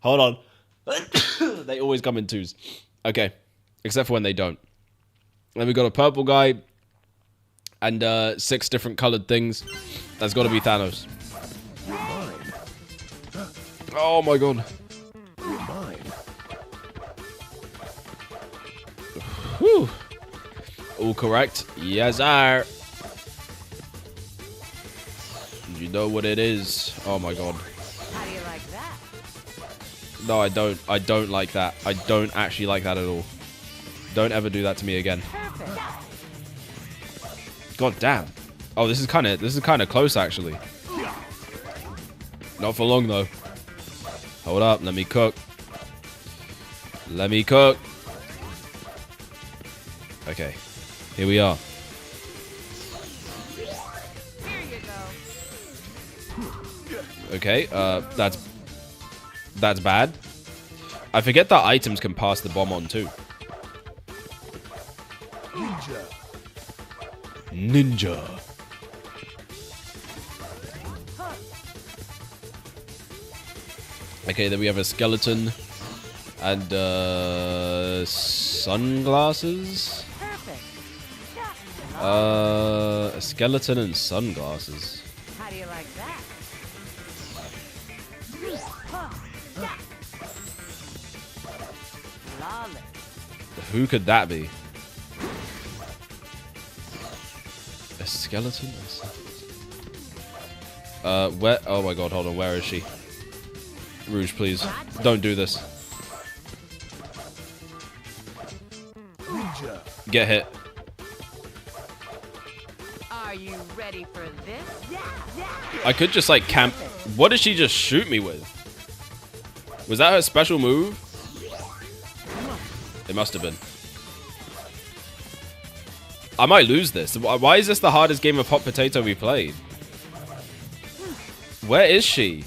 Hold on. They always come in twos. Okay. Except for when they don't. Then we got a purple guy. And 6 different colored things. That's got to be Thanos. Oh my god. Whew. All correct. Yes, sir. You know what it is. Oh my god. How do you like that? No, I don't. I don't like that. I don't actually like that at all. Don't ever do that to me again. Perfect. God damn. Oh, this is kind of close actually. Not for long though. Hold up, let me cook. Let me cook. Okay. Here we are. Here you go. Okay, that's bad. I forget that items can pass the bomb on too. Ninja. Okay, then we have a skeleton and sunglasses. Perfect. A skeleton and sunglasses. How do you like that? Flawless. Who could that be? A skeleton? Where? Oh my god, hold on, where is she? Rouge, please. Don't do this. Get hit. Are you ready for this? I could just like camp. What did she just shoot me with? Was that her special move? It must have been. I might lose this. Why is this the hardest game of hot potato we played? Where is she?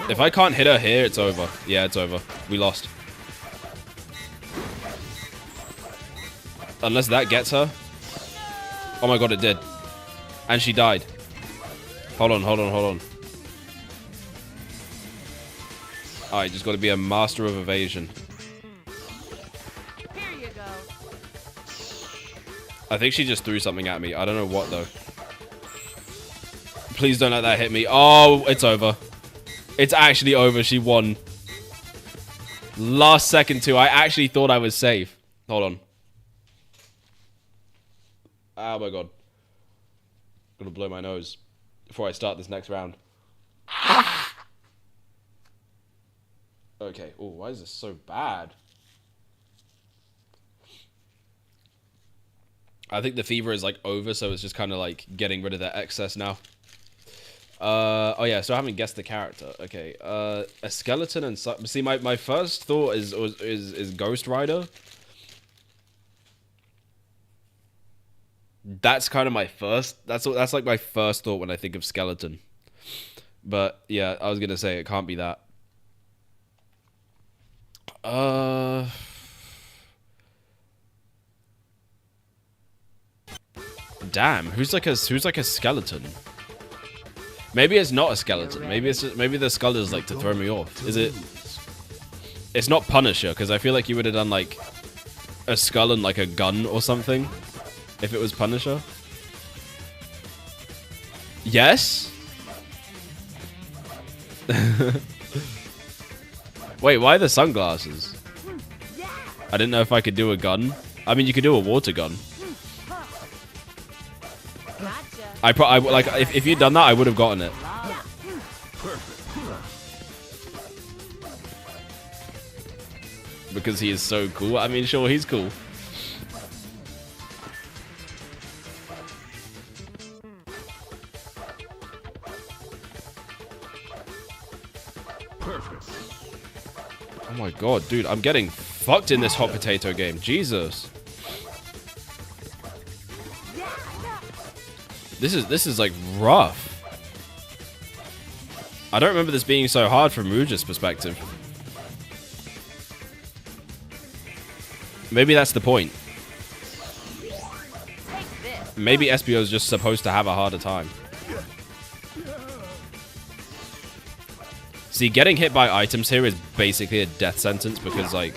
If I can't hit her here, it's over. Yeah, it's over. We lost. Unless that gets her. Oh my god, it did. And she died. Hold on. Alright, just gotta be a master of evasion. Here you go. I think she just threw something at me. I don't know what, though. Please don't let that hit me. Oh, it's over. It's actually over. She won. Last second, too. I actually thought I was safe. Hold on. Oh my god. I'm gonna blow my nose before I start this next round. Okay. Oh, why is this so bad? I think the fever is like over, so it's just kind of like getting rid of that excess now. Oh yeah, so I haven't guessed the character. Okay, a skeleton and see, my first thought is Ghost Rider. That's kind of my first. That's like my first thought when I think of skeleton. But yeah, I was gonna say it can't be that. Damn, who's like a skeleton? Maybe it's not a skeleton. Maybe it's just, maybe the skull is like to throw me off. Is it? It's not Punisher, because I feel like you would have done like a skull and like a gun or something if it was Punisher. Yes? Wait, why the sunglasses? I didn't know if I could do a gun. I mean, you could do a water gun. I like if you'd done that, I would have gotten it. Because he is so cool. I mean, sure, he's cool. Perfect. Oh my god, dude, I'm getting fucked in this hot potato game. Jesus. This is like rough. I don't remember this being so hard from Rouge's perspective. Maybe that's the point. Maybe Espio's just supposed to have a harder time. See, getting hit by items here is basically a death sentence because, like...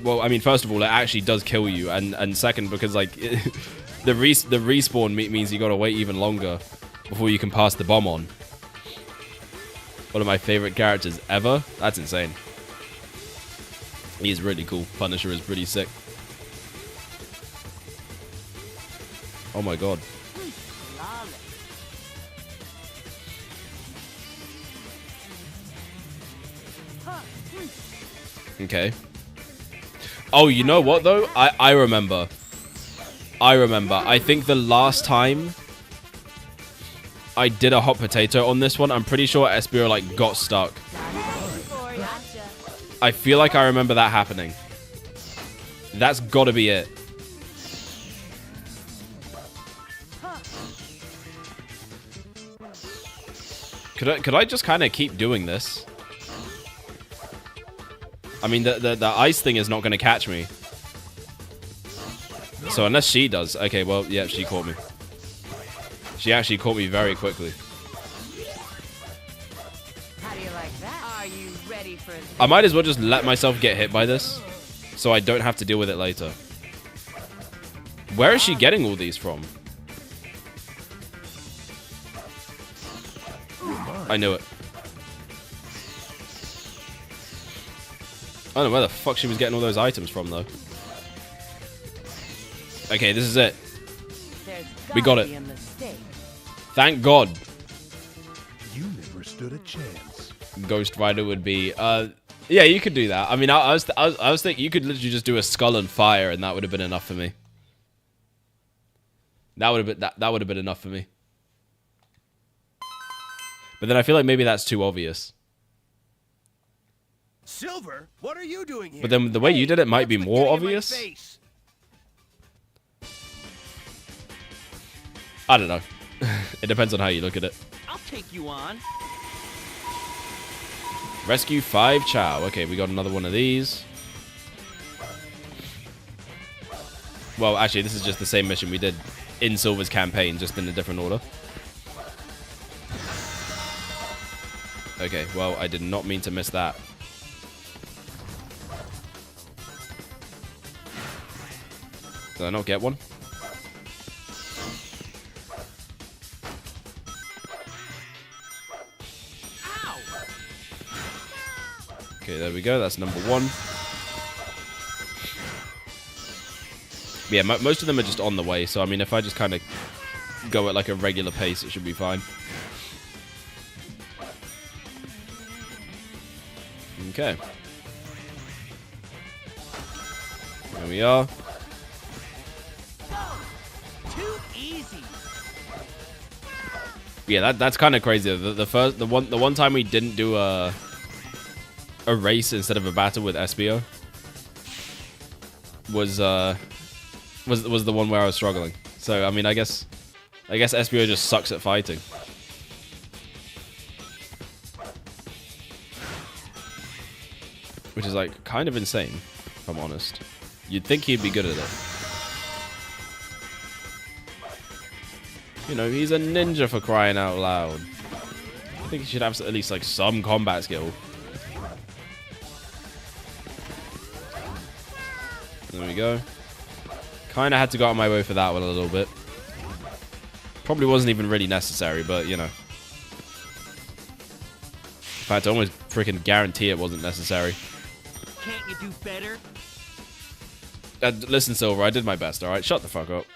well, I mean, first of all, it actually does kill you, and second, because, like, the respawn means you gotta wait even longer before you can pass the bomb on. One of my favorite characters ever. That's insane. He's really cool. Punisher is pretty sick. Oh my god. Okay. Oh, you know what though? I remember. I think the last time I did a hot potato on this one, I'm pretty sure Espio like got stuck. I feel like I remember that happening. That's gotta be it. Could I just kind of keep doing this? I mean, the ice thing is not going to catch me. So unless she does. Okay, well, yeah, she caught me. She actually caught me very quickly. How do you like that? Are you ready for this? I might as well just let myself get hit by this, so I don't have to deal with it later. Where is she getting all these from? I knew it. I don't know where the fuck she was getting all those items from, though. Okay, this is it. We got it. Thank God. You never stood a chance. Ghost Rider would be... yeah, you could do that. I mean, I was thinking you could literally just do a skull and fire, and that would have been enough for me. That would have been enough for me. But then I feel like maybe that's too obvious. Silver, what are you doing here? But then the way you did it might be more obvious. I don't know. It depends on how you look at it. I'll take you on. Rescue 5 Chao. Okay, we got another one of these. Well, actually, this is just the same mission we did in Silver's campaign, just in a different order. Okay, well, I did not mean to miss that. Did I not get one? Okay, there we go. That's number 1. Yeah, most of them are just on the way, so I mean, if I just kind of go at like a regular pace, it should be fine. Okay. There we are. Too easy. Yeah, that's kind of crazy. The one time we didn't do a race instead of a battle with Espio was the one where I was struggling. So I mean, I guess Espio just sucks at fighting. Which is like kind of insane, if I'm honest. You'd think he'd be good at it. You know, he's a ninja for crying out loud. I think he should have at least like some combat skill. There we go. Kind of had to go out of my way for that one a little bit. Probably wasn't even really necessary, but you know. In fact, I almost freaking guarantee it wasn't necessary. Can't you do better? Listen, Silver, I did my best, alright? Shut the fuck up.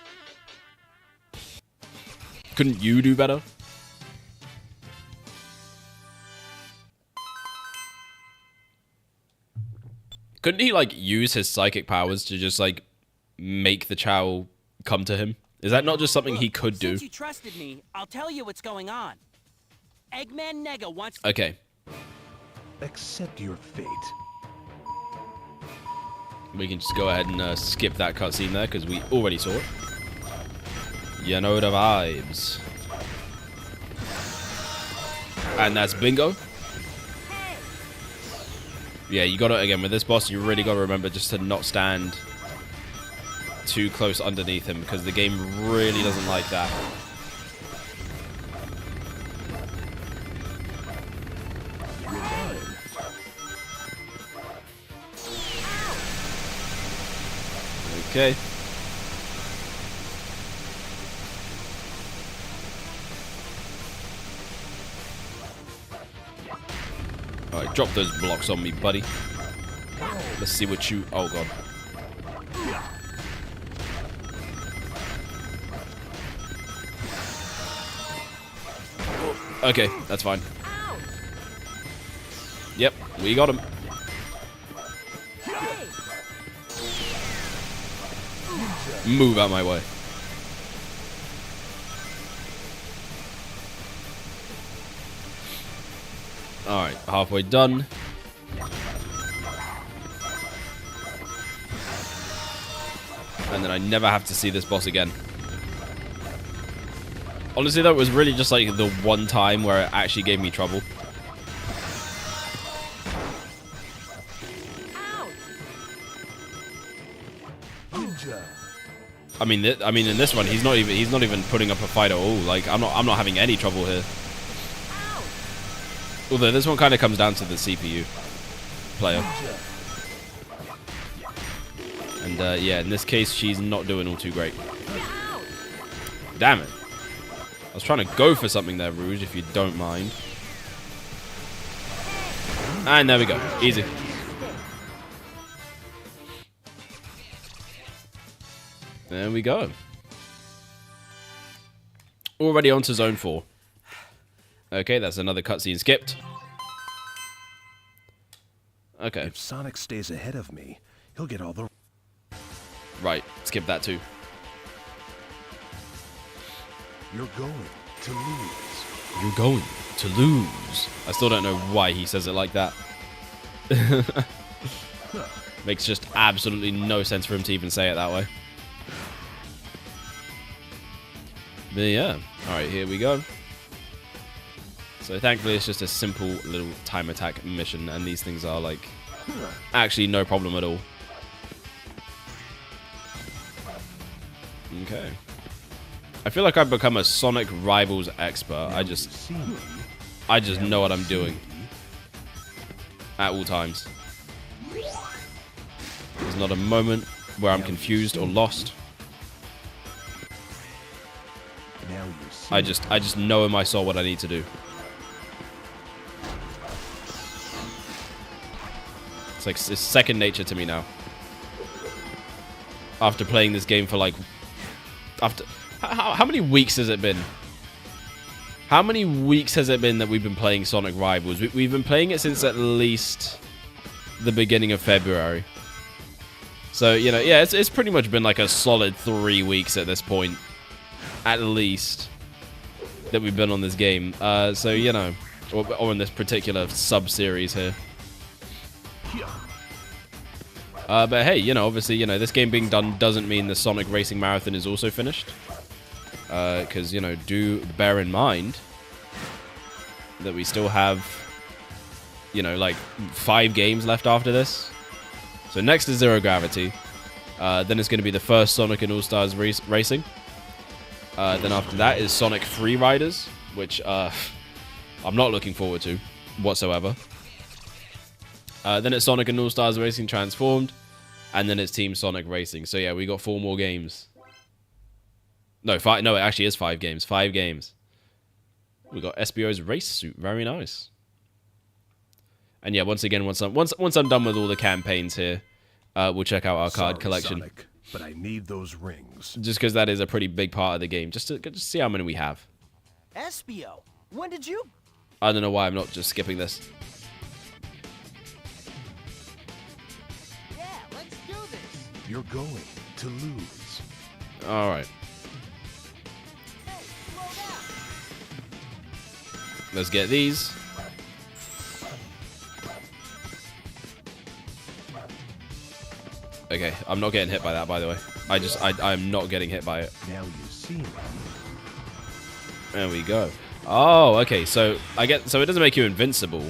Couldn't you do better? Couldn't he, like, use his psychic powers to just, like, make the Chao come to him? Is that not just something he could do? Since you trusted me, I'll tell you what's going on. Eggman Nega wants... Okay. Accept your fate. We can just go ahead and skip that cutscene there, because we already saw it. You know the vibes. And that's bingo. Yeah, you gotta, again, with this boss, you really gotta remember just to not stand too close underneath him, because the game really doesn't like that. Okay. Alright, drop those blocks on me, buddy. Let's see what you... Oh, God. Okay, that's fine. Yep, we got him. Move out my way. Alright, halfway done. And then I never have to see this boss again. Honestly, that was really just like the one time where it actually gave me trouble. I mean, in this one, he's not even putting up a fight at all. Like, I'm not having any trouble here. Although this one kind of comes down to the CPU player. And yeah, in this case, she's not doing all too great. Damn it. I was trying to go for something there, Rouge, if you don't mind. And there we go. Easy. There we go. Already on to Zone 4. Okay, that's another cutscene skipped. Okay. If Sonic stays ahead of me, he'll get all the... Right, skip that too. You're going to lose. You're going to lose. I still don't know why he says it like that. Makes just absolutely no sense for him to even say it that way. But yeah, alright, here we go. So thankfully it's just a simple little time attack mission, and these things are like actually no problem at all. Okay. I feel like I've become a Sonic Rivals expert. I just know what I'm doing at all times. There's not a moment where I'm confused or lost. I just know in my soul what I need to do. It's like it's second nature to me now. after playing this game for like how many weeks has it been? How many weeks has it been that we've been playing Sonic Rivals? We've been playing it since at least the beginning of February. So, you know, yeah, it's pretty much been like a solid 3 weeks at this point, at least, that we've been on this game. So, you know, or in this particular sub-series here. But hey, you know, obviously, you know, this game being done doesn't mean the Sonic Racing Marathon is also finished. Because, you know, do bear in mind that we still have, you know, like 5 games left after this. So next is Zero Gravity. Then it's going to be the first Sonic and All-Stars Racing. Then after that is Sonic Free Riders, which I'm not looking forward to whatsoever. Then it's Sonic and All-Stars Racing Transformed. And then it's Team Sonic Racing. So yeah, we got 4 more games. No, 5. No, it actually is 5 games. 5 games. We got Espio's race suit. Very nice. And yeah, once again, once I'm done with all the campaigns here, we'll check out our card collection. Sonic, but I need those rings. Just because that is a pretty big part of the game. Just to see how many we have. Espio, when did you? I don't know why I'm not just skipping this. Yeah, let's do this. You're going to lose. All right. Hey, slow down. Let's get these. Okay, I'm not getting hit by that, by the way. I'm not getting hit by it. Now you see me. There we go. Oh, okay. So it doesn't make you invincible,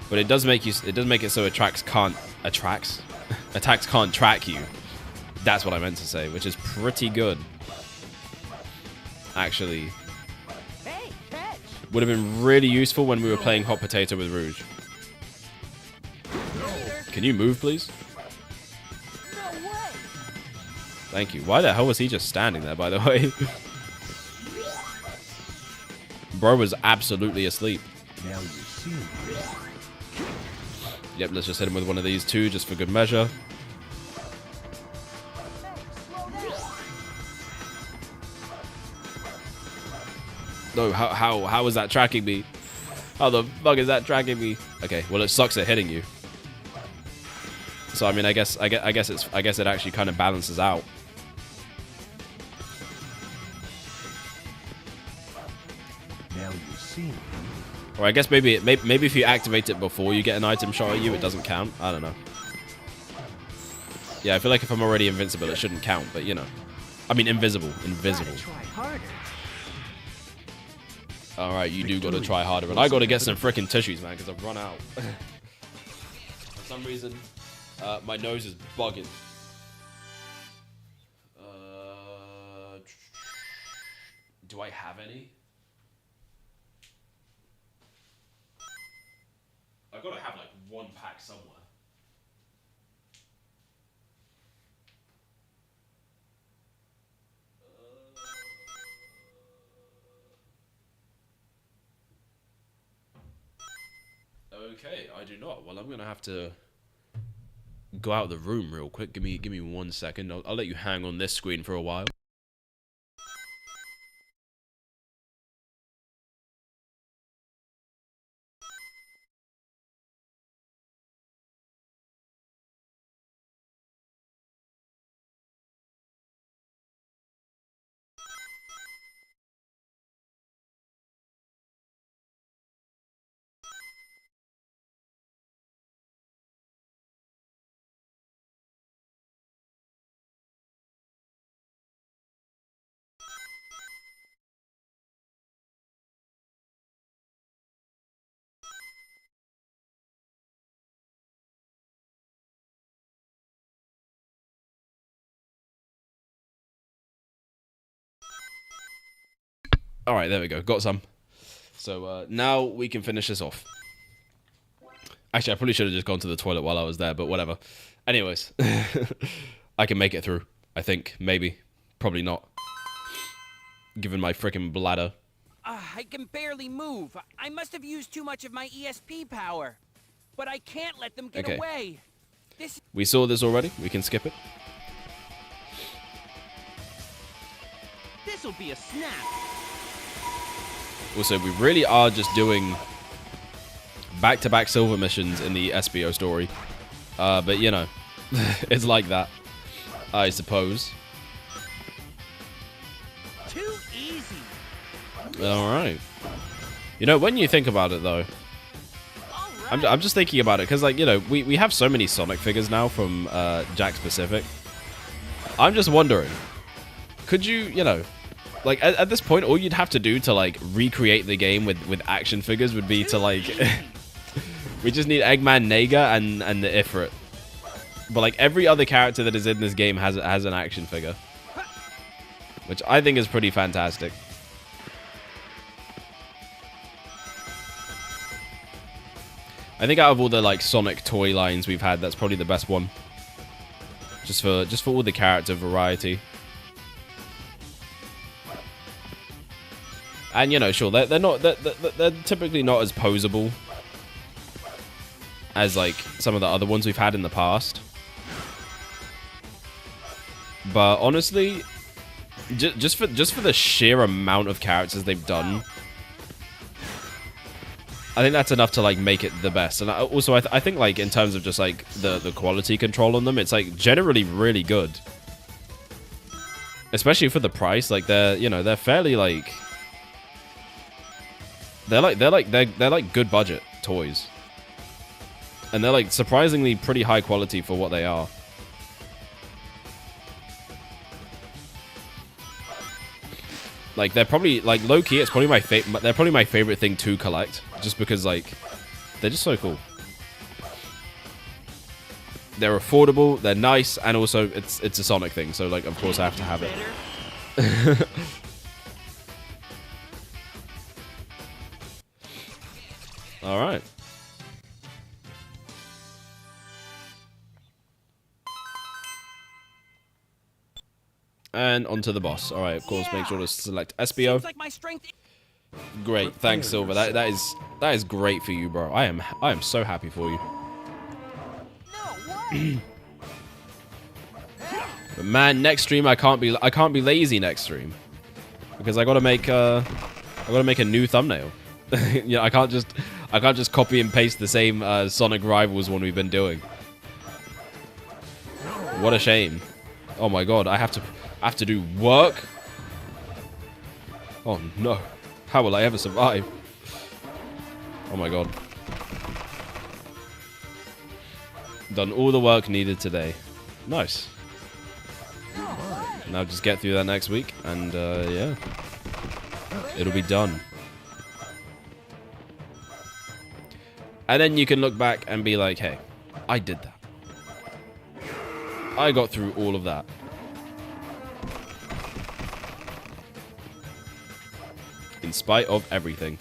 but it does make it so attacks can't track you. That's what I meant to say, which is pretty good. Actually, Hey, catch. would have been really useful when we were playing Hot Potato with Rouge. Can you move, please? No way. Thank you. Why the hell was he just standing there, by the way? Bro was absolutely asleep. Now you see me. Yep, let's just hit him with one of these two, just for good measure. No, how is that tracking me? How the fuck is that tracking me? Okay, well it sucks at hitting you. So I mean, I guess it actually kind of balances out. Now you see me. Or I guess maybe if you activate it before you get an item shot at you, it doesn't count. I don't know. Yeah, I feel like if I'm already invincible, it shouldn't count. But you know, I mean invisible. Gotta try harder. All right, you do got to try harder, and I got to get some freaking tissues, man, because I've run out. For some reason, my nose is bugging. Do I have any? I gotta have like 1 pack somewhere. Okay, I do not. Well, I'm gonna have to go out of the room real quick. Give me 1 second. I'll let you hang on this screen for a while. All right, there we go. Got some. So now we can finish this off. Actually, I probably should have just gone to the toilet while I was there, but whatever. Anyways, I can make it through. I think. Maybe. Probably not. Given my freaking bladder. I can barely move. I must have used too much of my ESP power. But I can't let them get Okay. away. This We saw this already. We can skip it. This'll be a snap. Also, we really are just doing back-to-back silver missions in the Espio story. But, you know, it's like that, I suppose. Too easy. Alright. You know, when you think about it, though, I'm just thinking about it, because, like, you know, we have so many Sonic figures now from Jack Specific. I'm just wondering, could you, you know, like, at this point, all you'd have to do to, like, recreate the game with action figures would be to, like, we just need Eggman Nega and the Ifrit. But, like, every other character that is in this game has an action figure, which I think is pretty fantastic. I think out of all the, like, Sonic toy lines we've had, that's probably the best one. Just for all the character variety. And, you know, sure, they're typically not as posable as, like, some of the other ones we've had in the past. But honestly, just for the sheer amount of characters they've done, I think that's enough to, like, make it the best. And also, I think, like, in terms of just, like, the quality control on them, it's, like, generally really good. Especially for the price. Like, they're, you know, they're fairly, like, they're like good budget toys. And they're, like, surprisingly pretty high quality for what they are. Like, they're probably, like, low-key, it's probably they're probably my favorite thing to collect. Just because, like, they're just so cool. They're affordable, they're nice, and also, it's a Sonic thing. So, like, of course I have to have it. Alright. And onto the boss. Alright, of course, make sure to select Espio. Seems like my strength. Great, thanks, Silver. That is great for you, bro. I am so happy for you. But man, next stream I can't be lazy next stream, because I gotta make a new thumbnail. You know, I can't just copy and paste the same Sonic Rivals one we've been doing. What a shame. Oh my god, I have to do work. Oh no. How will I ever survive? Oh my god. Done all the work needed today. Nice. Now just get through that next week, and yeah. It'll be done. And then you can look back and be like, hey, I did that. I got through all of that. In spite of everything.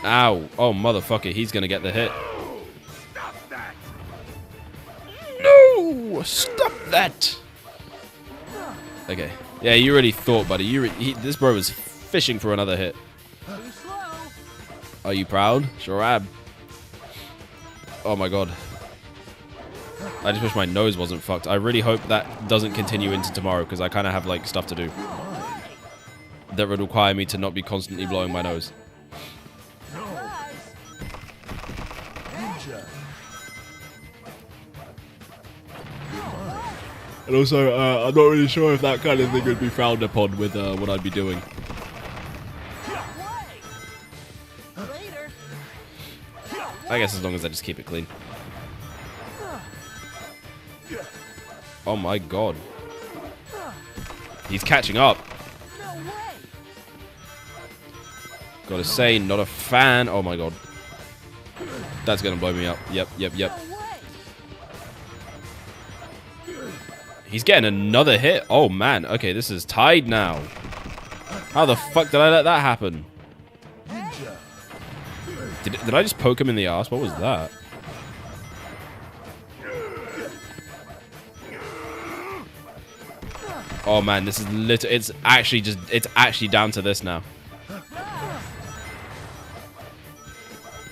Ow. Oh, motherfucker. He's gonna get the hit. Stop that! No! Stop that! Okay. Yeah, you already thought, buddy. This bro was fishing for another hit. Are you proud? Sure am. Oh my god. I just wish my nose wasn't fucked. I really hope that doesn't continue into tomorrow, because I kind of have, like, stuff to do that would require me to not be constantly blowing my nose. And also, I'm not really sure if that kind of thing would be frowned upon with what I'd be doing. I guess as long as I just keep it clean. Oh my god. He's catching up. Gotta say, not a fan. Oh my god. That's gonna blow me up. Yep. He's getting another hit. Oh man. Okay, this is tied now. How the fuck did I let that happen? Did I just poke him in the ass? What was that? Oh man, this is it's actually down to this now.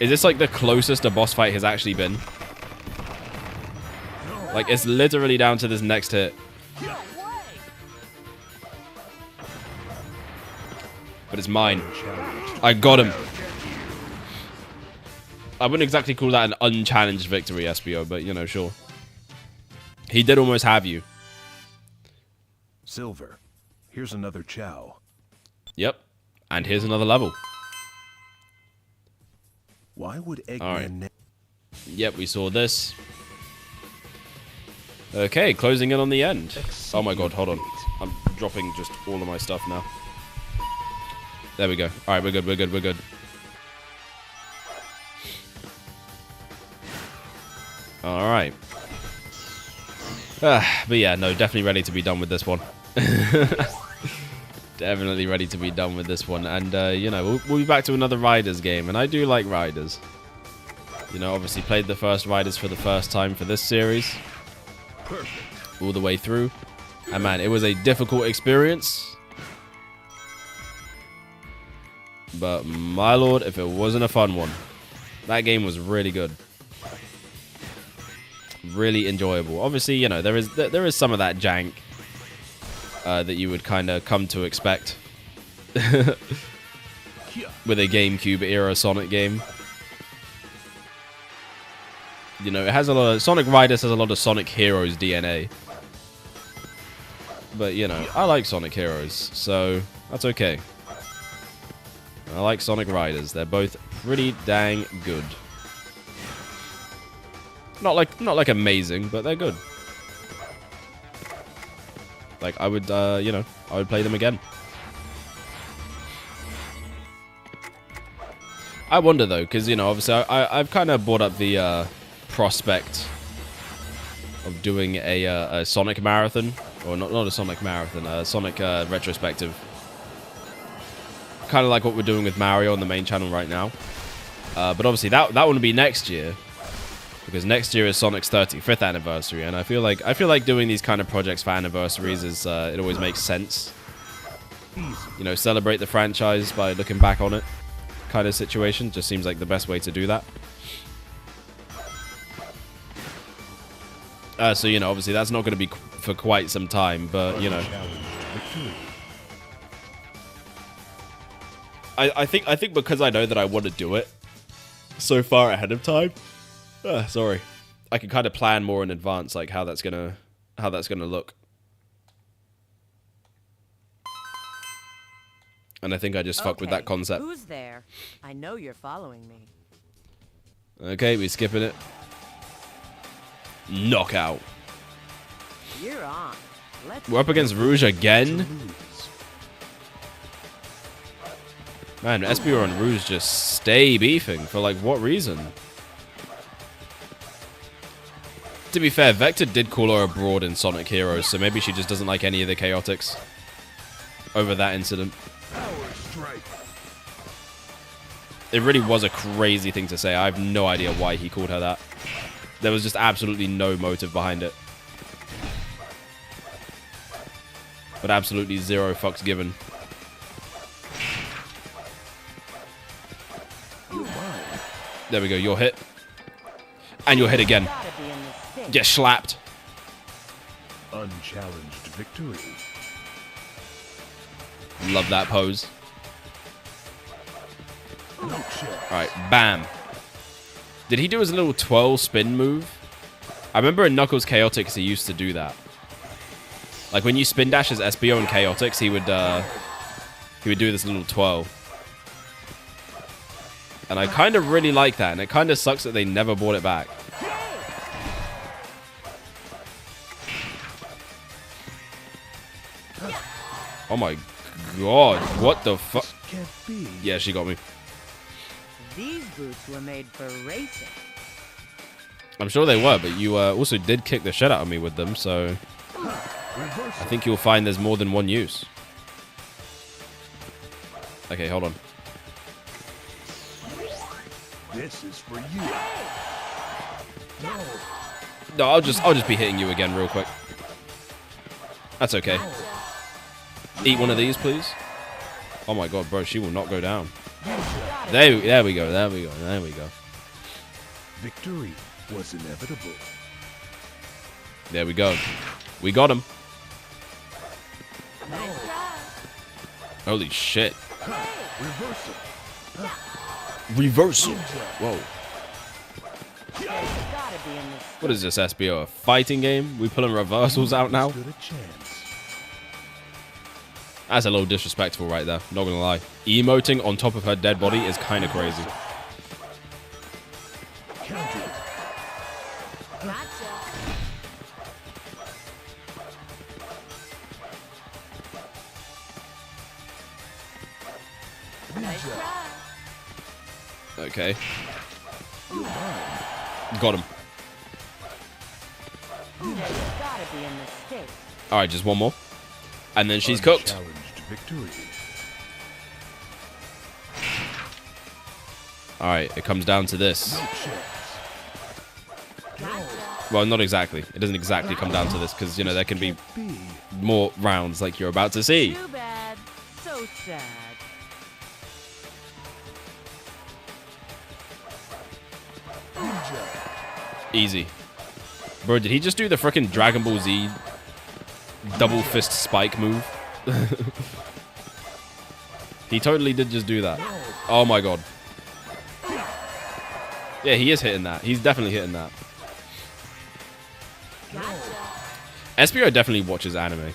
Is this like the closest a boss fight has actually been? Like, it's literally down to this next hit. But it's mine. I got him. I wouldn't exactly call that an unchallenged victory, Espio, but, you know, sure. He did almost have you. Silver, here's another Chao. Yep. And here's another level. Why would Eggman Alright. Yep, we saw this. Okay, closing in on the end. Oh my god, hold on. I'm dropping just all of my stuff now. There we go. Alright, we're good, we're good, we're good. Alright. But yeah, no, definitely ready to be done with this one. Definitely ready to be done with this one. And, you know, we'll be back to another Riders game. And I do like Riders. You know, obviously played the first Riders for the first time for this series. All the way through. And man, it was a difficult experience. But my lord, if it wasn't a fun one. That game was really good. Really enjoyable. Obviously, you know, there is some of that jank that you would kind of come to expect with a GameCube era Sonic game. You know, it has a lot of Sonic Riders has a lot of Sonic Heroes DNA. But you know, I like Sonic Heroes, so that's okay. I like Sonic Riders. They're both pretty dang good. Not like amazing, but they're good. Like I would, you know, I would play them again. I wonder though, because you know, obviously, I've kind of brought up the prospect of doing a Sonic marathon, or not a Sonic marathon, a Sonic retrospective. Kind of like what we're doing with Mario on the main channel right now. But obviously, that wouldn't be next year. Because next year is Sonic's 35th anniversary, and I feel like doing these kind of projects for anniversaries is it always makes sense. You know, celebrate the franchise by looking back on it, kind of situation. Just seems like the best way to do that. So you know, obviously that's not going to be for quite some time, but you know, I think because I know that I want to do it so far ahead of time. Sorry, I can kind of plan more in advance, like how that's gonna look. And I think I just fucked with that concept. Who's there? I know you're following me. Okay, we skipping it. Knockout. You're on. We're up against Rouge again. Man, Espio and Rouge just stay beefing for like what reason? To be fair, Vector did call her a broad in Sonic Heroes, so maybe she just doesn't like any of the Chaotix over that incident. It really was a crazy thing to say. I have no idea why he called her that. There was just absolutely no motive behind it. But absolutely zero fucks given. There we go, you're hit. And you're hit again. Get slapped. Unchallenged victory. Love that pose. No check. Alright, bam. Did he do his little twirl spin move? I remember in Knuckles Chaotix he used to do that. Like when you spin dash as Espio and Chaotix, he would do this little twirl. And I kind of really like that, and it kind of sucks that they never brought it back. Oh my god, what the fuck? Can't be. Yeah, she got me. These boots were made for racing. I'm sure they were, but you also did kick the shit out of me with them, so I think you'll find there's more than one use. Okay, hold on. This is for you. No, I'll just be hitting you again real quick. That's okay. Eat one of these, please. Oh my god, bro, she will not go down. There we go, there we go, there we go. Victory was inevitable. There we go. We got him. Holy shit. Reversal. Reversal. Whoa. There's gotta be a mistake. What is this, Espio? A fighting game? We pulling reversals out now? Stood a chance. That's a little disrespectful right there. Not gonna lie. Emoting on top of her dead body is kind of crazy. Countered. Gotcha. Nice try. Okay. Got him. There's gotta be a mistake. Alright, just one more. And then she's cooked. Unchallenged victory. Alright, it comes down to this. No chance. Well, not exactly. It doesn't exactly come down to this because, you know, there can be B. more rounds like you're about to see. Too bad. So sad. Easy. Bro, did he just do the freaking Dragon Ball Z double fist spike move? He totally did just do that. Oh my god. Yeah, he is hitting that. He's definitely hitting that. Espio definitely watches anime.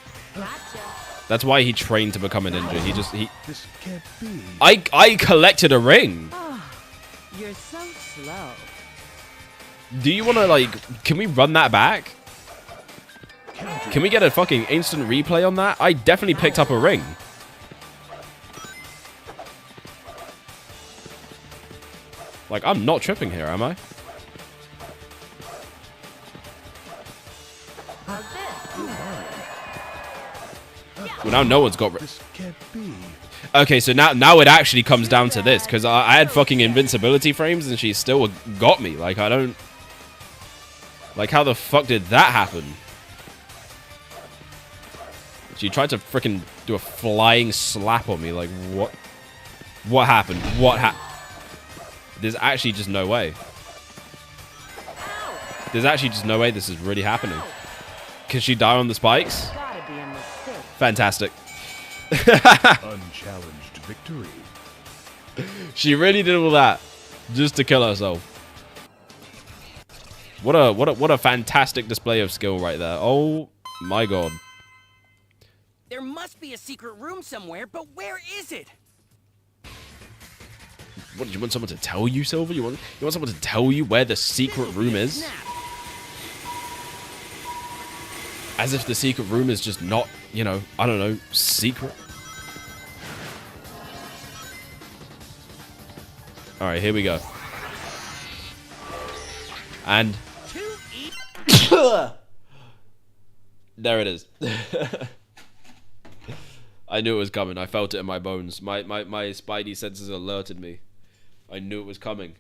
That's why he trained to become a ninja. This can't be. I collected a ring. You're so slow. Do you want to, like, can we run that back? Can we get a fucking instant replay on that? I definitely picked up a ring. Like, I'm not tripping here, am I? Well, now no one's got... This can't be. Okay, so now it actually comes down to this, because I had fucking invincibility frames and she still got me. Like, I don't... Like, how the fuck did that happen? She tried to freaking do a flying slap on me. Like, what? What happened? What happened? There's actually just no way. There's actually just no way this is really happening. Can she die on the spikes? Gotta be a mistake. Fantastic. Unchallenged victory. She really did all that just to kill herself. What a fantastic display of skill right there. Oh my god. There must be a secret room somewhere, but where is it? What, do you want someone to tell you, Silver? You want someone to tell you where the secret room is? Snap. As if the secret room is just not, you know, I don't know, secret. Alright, here we go. And... there it is. I knew it was coming. I felt it in my bones. My spidey senses alerted me. I knew it was coming.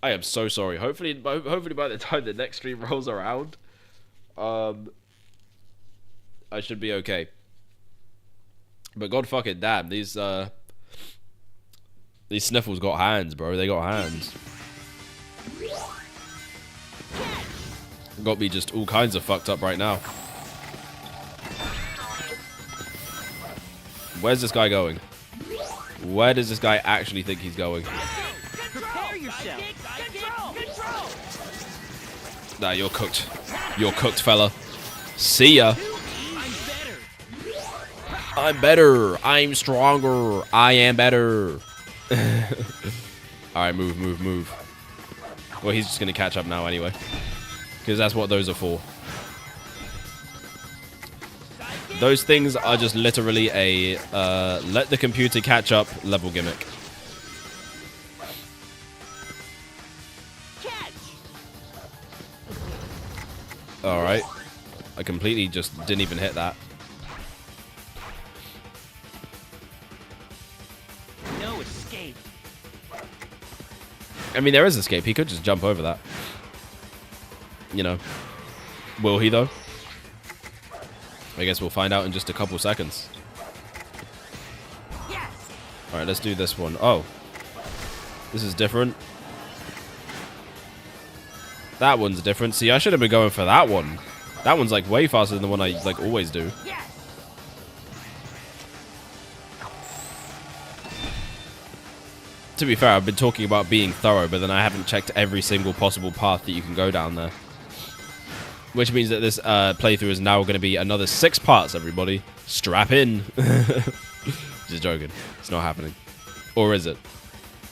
I am so sorry. Hopefully by the time the next stream rolls around, I should be okay. But god fucking damn, these sniffles got hands, bro. They got hands. Got me just all kinds of fucked up right now. Where's this guy going? Where does this guy actually think he's going? Prepare yourself. Nah, you're cooked. You're cooked, fella. See ya. I'm better. I'm stronger. I am better. Alright, move. Well, he's just gonna catch up now anyway. Because that's what those are for. Those things are just literally a let the computer catch up level gimmick. Alright. I completely just didn't even hit that. No escape. I mean, there is escape. He could just jump over that. You know. Will he, though? I guess we'll find out in just a couple seconds. Yes. Alright, let's do this one. Oh. This is different. That one's different. See, I should have been going for that one. That one's like way faster than the one I like always do. To be fair, I've been talking about being thorough, but then I haven't checked every single possible path that you can go down there. Which means that this playthrough is now going to be another 6 parts, everybody. Strap in. Just joking. It's not happening. Or is it?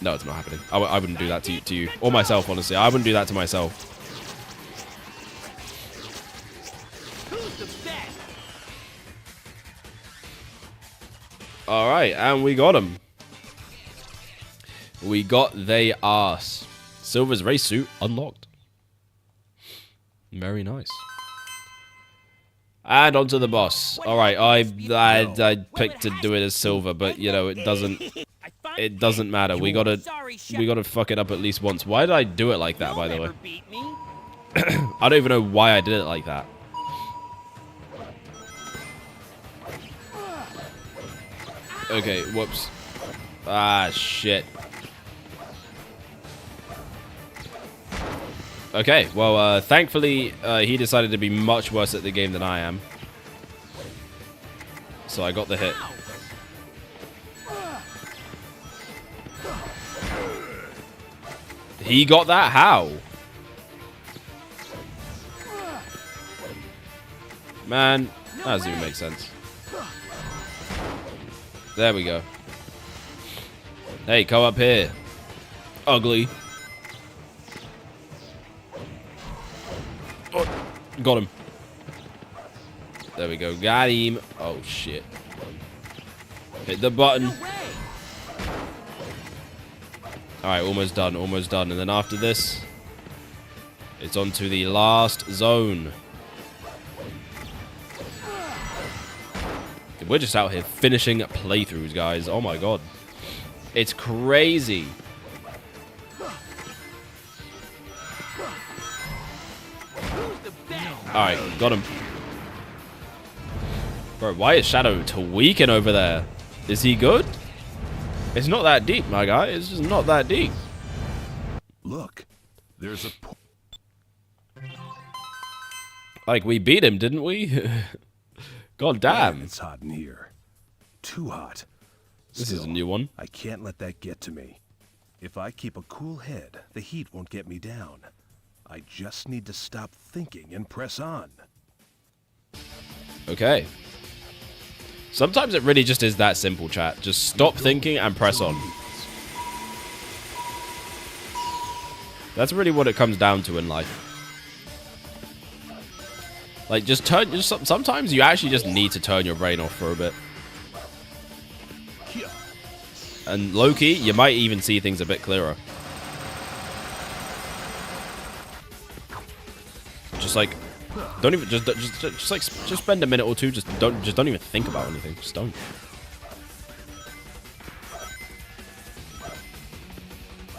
No, it's not happening. I wouldn't do that to you. Or myself, honestly. I wouldn't do that to myself. Alright, and we got him. We got they arse. Silver's race suit unlocked. Very nice. And onto the boss. Alright, I picked to do it as Silver, but you know, it doesn't matter. We gotta fuck it up at least once. Why did I do it like that, by the way? I don't even know why I did it like that. Okay, whoops. Ah, shit. Okay, well, thankfully, he decided to be much worse at the game than I am. So I got the hit. He got that? How? Man, that doesn't even make sense. There we go. Hey, come up here. Ugly. Oh, got him. There we go. Got him. Oh, shit. Hit the button. Alright, almost done. Almost done. And then after this, it's on to the last zone. We're just out here finishing playthroughs, guys. Oh, my God. It's crazy. Alright, got him. Bro, why is Shadow tweaking over there? Is he good? It's not that deep, my guy. It's just not that deep. Look, there's a... Like, we beat him, didn't we? God damn. It's hot in here. Too hot. This is a new one. I can't let that get to me. If I keep a cool head, the heat won't get me down. I just need to stop thinking and press on. Okay. Sometimes it really just is that simple, chat. Just stop thinking and press on. That's really what it comes down to in life. Like, sometimes you actually just need to turn your brain off for a bit. And low-key, you might even see things a bit clearer. Just like, don't even just spend a minute or two. Just don't even think about anything. Just don't.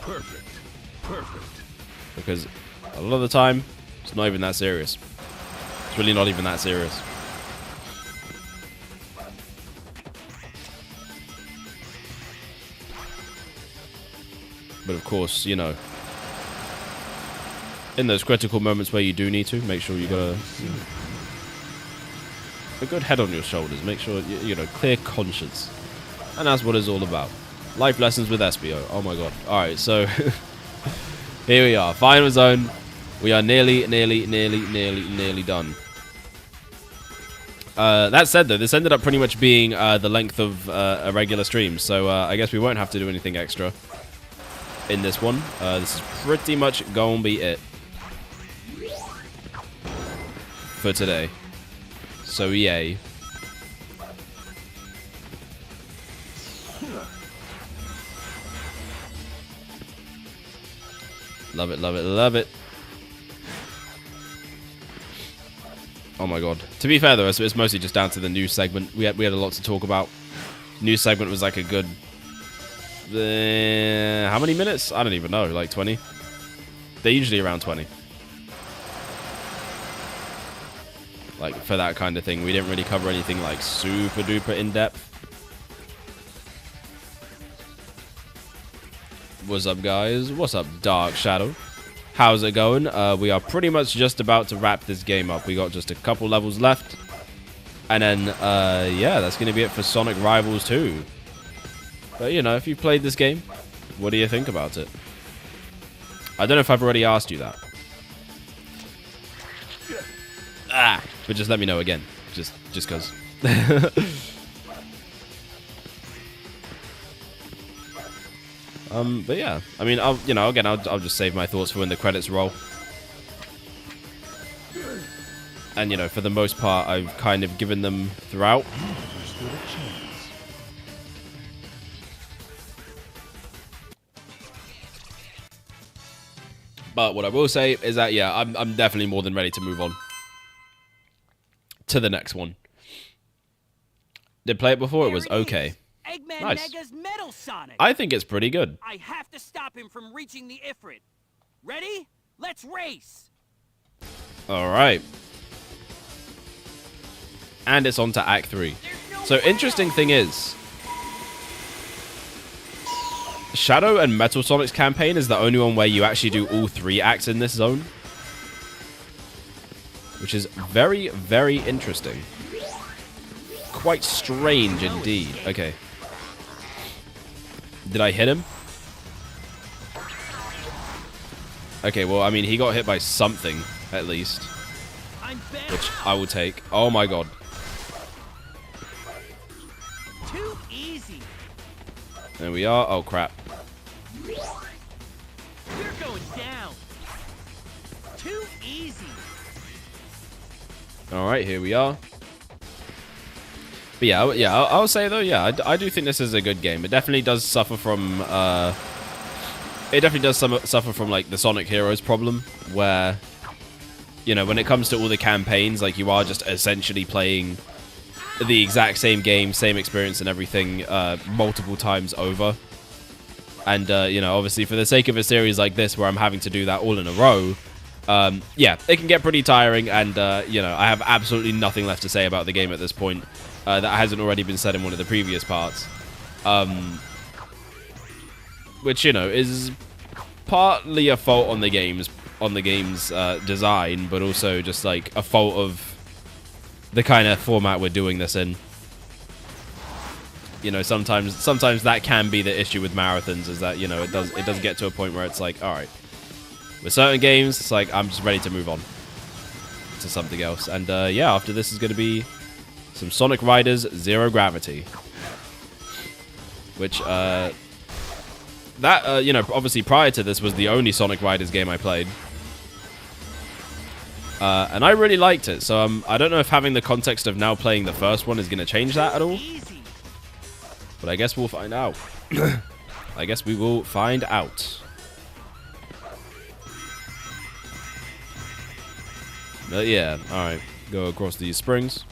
Perfect. Because a lot of the time, it's not even that serious. It's really not even that serious. But of course, you know, in those critical moments where you do need to, make sure you got a good head on your shoulders. Make sure, you know, clear conscience. And that's what it's all about. Life lessons with Espio. Oh my god. Alright, so here we are. Final zone. We are nearly done. That said, though, this ended up pretty much being the length of a regular stream. So I guess we won't have to do anything extra in this one. This is pretty much gonna be it for today. So yay. Love it, love it, love it. Oh my god. To be fair though, it's mostly just down to the news segment. We had a lot to talk about. News segment was like a good how many minutes? I don't even know, like 20? They're usually around 20. Like, for that kind of thing. We didn't really cover anything, like, super duper in-depth. What's up, guys? What's up, Dark Shadow? how's it going? We are pretty much just about to wrap this game up. We got just a couple levels left. And then, yeah, that's going to be it for Sonic Rivals 2. But, you know, if you've played this game, what do you think about it? I don't know if I've already asked you that. But just let me know again. Just because. But yeah, I mean, I'll just save my thoughts for when the credits roll. And, you know, for the most part, I've kind of given them throughout. But what I will say is that, yeah, I'm definitely more than ready to move on to the next one. Did play it before? It was okay. Eggman Nice. Nega's Metal Sonic. I think it's pretty good. I have to stop him from reaching the Ifrit. Ready? Let's race. All right. And it's on to Act 3. So interesting thing is, Shadow and Metal Sonic's campaign is the only one where you actually do all 3 acts in this zone. Which is very, very interesting. Quite strange indeed. Okay. Did I hit him? Okay, well, I mean, he got hit by something, at least. Which I will take. Oh my god. Too easy. There we are. Oh, crap. You're going down. Too easy. Alright, here we are. But yeah, I'll say though, yeah, I do think this is a good game. It definitely does suffer from, suffer from like the Sonic Heroes problem, where, you know, when it comes to all the campaigns, like you are just essentially playing the exact same game, same experience and everything, multiple times over. And, you know, obviously for the sake of a series like this, where I'm having to do that all in a row, yeah, it can get pretty tiring, and, you know, I have absolutely nothing left to say about the game at this point. That hasn't already been said in one of the previous parts. Which, you know, is partly a fault on the game's design, but also just like a fault of the kind of format we're doing this in. You know, sometimes that can be the issue with marathons, is that, you know, it does get to a point where it's like, all right, with certain games, it's like I'm just ready to move on to something else. And yeah, after this is going to be some Sonic Riders Zero Gravity, which, you know, obviously prior to this was the only Sonic Riders game I played. And I really liked it, so I don't know if having the context of now playing the first one is going to change that at all. But I guess we'll find out. I guess we will find out. But yeah, alright. Go across these springs.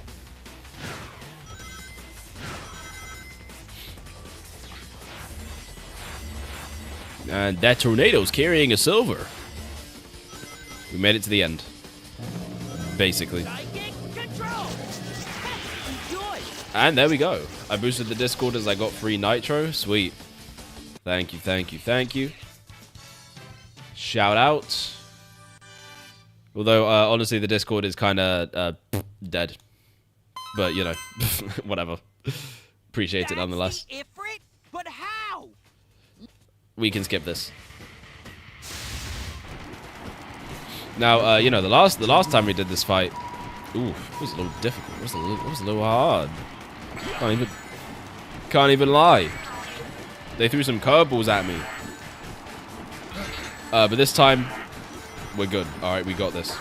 And that tornado's carrying a silver. We made it to the end. Basically. And there we go. I boosted the Discord as I got free Nitro. Sweet. Thank you, thank you, thank you. Shout out. Although, honestly, the Discord is kind of dead. But, you know, whatever. Appreciate it nonetheless. Ifrit? But how? We can skip this. Now, you know, the last time we did this fight, ooh, it was a little difficult. It was a little hard. Can't even lie. They threw some curveballs at me. But this time, we're good. All right, we got this.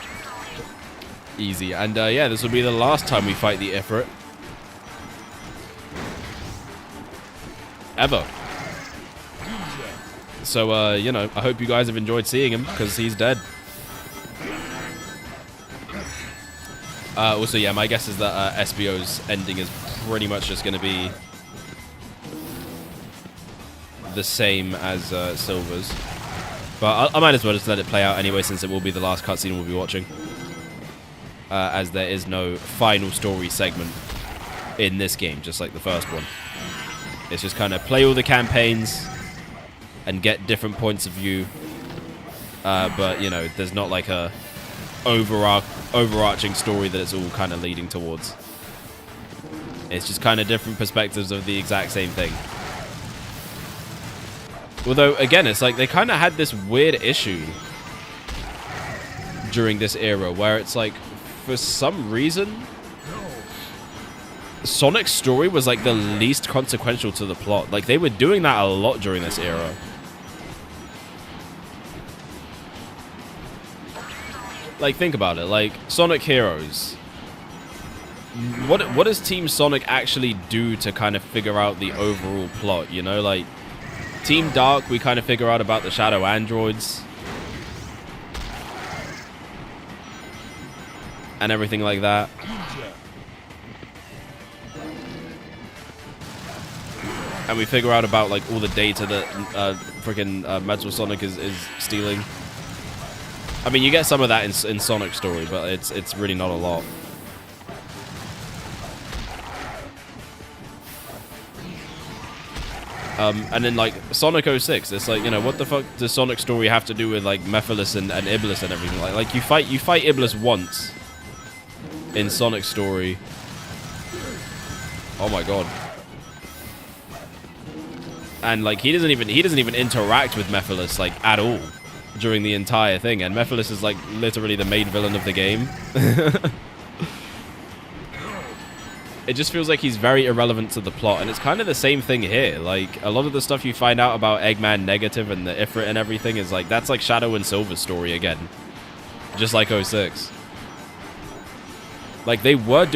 Easy. And yeah, this will be the last time we fight the Ifrit. Ever. So, you know, I hope you guys have enjoyed seeing him, because he's dead. Also, yeah, my guess is that Espio's ending is pretty much just going to be the same as Silver's. But I might as well just let it play out anyway, since it will be the last cutscene we'll be watching. As there is no final story segment in this game, just like the first one. It's just kind of play all the campaigns and get different points of view but you know, there's not like a overarching story that it's all kind of leading towards. It's just kind of different perspectives of the exact same thing. Although, again, it's like they kind of had this weird issue during this era where it's like, for some reason, Sonic's story was like the least consequential to the plot. Like, they were doing that a lot during this era. Like, think about it. Like, Sonic Heroes. What does Team Sonic actually do to kind of figure out the overall plot, you know? Like, Team Dark, we kind of figure out about the Shadow Androids. And everything like that. And we figure out about, like, all the data that freaking Metal Sonic is stealing. I mean, you get some of that in Sonic's story, but it's really not a lot. And then, like, Sonic 06, it's like, you know, what the fuck does Sonic's story have to do with, like, Mephiles and Iblis and everything? Like, you fight Iblis once in Sonic's story. Oh my god. And, like, he doesn't even interact with Mephiles, like, at all during the entire thing. And Mephiles is, like, literally the main villain of the game. It just feels like he's very irrelevant to the plot, and it's kind of the same thing here. Like, a lot of the stuff you find out about Eggman Negative and the Ifrit and everything is like, that's like Shadow and Silver's story again. Just like 06. Like, they were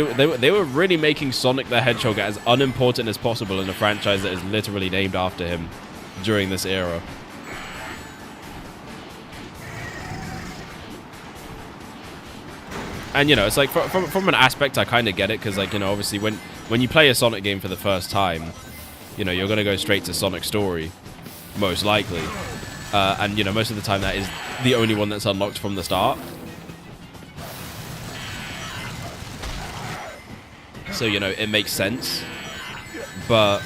really making Sonic the Hedgehog as unimportant as possible in a franchise that is literally named after him during this era. And, you know, it's like, from an aspect, I kind of get it, because, like, you know, obviously, when you play a Sonic game for the first time, you know, you're going to go straight to Sonic's story, most likely. And, you know, most of the time, that is the only one that's unlocked from the start. So, you know, it makes sense. But...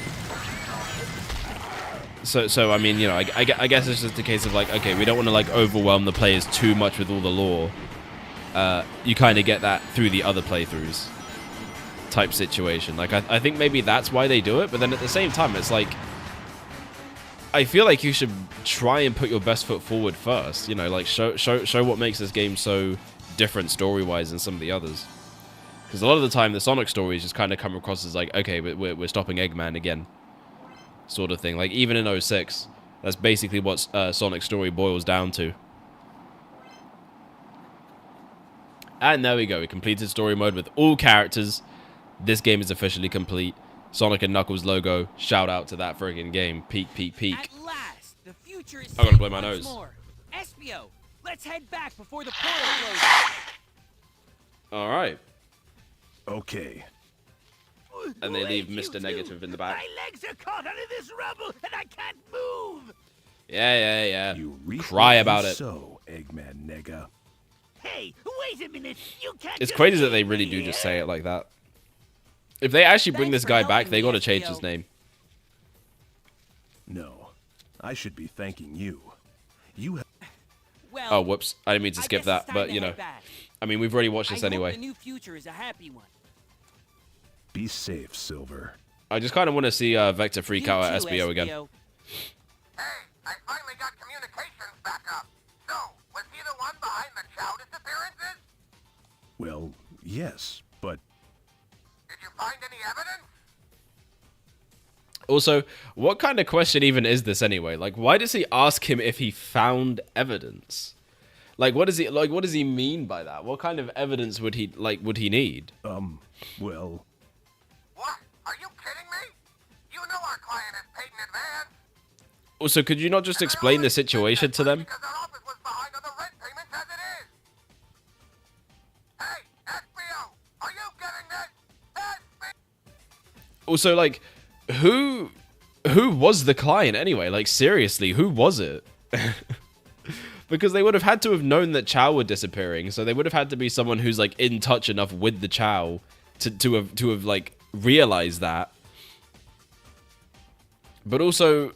So I mean, you know, I guess it's just a case of, like, okay, we don't want to, like, overwhelm the players too much with all the lore. You kind of get that through the other playthroughs type situation. Like, I think maybe that's why they do it, but then at the same time, it's like, I feel like you should try and put your best foot forward first, you know, like, show what makes this game so different story-wise than some of the others. Because a lot of the time, the Sonic stories just kind of come across as like, okay, we're stopping Eggman again, sort of thing. Like, even in 06, that's basically what Sonic's story boils down to. And there we go. We completed story mode with all characters. This game is officially complete. Sonic and Knuckles logo. Shout out to that friggin' game. Peak, peak, peak. At last, the future is I'm gonna blow my once nose. more. Espio, let's head back before the portal closes. All right. Okay. And they leave Wait, you Mr. two. Negative in the back. My legs are caught under this rubble, and I can't move. Yeah. You reap Cry what about you it. sow, Eggman Nega. Hey, wait a minute. You can't. It's just crazy that they leave really me do just here. say it like that. If they actually bring Thanks this for guy back, helping they me, gotta change Espio. his name. No, I should be thanking you. You have... Well, Oh, whoops. I didn't mean to I skip guess that, it's time but, to you know. head back. I mean, we've already watched this I hope anyway. the new future is a happy one. Be safe, Silver. I just kind of want to see Vector freak You out at too, Espio again. Espio. Hey, I finally got communications back up. So, was he the one behind the Chao disappearances? Well, yes, but Did you find any evidence? Also, what kind of question even is this anyway? Like, why does he ask him if he found evidence? Like, what does he mean by that? What kind of evidence would he need? well, What? Are you kidding me? You know our client is paid in advance. Also, could you not just explain the situation to them? Because our office was behind on the rent payments as it is. Hey, Espio, are you getting this? Espio! Also, like, who was the client anyway? Like, seriously, who was it? Because they would have had to have known that Chao were disappearing, so they would have had to be someone who's, like, in touch enough with the Chao to have like realized that. But also,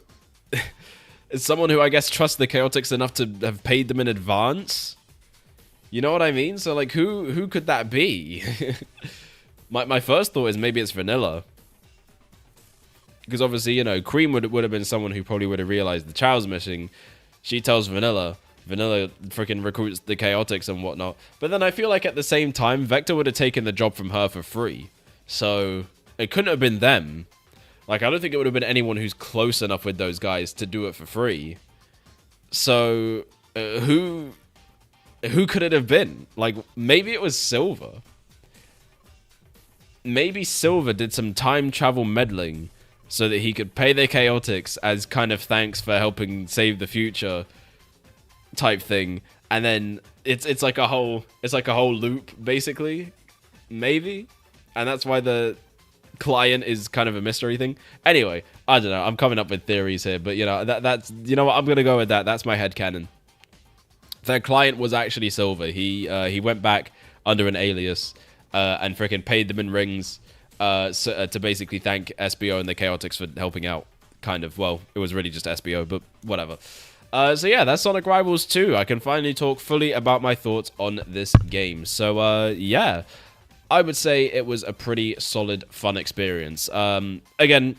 is someone who I guess trusts the Chaotix enough to have paid them in advance. You know what I mean? So like, who could that be? my first thought is maybe it's Vanilla, because obviously, you know, Cream would have been someone who probably would have realized the Chao's missing. She tells Vanilla. Vanilla freaking recruits the Chaotix and whatnot. But then I feel like at the same time, Vector would have taken the job from her for free. So it couldn't have been them. Like, I don't think it would have been anyone who's close enough with those guys to do it for free. So who could it have been? Like, maybe it was Silver. Maybe Silver did some time travel meddling so that he could pay the Chaotix as kind of thanks for helping save the future type thing, and then it's like a whole loop basically, maybe, and that's why the client is kind of a mystery thing. Anyway, I don't know, I'm coming up with theories here, but you know, that's you know what, I'm gonna go with that. That's my headcanon. The client was actually Silver. He went back under an alias and freaking paid them in rings to basically thank Espio and the Chaotix for helping out, kind of. Well, it was really just Espio, but whatever. So yeah, that's Sonic Rivals 2. I can finally talk fully about my thoughts on this game. So yeah, I would say it was a pretty solid, fun experience. Again,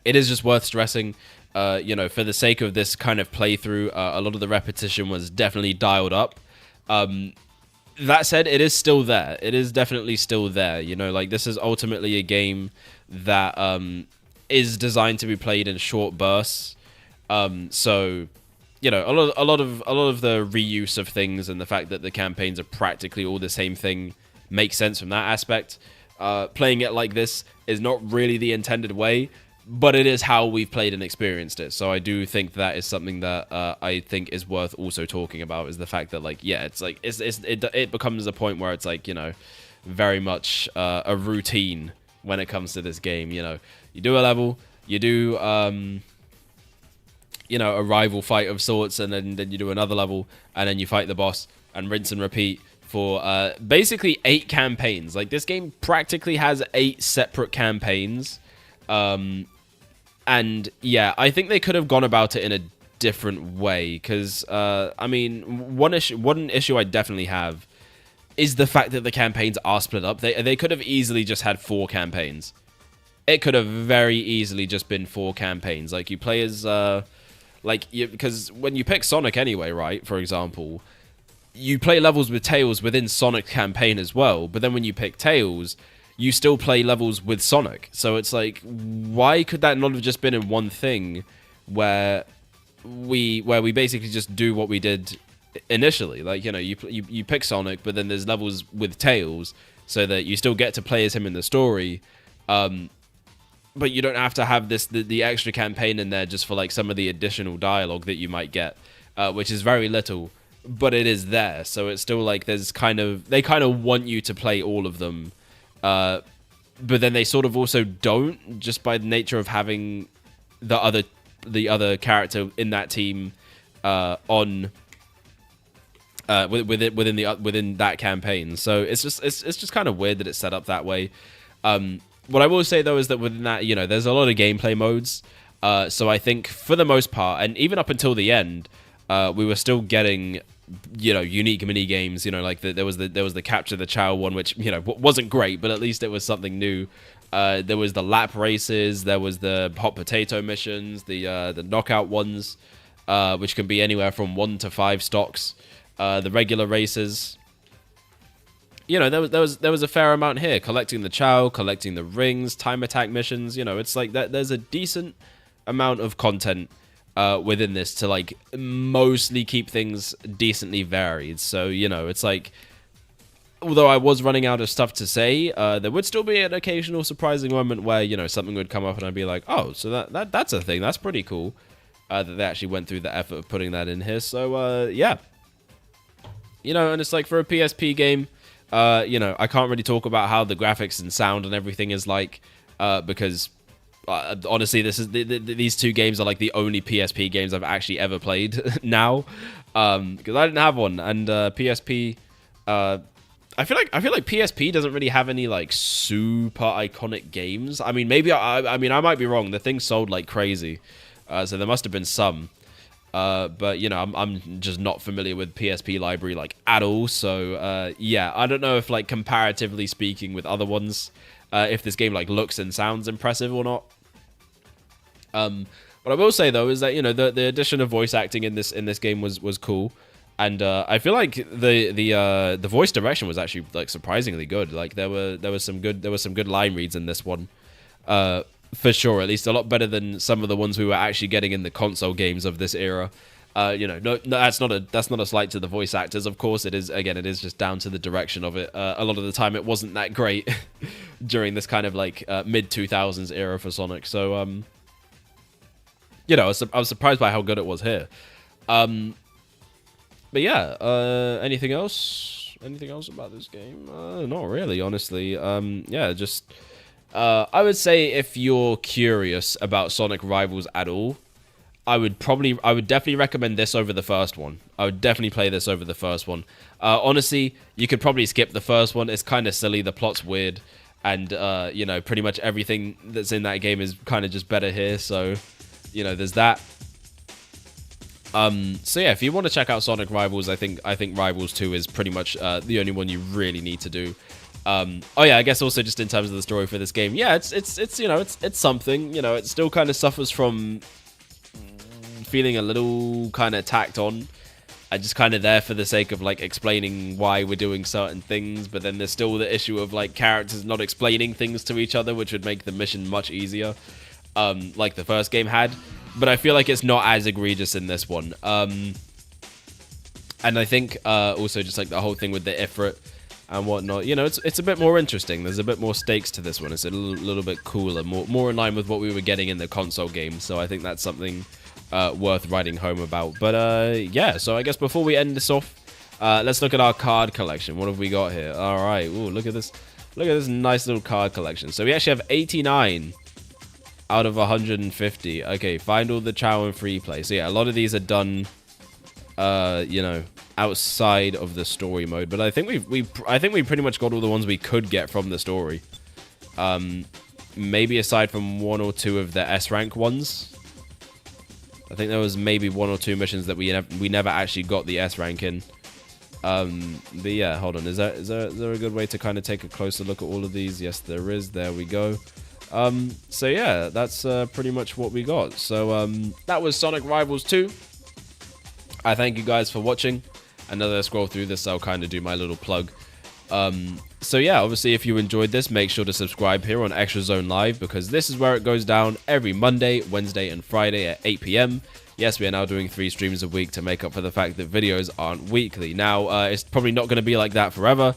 it is just worth stressing, you know, for the sake of this kind of playthrough, a lot of the repetition was definitely dialed up. That said, it is still there. It is definitely still there. You know, like, this is ultimately a game that is designed to be played in short bursts. So, you know, a lot of the reuse of things and the fact that the campaigns are practically all the same thing makes sense from that aspect. Playing it like this is not really the intended way, but it is how we've played and experienced it. So I do think that is something that I think is worth also talking about, is the fact that, like, yeah, it's like it becomes a point where it's like, you know, very much a routine when it comes to this game. You know, you do a level, you do you know, a rival fight of sorts, and then you do another level, and then you fight the boss, and rinse and repeat for basically 8 campaigns. Like, this game practically has 8 separate campaigns. And yeah, I think they could have gone about it in a different way, because I mean, one issue I definitely have is the fact that the campaigns are split up. They could have easily just had 4 campaigns. It could have very easily just been 4 campaigns. Like, you play as because when you pick Sonic anyway, right, for example, you play levels with Tails within Sonic campaign as well, but then when you pick Tails, you still play levels with Sonic. So it's like, why could that not have just been in one thing where we basically just do what we did initially? Like, you know, you pick Sonic, but then there's levels with Tails, so that you still get to play as him in the story, but you don't have to have the extra campaign in there just for like some of the additional dialogue that you might get, which is very little, but it is there. So it's still like they kind of want you to play all of them, but then they sort of also don't, just by the nature of having the other character in that team within that campaign. So it's just kind of weird that it's set up that way. What I will say, though, is that within that, you know, there's a lot of gameplay modes. So I think for the most part, and even up until the end, we were still getting, you know, unique mini games. You know, like there was the Capture the Chao one, which, you know, wasn't great, but at least it was something new. There was the lap races. There was the hot potato missions, the knockout ones, which can be anywhere from 1 to 5 stocks. The regular races. You know, there was a fair amount here. Collecting the Chao, collecting the rings, time attack missions. You know, it's like that. There's a decent amount of content within this to like mostly keep things decently varied. So, you know, it's like, although I was running out of stuff to say, there would still be an occasional surprising moment where, you know, something would come up and I'd be like, oh, so that's a thing. That's pretty cool that they actually went through the effort of putting that in here. So, yeah. You know, and it's like, for a PSP game, you know, I can't really talk about how the graphics and sound and everything is like, because honestly, these 2 games are like the only PSP games I've actually ever played now, because I didn't have one, and PSP, I feel like PSP doesn't really have any like super iconic games. I mean, maybe I mean, I might be wrong. The thing sold like crazy, So there must have been some. But you know, I'm just not familiar with PSP library like at all. So yeah, I don't know if like comparatively speaking with other ones, if this game like looks and sounds impressive or not. What I will say though is that, you know, the addition of voice acting in this game was cool, and I feel like the voice direction was actually like surprisingly good. Like there was some good line reads in this one. For sure, at least a lot better than some of the ones we were actually getting in the console games of this era. You know, no, that's not a slight to the voice actors. Of course, it is just down to the direction of it. A lot of the time, it wasn't that great during this kind of like mid 2000s era for Sonic. So, you know, I was surprised by how good it was here. But yeah, anything else? Anything else about this game? Not really, honestly. Yeah, just. I would say if you're curious about Sonic Rivals at all, I would definitely recommend this over the first one. I would definitely play this over the first one. Honestly, you could probably skip the first one. It's kind of silly. The plot's weird. And, you know, pretty much everything that's in that game is kind of just better here. So, you know, there's that. So yeah, if you want to check out Sonic Rivals, I think Rivals 2 is pretty much the only one you really need to do. Oh yeah, I guess also just in terms of the story for this game, yeah, it's you know, it's something, you know, it still kind of suffers from feeling a little kind of tacked on and just kind of there for the sake of like explaining why we're doing certain things, but then there's still the issue of like characters not explaining things to each other, which would make the mission much easier, like the first game had. But I feel like it's not as egregious in this one. And I think also just like the whole thing with the Ifrit and whatnot, you know, it's a bit more interesting. There's a bit more stakes to this one. It's a little bit cooler, more in line with what we were getting in the console game. So I think that's something worth writing home about. But yeah, so I guess before we end this off, let's look at our card collection. What have we got here? All right, ooh, look at this nice little card collection. So we actually have 89 out of 150. Okay, find all the Chao and free play. So yeah, a lot of these are done, you know, outside of the story mode, but I think we pretty much got all the ones we could get from the story. Maybe aside from one or two of the S rank ones. I think there was maybe one or two missions that we never actually got the S rank in. But yeah, hold on. Is there a good way to kind of take a closer look at all of these? Yes, there is. There we go. So yeah, that's pretty much what we got. So that was Sonic Rivals 2. I thank you guys for watching. And as I scroll through this, I'll kind of do my little plug. So yeah, obviously if you enjoyed this, make sure to subscribe here on Extra Zone Live, because this is where it goes down every Monday, Wednesday, and Friday at 8 PM. Yes, we are now doing 3 streams a week to make up for the fact that videos aren't weekly. Now, it's probably not going to be like that forever,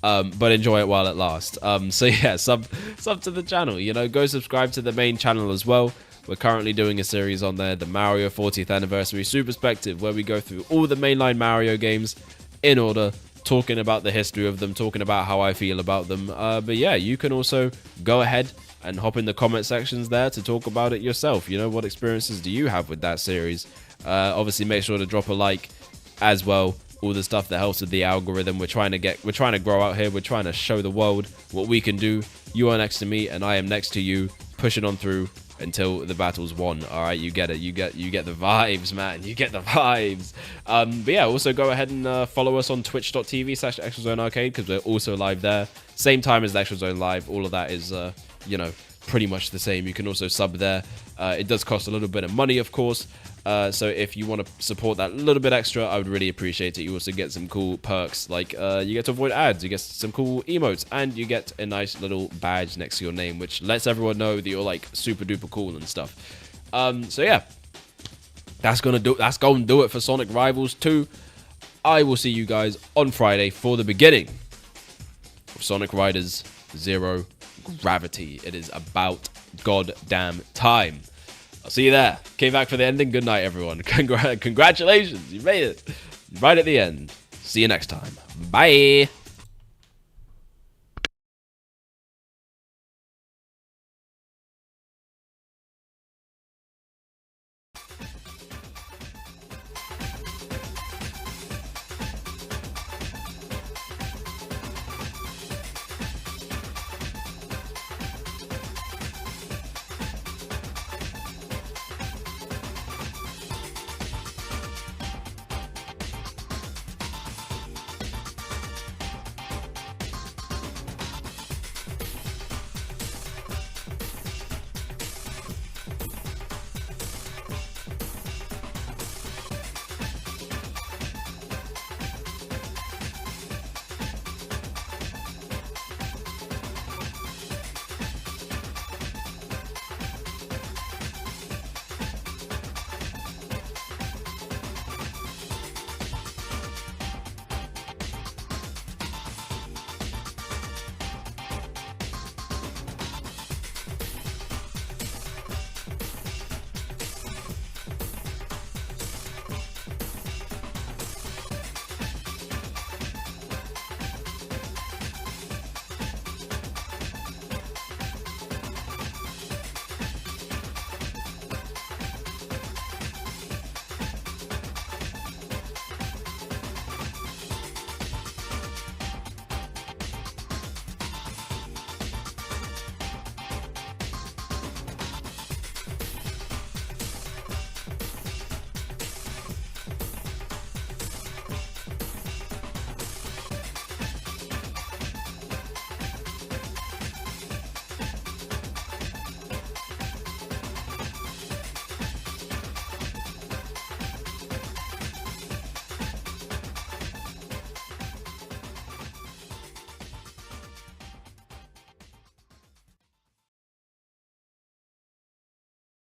but enjoy it while it lasts. So yeah, sub to the channel, you know, go subscribe to the main channel as well. We're currently doing a series on there, the Mario 40th Anniversary Superspective, where we go through all the mainline Mario games in order, talking about the history of them, talking about how I feel about them. But yeah, you can also go ahead and hop in the comment sections there to talk about it yourself. You know, what experiences do you have with that series? Obviously, make sure to drop a like as well. All the stuff that helps with the algorithm. We're trying to grow out here. We're trying to show the world what we can do. You are next to me, and I am next to you, pushing on through until the battle's won. All right, you get it. You get the vibes, man. You get the vibes. But yeah, also go ahead and follow us on twitch.tv/ExtraZoneArcade, because we're also live there. Same time as the Extra Zone Live. All of that is, you know, pretty much the same. You can also sub there. It does cost a little bit of money, of course. So if you want to support that little bit extra, I would really appreciate it. You also get some cool perks, like you get to avoid ads, you get some cool emotes, and you get a nice little badge next to your name, which lets everyone know that you're like super duper cool and stuff. So yeah, that's gonna do it for Sonic Rivals 2. I will see you guys on Friday for the beginning of Sonic Riders Zero Gravity. It is about goddamn time. I'll see you there. Came back for the ending. Good night, everyone. Congratulations. You made it right at the end. See you next time. Bye.